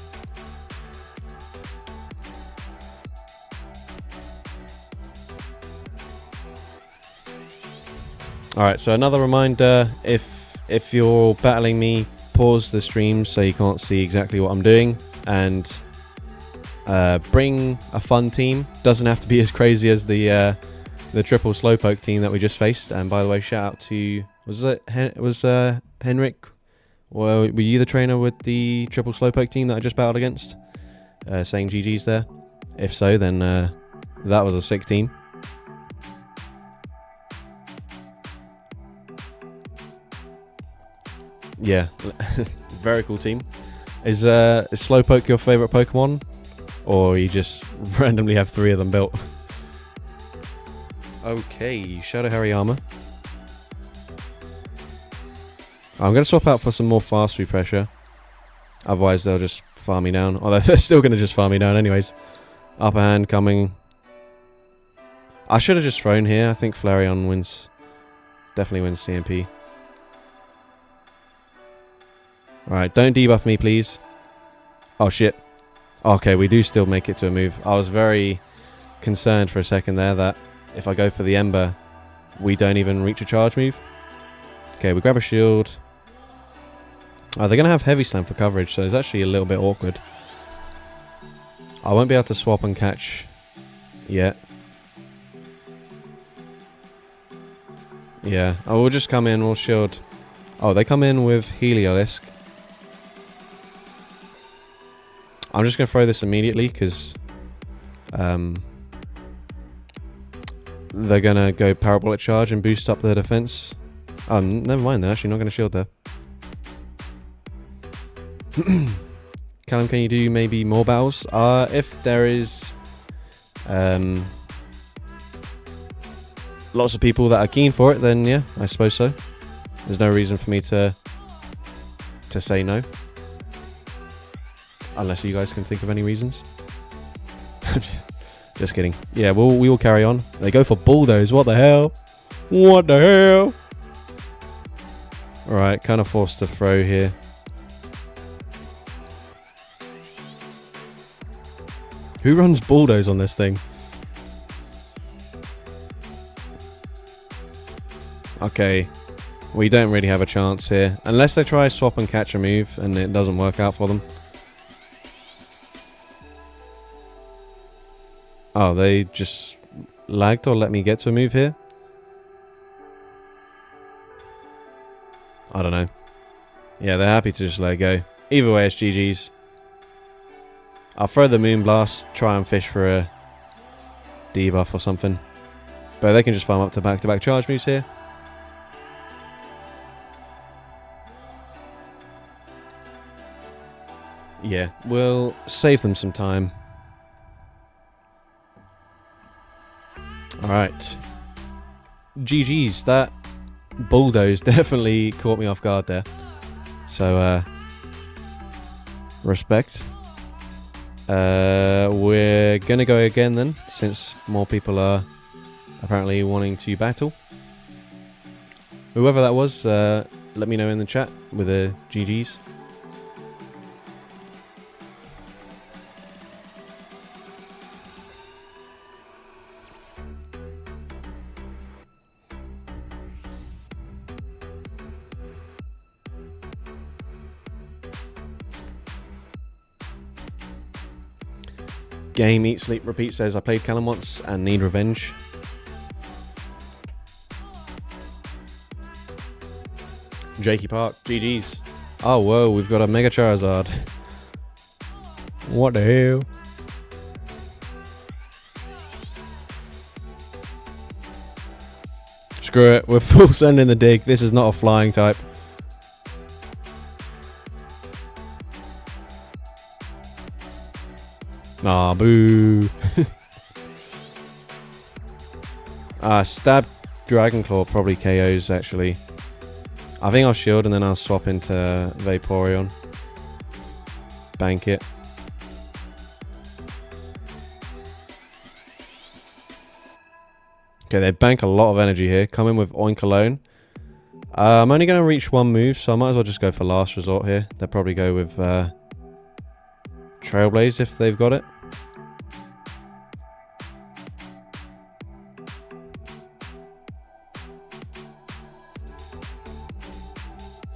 Alright, so another reminder, if you're battling me, pause the stream so you can't see exactly what I'm doing, and bring a fun team. Doesn't have to be as crazy as the triple slowpoke team that we just faced. And by the way, shout out to... was Henrik? Well, were you the trainer with the triple slowpoke team that I just battled against? Saying GG's there? If so, then that was a sick team. Yeah, very cool team. Is Slowpoke your favourite Pokemon? Or you just randomly have 3 of them built? Okay, Shadow Hariyama. I'm going to swap out for some more fast repressure. Otherwise they'll just farm me down. Although they're still going to just farm me down anyways. Upper hand coming. I should have just thrown here. I think Flareon wins. Definitely wins CMP. Alright, don't debuff me, please. Oh, shit. Okay, we do still make it to a move. I was very concerned for a second there that if I go for the Ember, we don't even reach a charge move. Okay, we grab a shield. Oh, they're going to have Heavy Slam for coverage, so it's actually a little bit awkward. I won't be able to swap and catch yet. Yeah, oh, we'll just come in, we'll shield. Oh, they come in with Heliolisk. I'm just going to throw this immediately because they're going to go Parabolic Charge and boost up their defense. Oh, never mind, they're actually not going to shield there. Callum, can you do maybe more battles? If there is lots of people that are keen for it, then yeah, I suppose so. There's no reason for me to say no. Unless you guys can think of any reasons. Just kidding. Yeah, we will carry on. They go for Bulldoze. What the hell? What the hell? Alright, kind of forced to throw here. Who runs Bulldoze on this thing? Okay. We don't really have a chance here. Unless they try swap and catch a move and it doesn't work out for them. Oh, they just lagged or let me get to a move here? I don't know. Yeah, they're happy to just let it go. Either way, it's GG's. I'll throw the Moonblast, try and fish for a debuff or something. But they can just farm up to back-to-back charge moves here. Yeah, we'll save them some time. Alright. GG's. That bulldoze definitely caught me off guard there. So, respect. We're gonna go again then, since more people are apparently wanting to battle. Whoever that was, let me know in the chat with a GG's. Game, Eat, Sleep, Repeat says, I played Callum once and need revenge. Jakey Park, GG's. Oh, whoa, we've got a Mega Charizard. What the hell? Screw it, we're full sending the dig. This is not a flying type. Ah, boo. Stab Dragon Claw probably KOs actually. I think I'll shield and then I'll swap into Vaporeon. Bank it. Okay, they bank a lot of energy here. Come in with Oink alone. I'm only going to reach one move, so I might as well just go for last resort here. They'll probably go with Trailblaze if they've got it.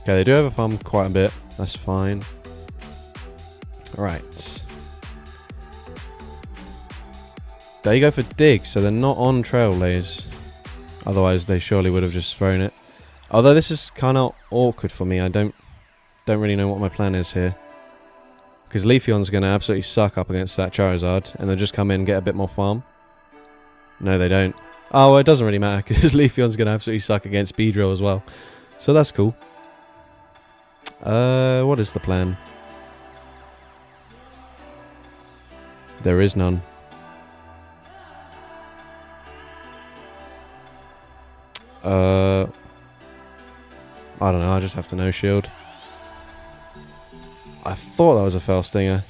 Okay, they do have a farm quite a bit. That's fine. Alright. There you go for Dig, so they're not on Trailblaze. Otherwise, they surely would have just thrown it. Although this is kind of awkward for me. I don't really know what my plan is here. Because Leafeon's going to absolutely suck up against that Charizard. And they'll just come in and get a bit more farm. No, they don't. Oh, well, it doesn't really matter. Because Leafeon's going to absolutely suck against Beedrill as well. So that's cool. What is the plan? There is none. I don't know, I just have to no shield. I thought that was a fell stinger.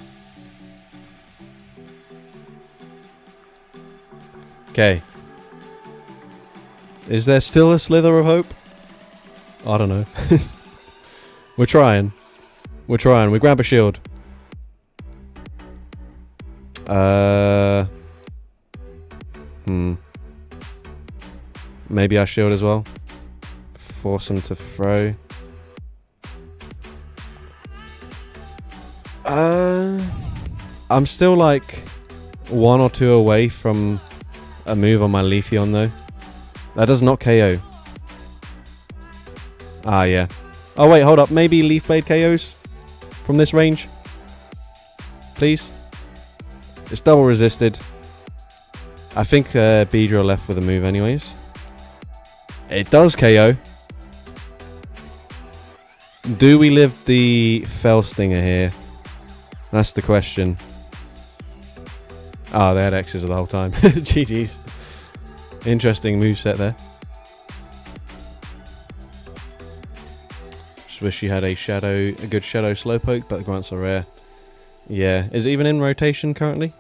Okay. Is there still a slither of hope? I don't know. We're trying. We're trying. We grab a shield. Maybe I shield as well. Force them to throw. I'm still like 1 or 2 away from a move on my Leafeon though. That does not KO. Ah, yeah. Oh wait, hold up. Maybe Leaf Blade KOs from this range. Please. It's double resisted. I think Beedrill left with a move anyways. It does KO. Do we live the Fell Stinger here? That's the question. Oh, they had X's the whole time. GG's. Interesting moveset there. Just wish you had a good Shadow Slowpoke, but the grunts are rare. Yeah. Is it even in rotation currently?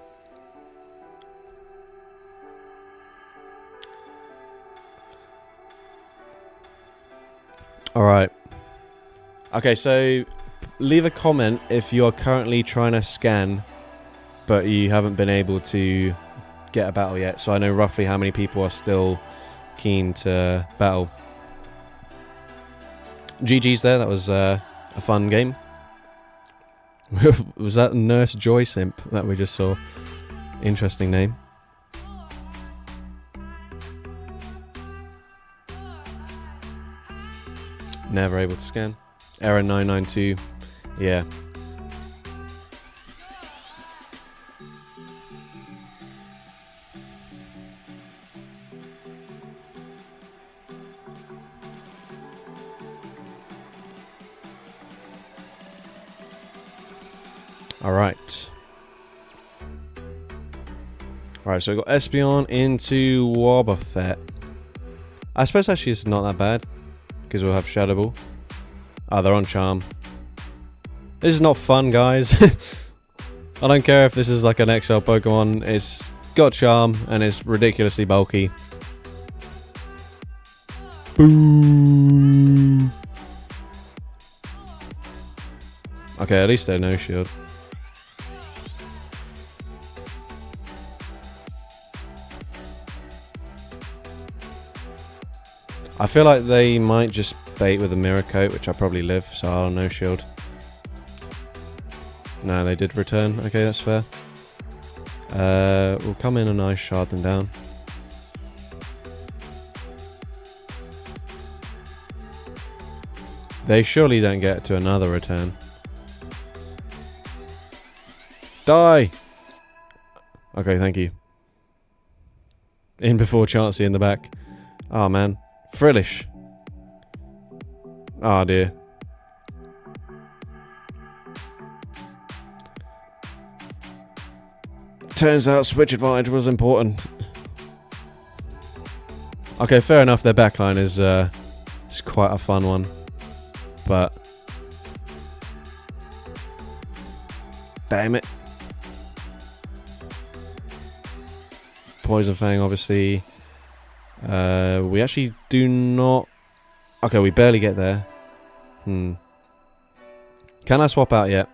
Alright. Okay, so leave a comment if you're currently trying to scan, but you haven't been able to get a battle yet. So I know roughly how many people are still keen to battle. GG's there, that was a fun game. Was that Nurse Joy Simp that we just saw? Interesting name. Never able to scan. Error 992. Yeah. Alright. Alright, so we've got Espeon into Wobbuffet. I suppose actually it's not that bad, because we'll have Shadow Ball. Oh, they're on Charm. This is not fun, guys. I don't care if this is like an XL Pokemon, it's got Charm, and it's ridiculously bulky. Boom! Okay, at least they no shield. I feel like they might just bait with a Mirror Coat, which I probably live, so I'll no shield. No, they did return. Okay, that's fair. We'll come in and Ice Shard them down. They surely don't get to another return. Die! Okay, thank you. In before Chansey in the back. Oh man. Frillish. Oh dear. Turns out switch advantage was important. Okay, fair enough, their backline is it's quite a fun one. But damn it. Poison Fang, obviously. We actually do not... Okay, we barely get there. Can I swap out yet?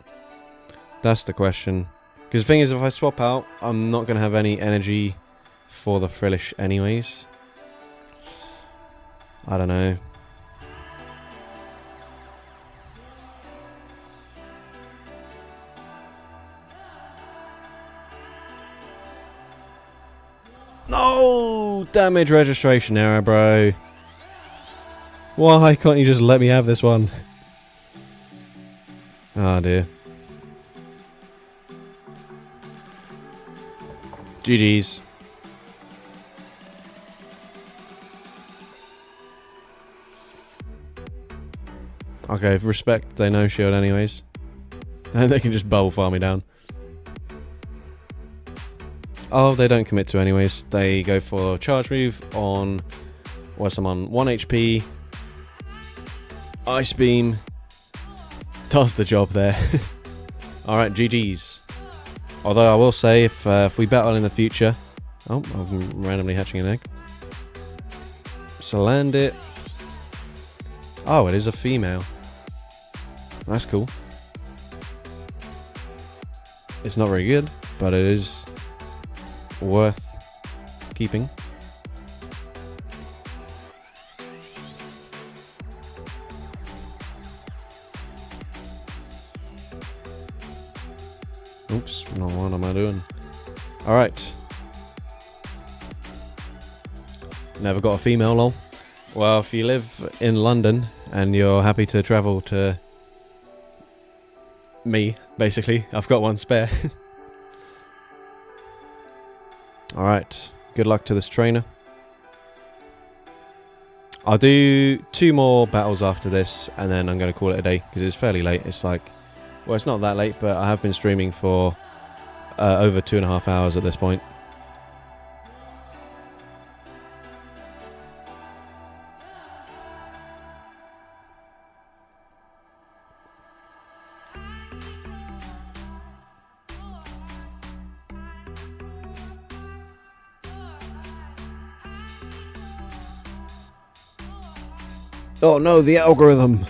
That's the question. Because the thing is, if I swap out, I'm not going to have any energy for the Frillish anyways. I don't know. No! Damage registration error, bro. Why can't you just let me have this one? Oh dear. GG's. Okay, respect, they no shield anyways. And they can just bubble farm me down. Oh, they don't commit to anyways. They go for charge move on... What's I'm on? 1 HP. Ice Beam. Does the job there. Alright, GG's. Although I will say, if we battle in the future... Oh, I'm randomly hatching an egg. So land it. Oh, it is a female. That's cool. It's not very good, but it is worth keeping. Oops, no, what am I doing? Alright. Never got a female, lol. Well, if you live in London and you're happy to travel to me, basically, I've got one spare. Alright, good luck to this trainer. I'll do 2 more battles after this, and then I'm going to call it a day, because it's fairly late. It's like, well, it's not that late, but I have been streaming for over 2.5 hours at this point. Oh no, the algorithm!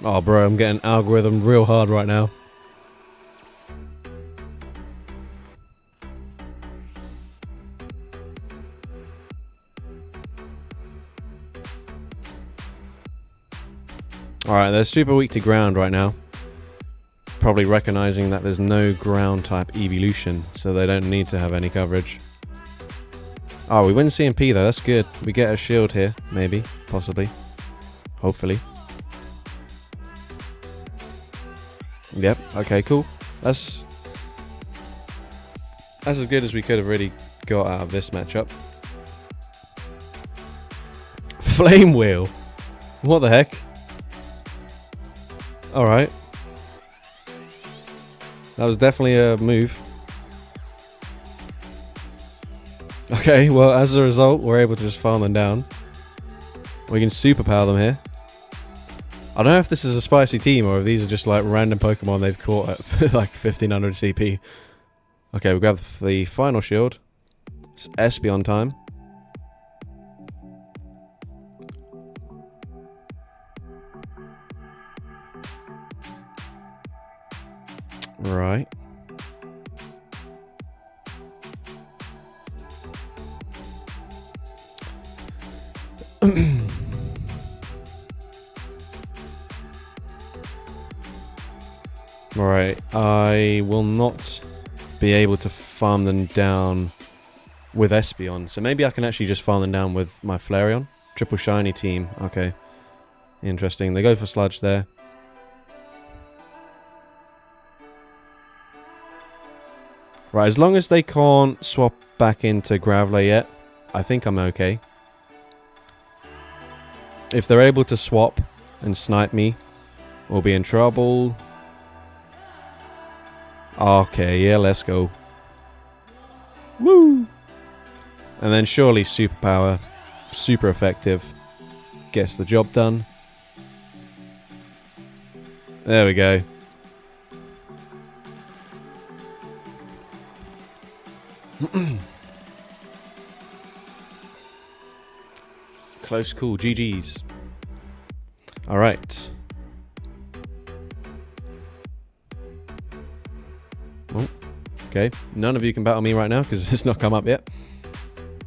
Oh bro, I'm getting algorithm real hard right now. Alright, they're super weak to ground right now. Probably recognizing that there's no ground type Eeveelution, so they don't need to have any coverage. Oh, we win CMP though, that's good. We get a shield here, maybe, possibly, hopefully. Yep, okay, cool. That's as good as we could have really got out of this matchup. Flame Wheel! What the heck? Alright. That was definitely a move. Okay, well, as a result, we're able to just farm them down. We can superpower them here. I don't know if this is a spicy team or if these are just like random Pokemon they've caught at like 1500 CP. Okay, we grab the final shield. It's Espeon time. Right. Right, I will not be able to farm them down with Espeon, so maybe I can actually just farm them down with my Flareon. Triple shiny team, okay. Interesting, they go for Sludge there. Right, as long as they can't swap back into Graveler yet, I think I'm okay. If they're able to swap and snipe me, we'll be in trouble. Okay, yeah, let's go. Woo! And then surely superpower, super effective, gets the job done. There we go. Close call, GG's. Alright. Oh, okay, none of you can battle me right now because it's not come up yet.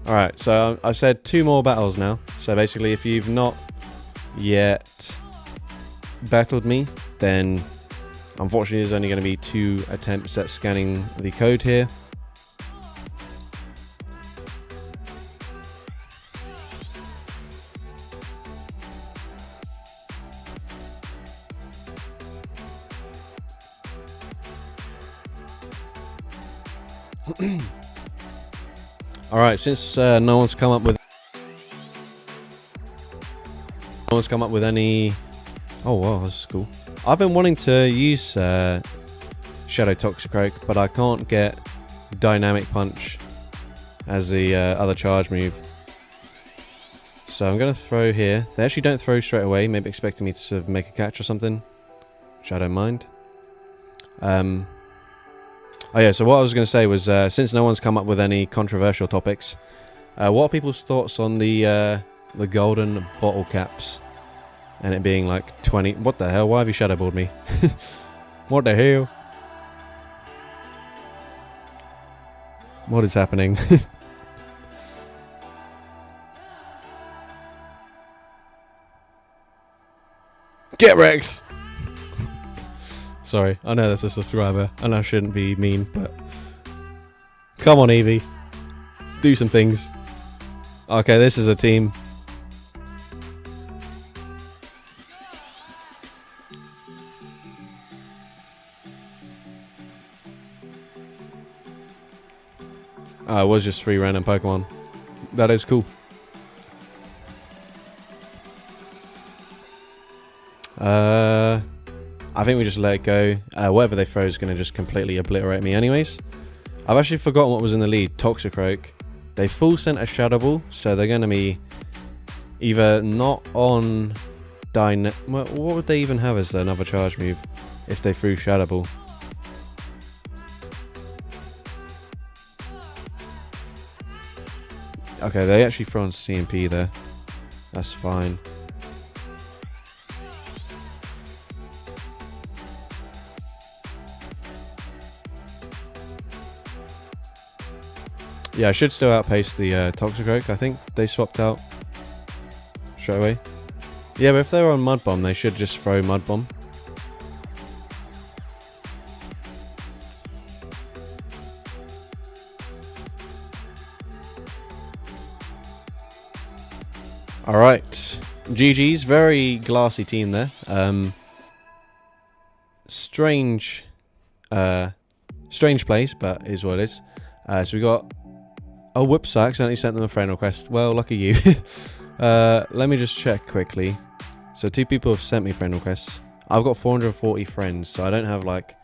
Alright, so I've said 2 more battles now. So basically, if you've not yet battled me, then unfortunately there's only going to be 2 attempts at scanning the code here. Alright, since no one's come up with any... Oh wow, this is cool. I've been wanting to use Shadow Toxicroak, but I can't get Dynamic Punch as the other charge move. So I'm going to throw here. They actually don't throw straight away, maybe expecting me to sort of make a catch or something, which I don't mind. Oh yeah, so what I was going to say was, since no one's come up with any controversial topics, what are people's thoughts on the golden bottle caps? And it being like 20... What the hell? Why have you shadowballed me? What the hell? What is happening? Get wrecked! Sorry, I know that's a subscriber, and I shouldn't be mean, but... Come on, Eevee. Do some things. Okay, this is a team. It was just 3 random Pokemon. That is cool. I think we just let it go. Whatever they throw is going to just completely obliterate me anyways. I've actually forgotten what was in the lead. Toxicroak. They full sent a Shadow Ball, so they're going to be either not on what would they even have as another charge move if they threw Shadow Ball? Okay, they actually throw on CMP there. That's fine. Yeah, I should still outpace the Toxicroak. I think they swapped out straight away. Yeah, but if they're on Mud Bomb, they should just throw Mud Bomb. Alright. GG's. Very glassy team there. Strange place, but is what it is. So we got... Oh, whoops, I accidentally sent them a friend request. Well, lucky you. Let me just check quickly. So 2 people have sent me friend requests. I've got 440 friends, so I don't have like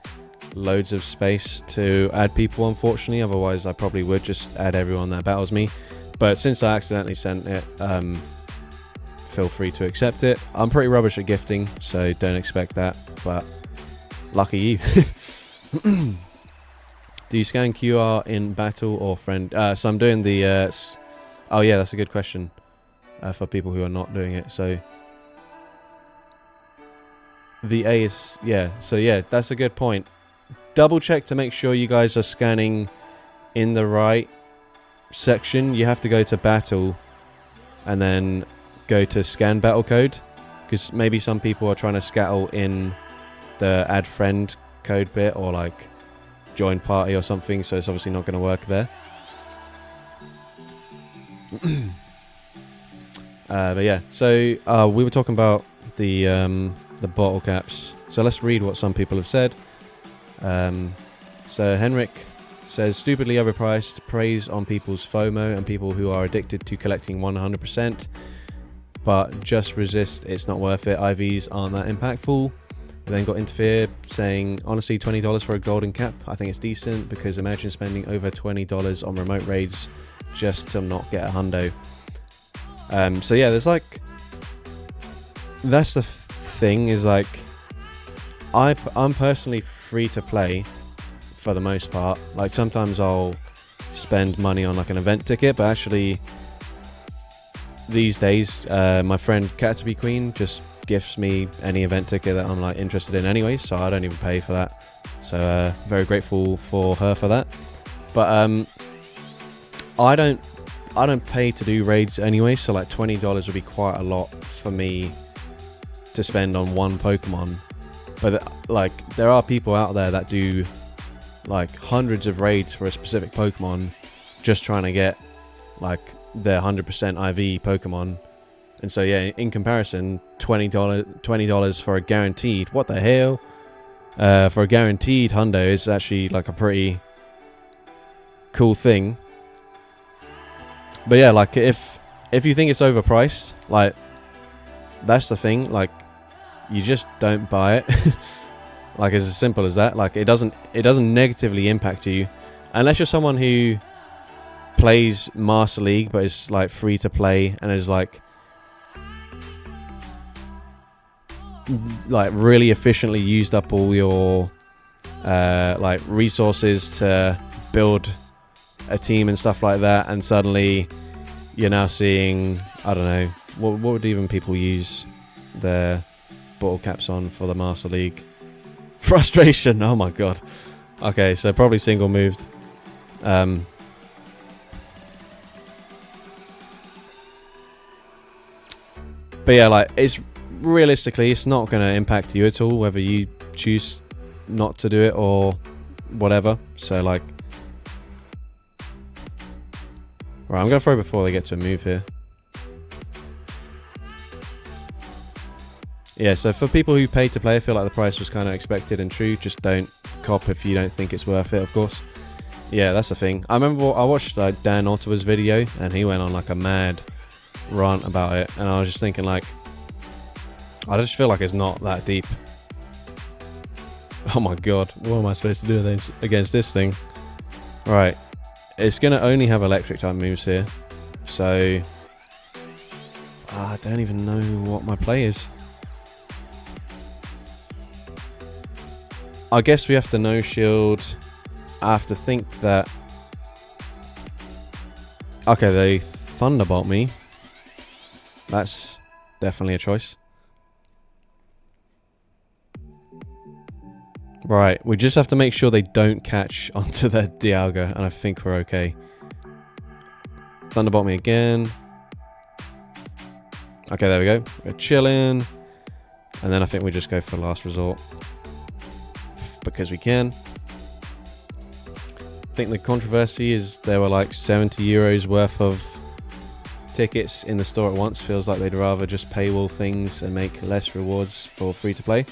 loads of space to add people, unfortunately. Otherwise, I probably would just add everyone that battles me. But since I accidentally sent it, feel free to accept it. I'm pretty rubbish at gifting, so don't expect that. But lucky you. Do you scan QR in battle or friend? So I'm doing the... oh yeah, that's a good question for people who are not doing it. So the A is... Yeah, so yeah, that's a good point. Double check to make sure you guys are scanning in the right section. You have to go to battle and then go to scan battle code, because maybe some people are trying to scuttle in the add friend code bit or like join party or something, so it's obviously not going to work there. But yeah, so we were talking about the bottle caps, so let's read what some people have said. So Henrik says, stupidly overpriced, preys on people's FOMO and people who are addicted to collecting 100%, but just resist, it's not worth it, IVs aren't that impactful. Then got Interfere saying, honestly, $20 for a golden cap, I think it's decent, because imagine spending over $20 on remote raids just to not get a hundo. So yeah, there's like, that's the thing, is like, I'm personally free to play for the most part. Like sometimes I'll spend money on like an event ticket, but actually these days my friend Caterpie Queen just gifts me any event ticket that I'm like interested in anyway, so I don't even pay for that. So very grateful for her for that. But I don't pay to do raids anyway, so like $20 would be quite a lot for me to spend on one Pokemon. But like there are people out there that do like hundreds of raids for a specific Pokemon, just trying to get like their 100% IV Pokemon. And so yeah, in comparison, $20 for a guaranteed, what the hell? For a guaranteed hundo is actually like a pretty cool thing. But yeah, like if you think it's overpriced, like that's the thing, like you just don't buy it. Like it's as simple as that. Like it doesn't negatively impact you unless you're someone who plays Master League but is like free to play and is like really efficiently used up all your like resources to build a team and stuff like that, and suddenly you're now seeing, I don't know, what would even people use their bottle caps on for the Master League? Frustration. Oh my god. Okay, so probably single moved. But yeah, like it's realistically, it's not going to impact you at all whether you choose not to do it or whatever. So like, right, I'm going to throw before they get to a move here. Yeah, so for people who paid to play, I feel like the price was kind of expected and true. Just don't cop if you don't think it's worth it, of course. Yeah, that's the thing. I remember I watched Dan Ottawa's video and he went on like a mad rant about it, and I was just thinking like, I just feel like it's not that deep. Oh my god, what am I supposed to do against this thing? Right, it's going to only have electric type moves here, so I don't even know what my play is. I guess we have to no shield. I have to think that... Okay, they Thunderbolt me. That's definitely a choice. Right, we just have to make sure they don't catch onto their Dialga, and I think we're okay. Thunderbolt me again. Okay, there we go. We're chilling. And then I think we just go for last resort. Because we can. I think the controversy is there were like 70 euros worth of tickets in the store at once. Feels like they'd rather just paywall things and make less rewards for free to play.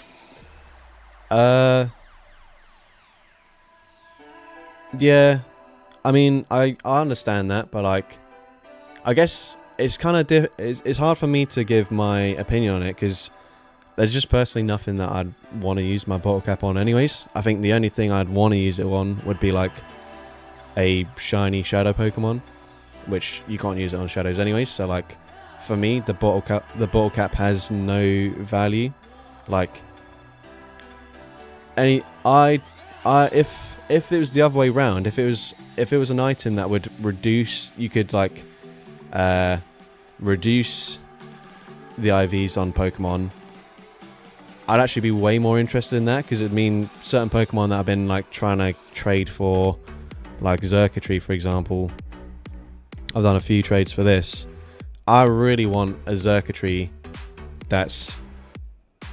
Yeah, I mean, I understand that, but like, I guess it's kind of it's hard for me to give my opinion on it because there's just personally nothing that I'd want to use my bottle cap on anyways. I think the only thing I'd want to use it on would be like a shiny shadow Pokemon, which you can't use it on shadows anyways. So like, for me, the bottle cap has no value. Like, if it was the other way round, if it was an item that would reduce, you could like reduce the IVs on Pokemon, I'd actually be way more interested in that, because it'd mean certain Pokemon that I've been like trying to trade for, like Xurkitree for example. I've done a few trades for this. I really want a Xurkitree that's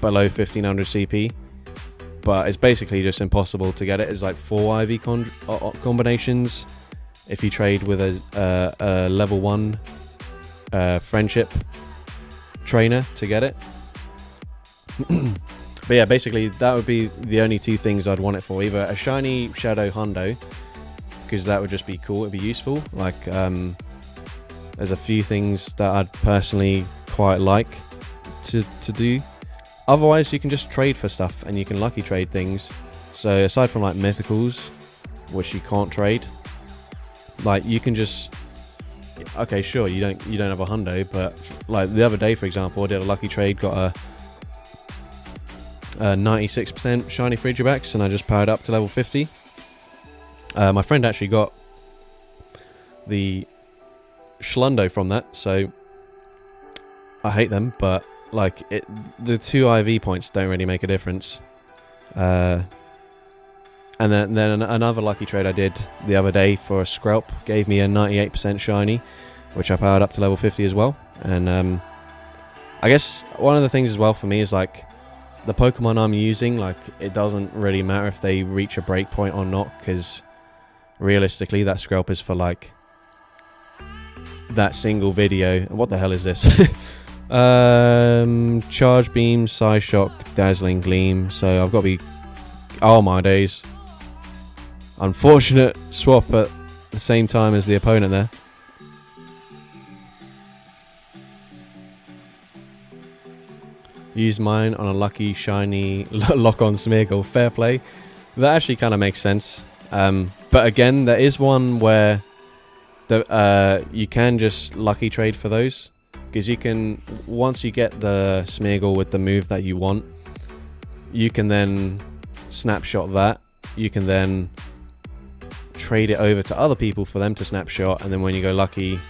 below 1500 CP, but it's basically just impossible to get it. It's like 4 IV combinations if you trade with a level 1 friendship trainer to get it. But yeah, basically that would be the only two things I'd want it for. Either a shiny Shadow Hundo, because that would just be cool, it'd be useful. Like, there's a few things that I'd personally quite like to do. Otherwise, you can just trade for stuff, and you can lucky trade things. So aside from like mythicals, which you can't trade, like you can just, okay, sure, you don't have a hundo, but like the other day, for example, I did a lucky trade, got a 96% shiny Frigibax, and I just powered up to level 50. My friend actually got the Schlundo from that, so I hate them, but like the 2 IV points don't really make a difference. And then another lucky trade I did the other day for a Skrelp gave me a 98% shiny, which I powered up to level 50 as well. And I guess one of the things as well for me is like the Pokemon I'm using, like it doesn't really matter if they reach a breakpoint or not, because realistically that Skrelp is for like that single video. What the hell is this? Charge Beam, Psy Shock, Dazzling Gleam. So I've got to be, oh my days, unfortunate swap at the same time as the opponent there. Use mine on a lucky shiny lock-on Smeargle. Fair play. That actually kind of makes sense. But again, there is one where you can just lucky trade for those, because you can, once you get the Smeargle with the move that you want, you can then snapshot that. You can then trade it over to other people for them to snapshot, and then when you go lucky,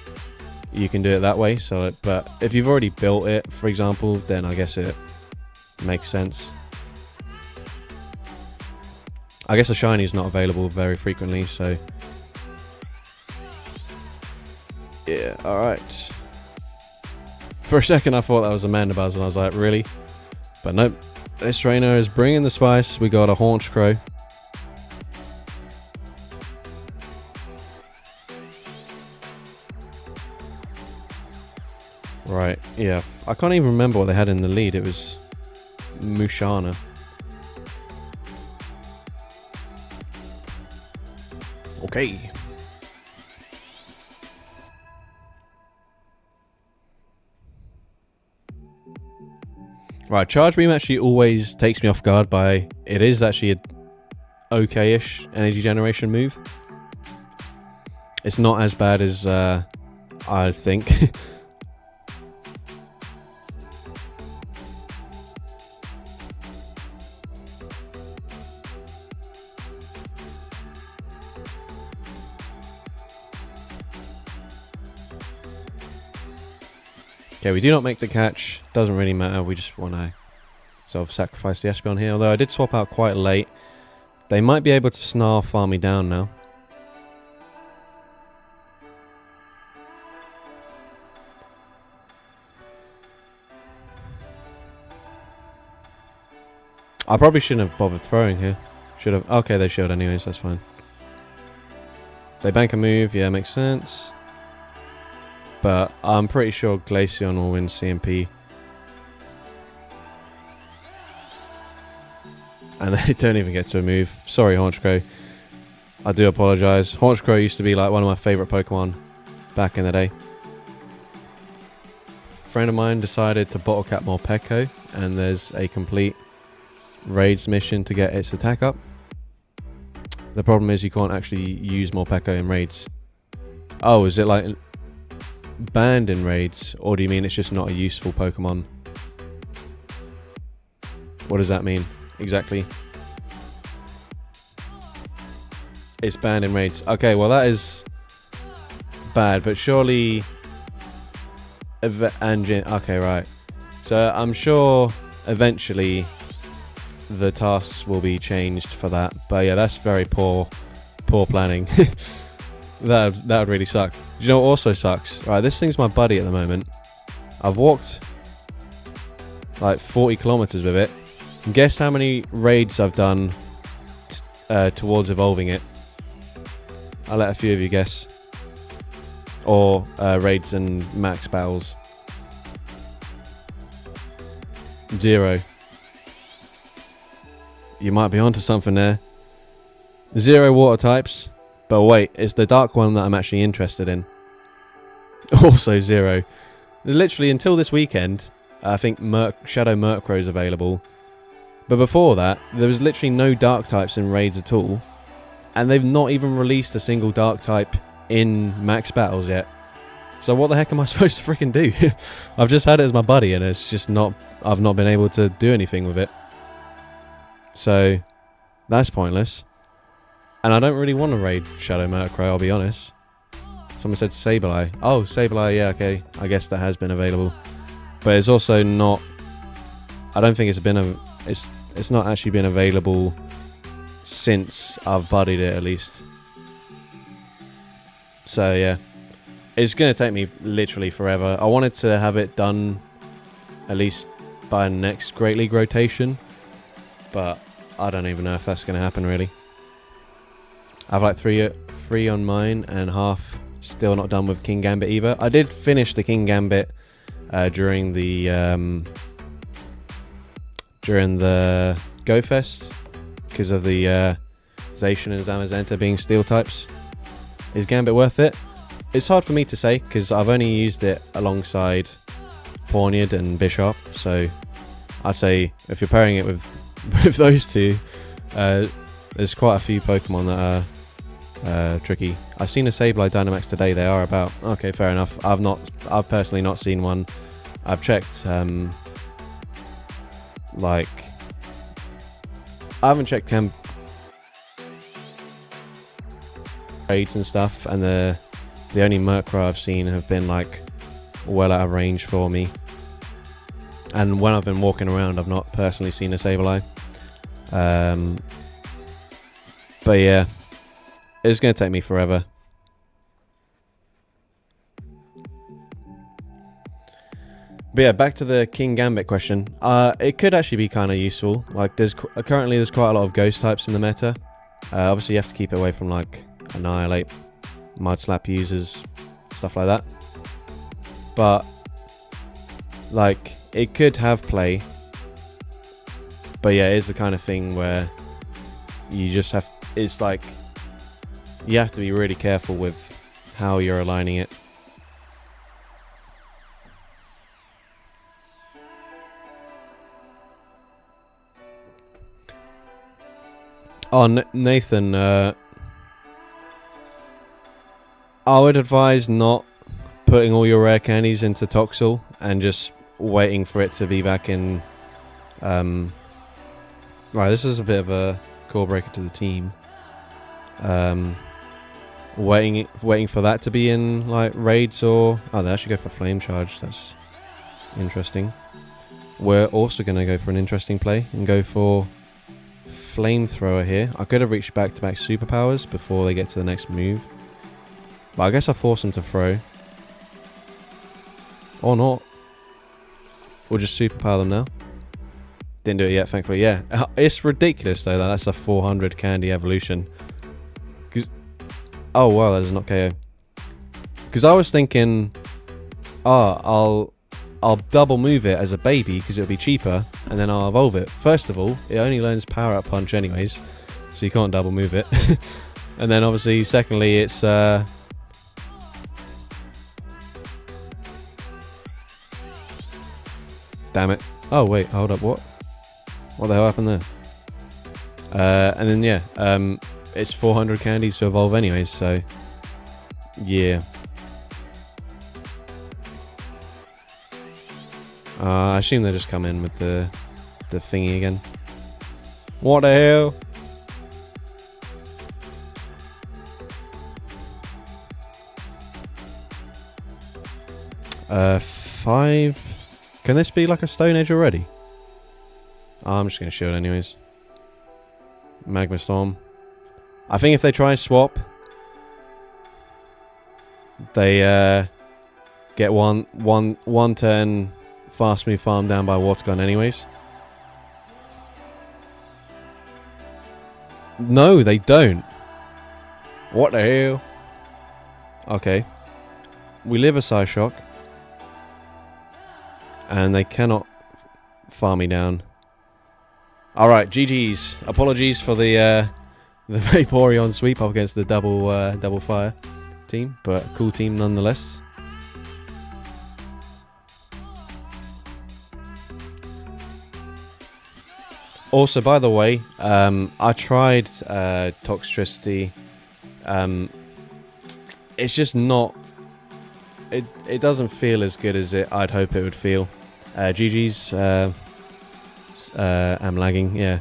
you can do it that way. So, but if you've already built it, for example, then I guess it makes sense. I guess a shiny is not available very frequently, so yeah. All right. For a second, I thought that was a Mandibuzz, and I was like, really? But nope. This trainer is bringing the spice. We got a Haunch Crow. Right, yeah. I can't even remember what they had in the lead. It was Mushana. Okay. Right, Charge Beam actually always takes me off guard by... It is actually a okay-ish energy generation move. It's not as bad as I think. Okay, we do not make the catch. Doesn't really matter. We just want to sort of sacrifice the Espeon here. Although I did swap out quite late. They might be able to snarl farm me down now. I probably shouldn't have bothered throwing here. Should have. Okay, they showed anyways. That's fine. They bank a move. Yeah, makes sense. But I'm pretty sure Glaceon will win CMP. And they don't even get to a move. Sorry, Honchkrow. I do apologise. Honchkrow used to be like one of my favourite Pokemon back in the day. A friend of mine decided to bottle cap Morpeko, and there's a complete raids mission to get its attack up. The problem is you can't actually use Morpeko in raids. Oh, is it like banned in raids, or do you mean it's just not a useful Pokemon? What does that mean exactly? It's banned in raids. Okay, well that is bad, but surely okay, right. So I'm sure eventually the tasks will be changed for that. But yeah, that's very poor planning. that would really suck. Do you know what also sucks? Right, this thing's my buddy at the moment. I've walked like 40 kilometers with it. And guess how many raids I've done towards evolving it? I'll let a few of you guess. Or raids and max battles. 0. You might be onto something there. 0 water types. But wait, it's the dark one that I'm actually interested in. Also 0. Literally until this weekend, I think Shadow Murkrow is available. But before that, there was literally no dark types in raids at all. And they've not even released a single dark type in max battles yet. So what the heck am I supposed to freaking do? I've just had it as my buddy and it's just not... I've not been able to do anything with it. So, that's pointless. And I don't really want to raid Shadow Murkrow, I'll be honest. Someone said Sableye. Oh, Sableye, yeah, okay. I guess that has been available. But it's also not... I don't think it's been... It's not actually been available since I've buddied it, at least. So, yeah. It's going to take me literally forever. I wanted to have it done at least by next Great League rotation. But I don't even know if that's going to happen, really. I have like three on mine and half still not done with King Gambit either. I did finish the King Gambit during the Go Fest because of the Zacian and Zamazenta being steel types. Is Gambit worth it? It's hard for me to say because I've only used it alongside Pawniard and Bishop, so I'd say if you're pairing it with those two, there's quite a few Pokemon that are tricky. I've seen a Sableye Dynamax today. They are about. Okay, fair enough. I've personally not seen one. I've checked. I haven't checked raids and stuff, and the only Murkrow I've seen have been like well out of range for me. And when I've been walking around, I've not personally seen a Sableye. But yeah, it's going to take me forever. But yeah, back to the King Gambit question. It could actually be kind of useful. Like, currently there's quite a lot of ghost types in the meta. Obviously, you have to keep it away from like Annihilate, Mud Slap users, stuff like that. But like, it could have play. But yeah, it is the kind of thing where you just have... It's like... You have to be really careful with how you're aligning it. Oh, Nathan, I would advise not putting all your rare candies into Toxel and just waiting for it to be back in... Right, this is a bit of a core breaker to the team. Waiting for that to be in like raids or... Oh, they actually go for Flame Charge. That's interesting. We're also going to go for an interesting play and go for Flamethrower here. I could have reached back-to-back superpowers before they get to the next move. But I guess I'll force them to throw. Or not. We'll just superpower them now. Didn't do it yet, thankfully. Yeah, it's ridiculous though that that's a 400 candy evolution. Oh wow, that is not KO. Because I was thinking, I'll double move it as a baby because it'll be cheaper, and then I'll evolve it. First of all, it only learns power up punch anyways, so you can't double move it. And then obviously, secondly, it's damn it. Oh wait, hold up, what the hell happened there? And then yeah, it's 400 candies to evolve anyways, so yeah. I assume they just come in with the thingy again. What the hell? Five. Can this be like a Stone Edge already? Oh, I'm just gonna show it anyways. Magma Storm. I think if they try and swap, they get one turn fast move farm down by Water Gun anyways. No, they don't. What the hell? Okay. We live a Psyshock. And they cannot farm me down. Alright, GG's. Apologies for the Vaporeon sweep up against the double fire team, but cool team nonetheless. Also, by the way, I tried Toxtricity. It's just not. It doesn't feel as good as I'd hope it would feel. GG's. I'm lagging. Yeah.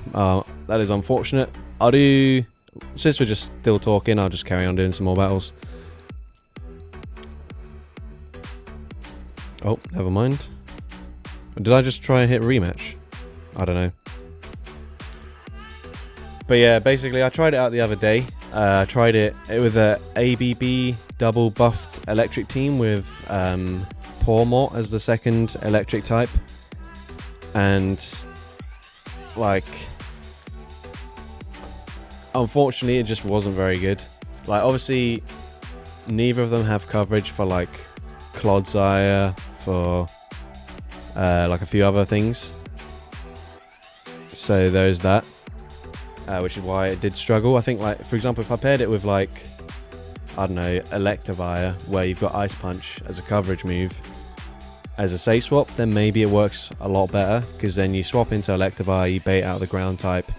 That is unfortunate. I'll do. Since we're just still talking, I'll just carry on doing some more battles. Oh, never mind. Did I just try and hit rematch? I don't know. But yeah, basically I tried it out the other day. I tried it with a ABB double buffed electric team with Pormort as the second electric type. And like, unfortunately it just wasn't very good. Like obviously neither of them have coverage for like Clodsire, for like a few other things. So there's that. Which is why it did struggle. I think, like, for example, if I paired it with, like, I don't know, Electivire, where you've got Ice Punch as a coverage move, as a safe swap, then maybe it works a lot better, because then you swap into Electivire, you bait out the ground type,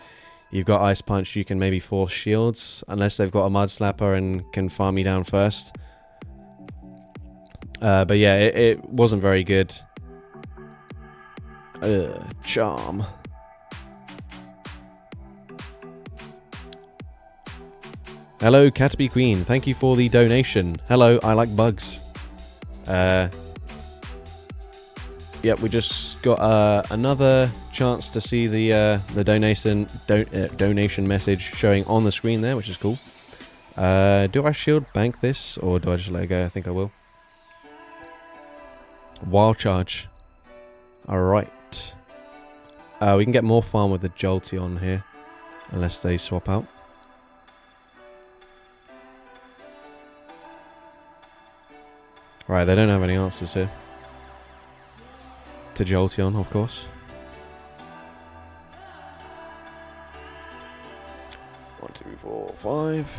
you've got Ice Punch, you can maybe force shields, unless they've got a Mud Slapper and can farm you down first. But yeah, it wasn't very good. Charm. Hello, Caterpie Queen. Thank you for the donation. Hello, I like bugs. Yep, we just got another chance to see the donation message showing on the screen there, which is cool. Do I shield bank this, or do I just let it go? I think I will. Wild Charge. Alright. We can get more farm with the Jolteon here, unless they swap out. Right, they don't have any answers here. To Jolteon, of course. 1, 2, 4, 5.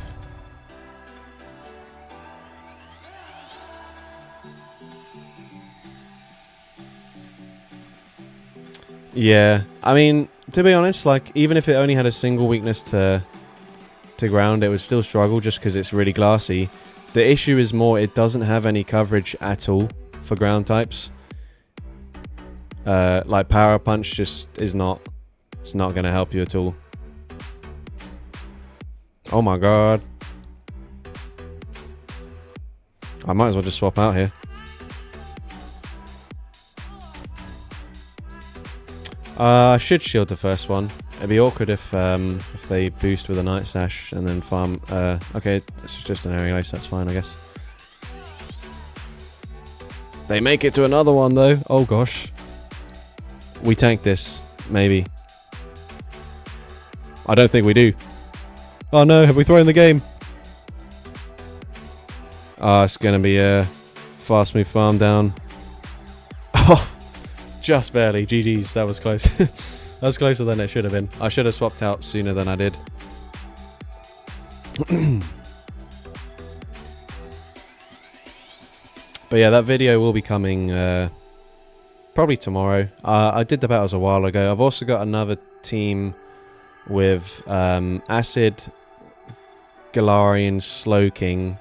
Yeah, I mean, to be honest, like, even if it only had a single weakness to ground, it would still struggle just because it's really glassy. The issue is more, it doesn't have any coverage at all for ground types. Like Power Punch just is not, it's not going to help you at all. Oh my god. I might as well just swap out here. I should shield the first one. It'd be awkward if they boost with a Night Sash and then farm. Okay, it's just an Aerial Ace, that's fine, I guess. They make it to another one though. Oh gosh. We tank this. Maybe. I don't think we do. Oh no, have we thrown the game? Ah, it's going to be a fast move farm down. Oh, just barely. GG's, that was close. That was closer than it should have been. I should have swapped out sooner than I did. But yeah, that video will be coming probably tomorrow. I did the battles a while ago. I've also got another team with Acid, Galarian, Slowking,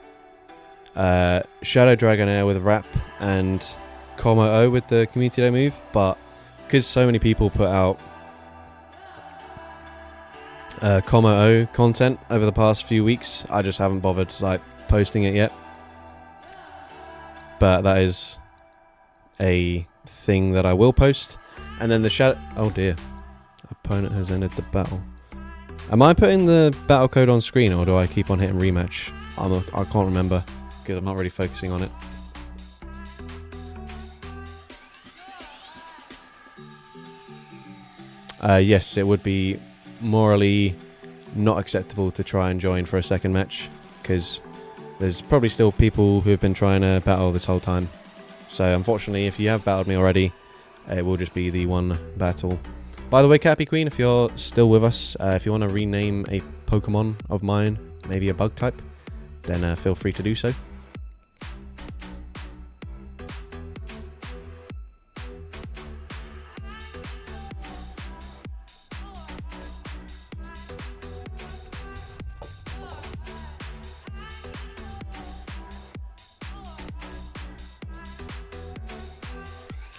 Shadow Dragonair with Wrap, and Como-O with the Community Day move. But because so many people put out Como-O content over the past few weeks, I just haven't bothered like posting it yet. But that is a thing that I will post. And then the shadow... Oh dear. Opponent has ended the battle. Am I putting the battle code on screen, or do I keep on hitting rematch? I can't remember because I'm not really focusing on it. Yes, it would be morally not acceptable to try and join for a second match, because there's probably still people who have been trying to battle this whole time. So unfortunately, if you have battled me already, it will just be the one battle. By the way, Cappy Queen, if you're still with us, if you want to rename a Pokemon of mine, maybe a bug type, then feel free to do so.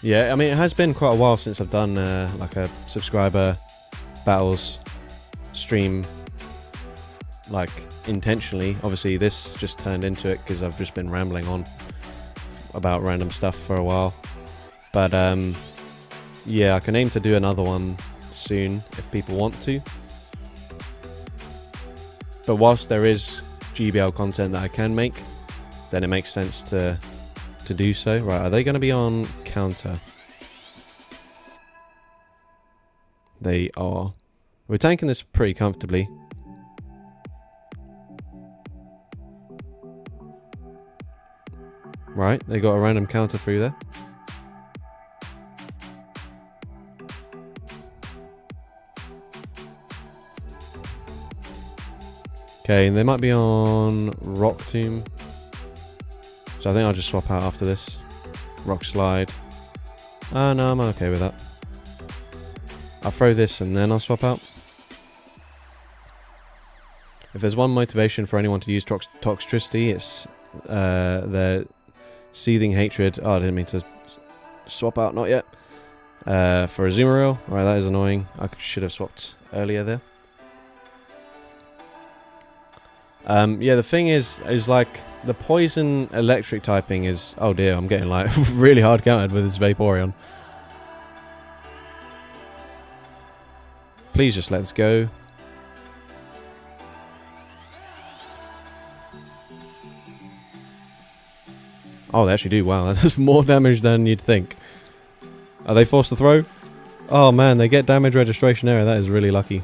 Yeah, I mean, it has been quite a while since I've done like a subscriber battles stream, like intentionally. Obviously, this just turned into it because I've just been rambling on about random stuff for a while. But yeah, I can aim to do another one soon if people want to. But whilst there is GBL content that I can make, then it makes sense to do so. Right, are they going to be on counter? They are. We're tanking this pretty comfortably. Right, they got a random counter through there. Okay, and they might be on Rock Tomb. So I think I'll just swap out after this. Rock Slide. Ah, no, I'm okay with that. I'll throw this and then I'll swap out. If there's one motivation for anyone to use Toxtricity, it's their Seething Hatred. Oh, I didn't mean to swap out, not yet. For a Azumarill. Right, that is annoying. I should have swapped earlier there. Yeah, the thing is like the poison electric typing is... Oh dear, I'm getting like really hard countered with this Vaporeon. Please just let this go. Oh, they actually do. Wow, that does more damage than you'd think. Are they forced to throw? Oh man, they get damage registration error. That is really lucky.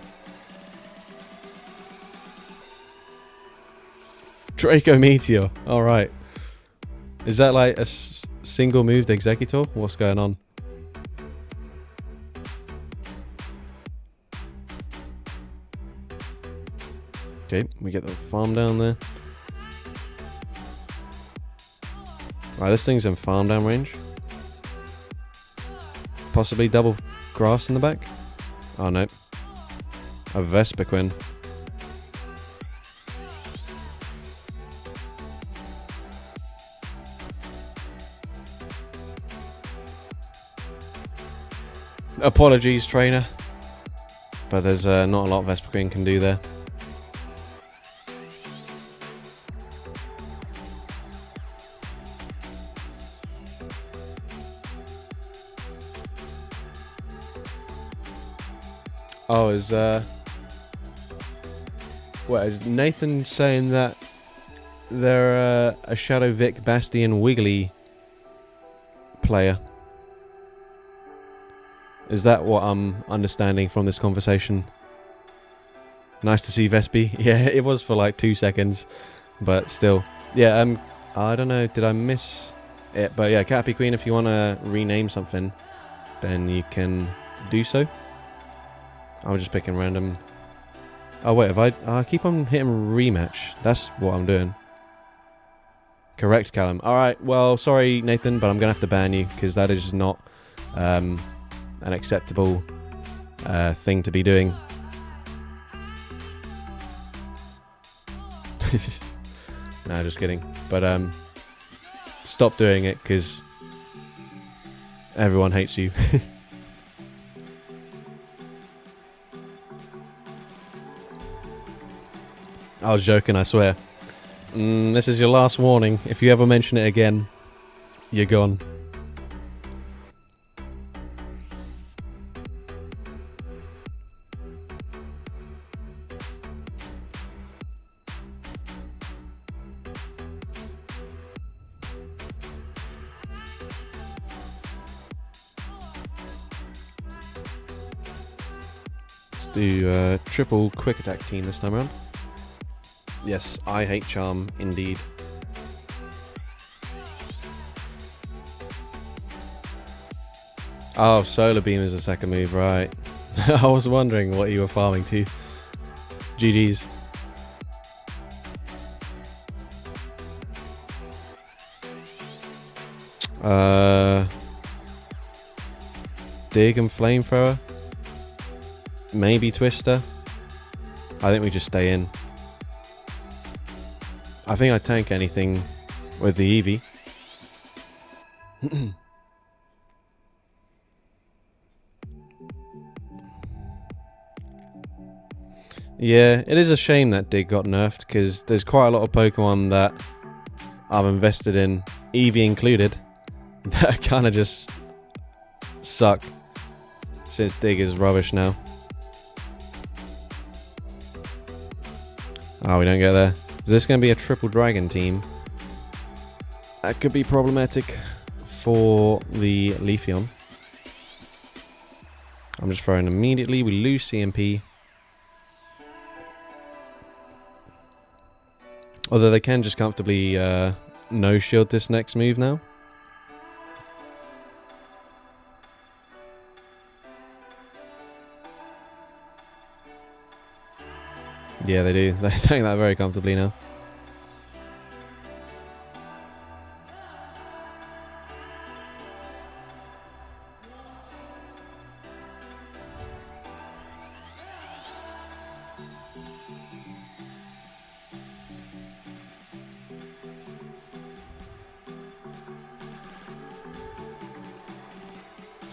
Draco Meteor. Alright. Is that like a single moved Executor? What's going on? Okay, we get the farm down there. Right, this thing's in farm down range. Possibly double grass in the back. Oh no. A Vespiquen. Apologies, trainer. But there's not a lot Vespiquen can do there. Oh, is what is Nathan saying that they're a Shadow Vic Bastion Wiggly player? Is that what I'm understanding from this conversation? Nice to see Vespi. Yeah, it was for like 2 seconds, but still. Yeah, I don't know, did I miss it? But yeah, Cappy Queen, if you want to rename something, then you can do so. I'm just picking random. Oh wait, I keep on hitting rematch. That's what I'm doing. Correct, Callum. Alright, well, sorry, Nathan, but I'm going to have to ban you, because that is not an acceptable thing to be doing. No, just kidding. But stop doing it, because everyone hates you. I was joking, I swear. This is your last warning. If you ever mention it again, you're gone. Let's do triple quick attack team this time around. Yes, I hate charm, indeed. Oh, solar beam is the second move, right. I was wondering what you were farming to. GG's. Dig and flamethrower. Maybe Twister. I think we just stay in. I think I tank anything with the Eevee. Yeah, it is a shame that Dig got nerfed, because there's quite a lot of Pokemon that I've invested in, Eevee included, that kind of just suck since Dig is rubbish now. Oh, we don't get there. Is this going to be a triple dragon team? That could be problematic for the Leafeon. I'm just throwing immediately. We lose CMP. Although they can just comfortably no shield this next move now. Yeah, they do. They're taking that very comfortably now.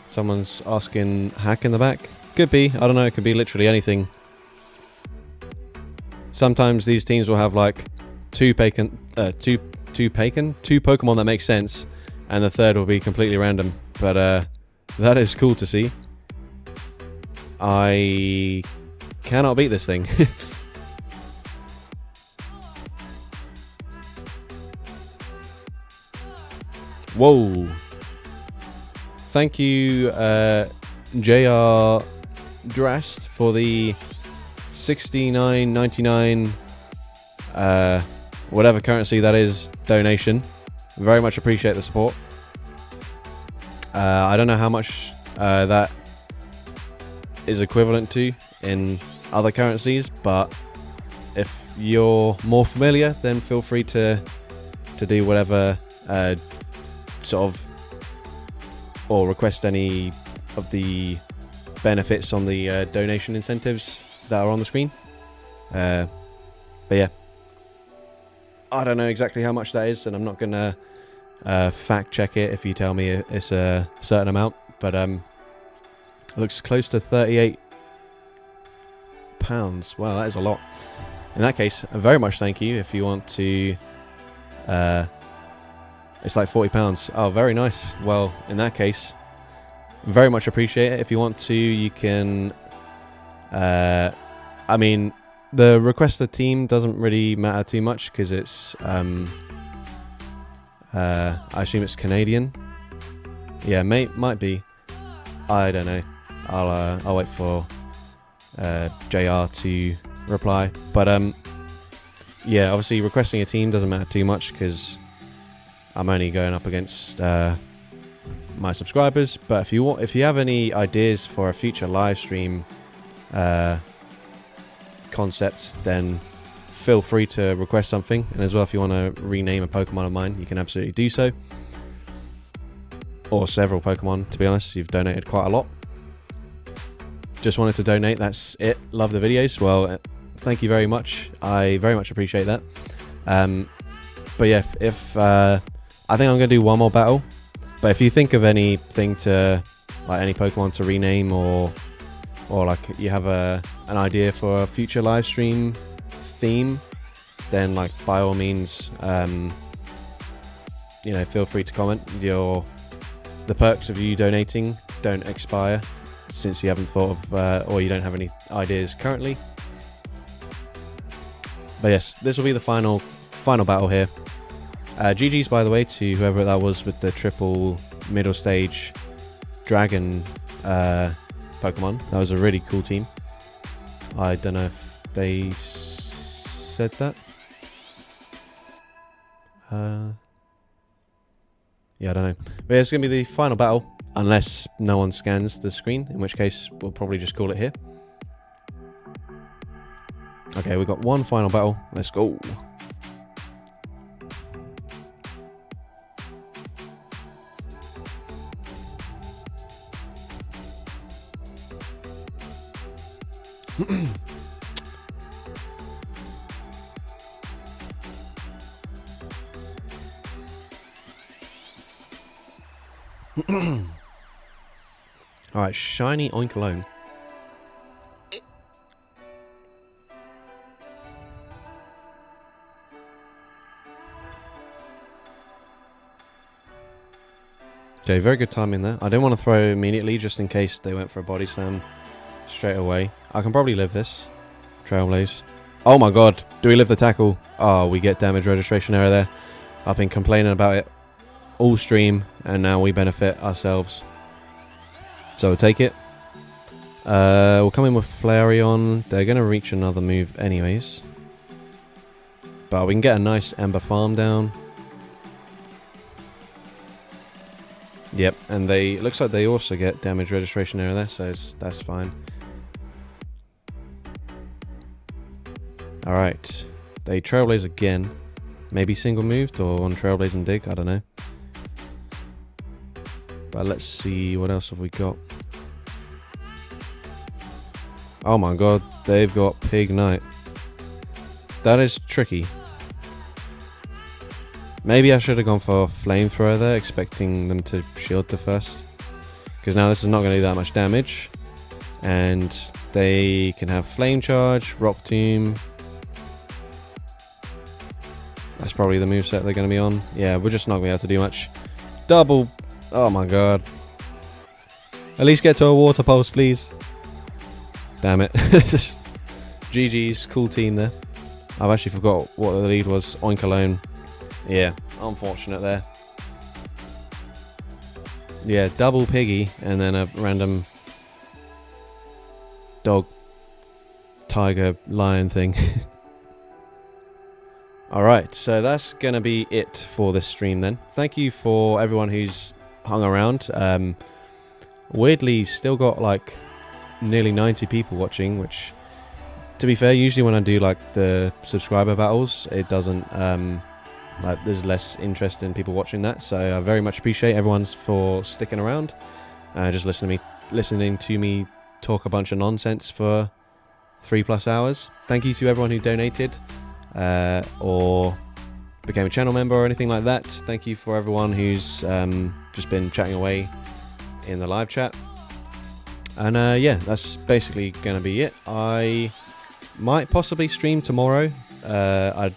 Someone's asking hack in the back. Could be. I don't know. It could be literally anything. Sometimes these teams will have like two Pokemon that make sense, and the third will be completely random. But that is cool to see. I cannot beat this thing. Whoa. Thank you, JR Drast, for the $69.99 whatever currency that is donation. Very much appreciate the support. I don't know how much that is equivalent to in other currencies, but if you're more familiar, then feel free to do whatever sort of, or request any of the benefits on the donation incentives that are on the screen. But yeah, I don't know exactly how much that is, and I'm not gonna fact check it if you tell me it's a certain amount, but it looks close to £38. Wow, that is a lot. In that case, very much thank you. If you want to it's like £40. Oh, very nice. Well, in that case, very much appreciate it. If you want to, you can I mean, the requested team doesn't really matter too much, because it's I assume it's Canadian. Yeah, might be. I don't know. I'll wait for JR to reply. But yeah, obviously requesting a team doesn't matter too much because I'm only going up against my subscribers. But if you have any ideas for a future live stream concept, then feel free to request something. And as well, if you want to rename a Pokemon of mine, you can absolutely do so. Or several Pokemon, to be honest. You've donated quite a lot. Just wanted to donate, that's it. Love the videos. Well, thank you very much. I very much appreciate that. But yeah, if I think I'm going to do one more battle. But if you think of anything to, like any Pokemon to rename, or like you have an idea for a future live stream theme, then like by all means, you know, feel free to comment. The perks of you donating don't expire since you haven't thought of or you don't have any ideas currently. But yes, this will be the final battle here. GG's, by the way, to whoever that was with the triple middle stage dragon Pokemon. That was a really cool team. I don't know if they said that. Yeah, I don't know. But yeah, it's going to be the final battle, unless no one scans the screen, in which case we'll probably just call it here. Okay, we've got one final battle. Let's go. Alright, shiny Oinkologne. Okay, very good timing there. I didn't want to throw immediately just in case they went for a body slam straight away. I can probably live this. Trailblaze. Oh my god, do we live the tackle? Oh, we get damage registration error there. I've been complaining about it all stream, and now we benefit ourselves. So we'll take it. We'll come in with Flareon. They're going to reach another move anyways. But we can get a nice Ember farm down. Yep, and it looks like they also get damage registration error there, so that's fine. Alright, they Trailblaze again. Maybe single moved or on Trailblaze and Dig, I don't know. But let's see, what else have we got? Oh my god, they've got Pig Knight. That is tricky. Maybe I should have gone for Flamethrower there, expecting them to shield to first. Because now this is not going to do that much damage. And they can have Flame Charge, Rock Tomb. That's probably the moveset they're going to be on. Yeah, we're just not going to be able to do much. Double. Oh my god. At least get to a water pulse, please. Damn it. GG's, cool team there. I've actually forgot what the lead was. Oinkologne. Yeah, unfortunate there. Yeah, double Piggy and then a random dog, tiger, lion thing. Alright, so that's going to be it for this stream then. Thank you for everyone who's hung around. Weirdly, still got like nearly 90 people watching, which, to be fair, usually when I do like the subscriber battles, it doesn't, like there's less interest in people watching that. So I very much appreciate everyone's for sticking around, just listening to me talk a bunch of nonsense for 3+ hours. Thank you to everyone who donated, or became a channel member or anything like that. Thank you for everyone who's just been chatting away in the live chat. And yeah, that's basically going to be it. I might possibly stream tomorrow. I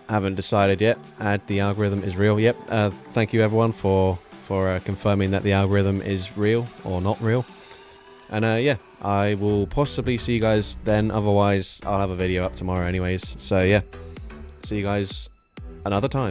haven't decided yet. The algorithm is real. Yep. Thank you everyone for confirming that the algorithm is real or not real. And yeah, I will possibly see you guys then. Otherwise, I'll have a video up tomorrow anyways. So yeah, see you guys another time.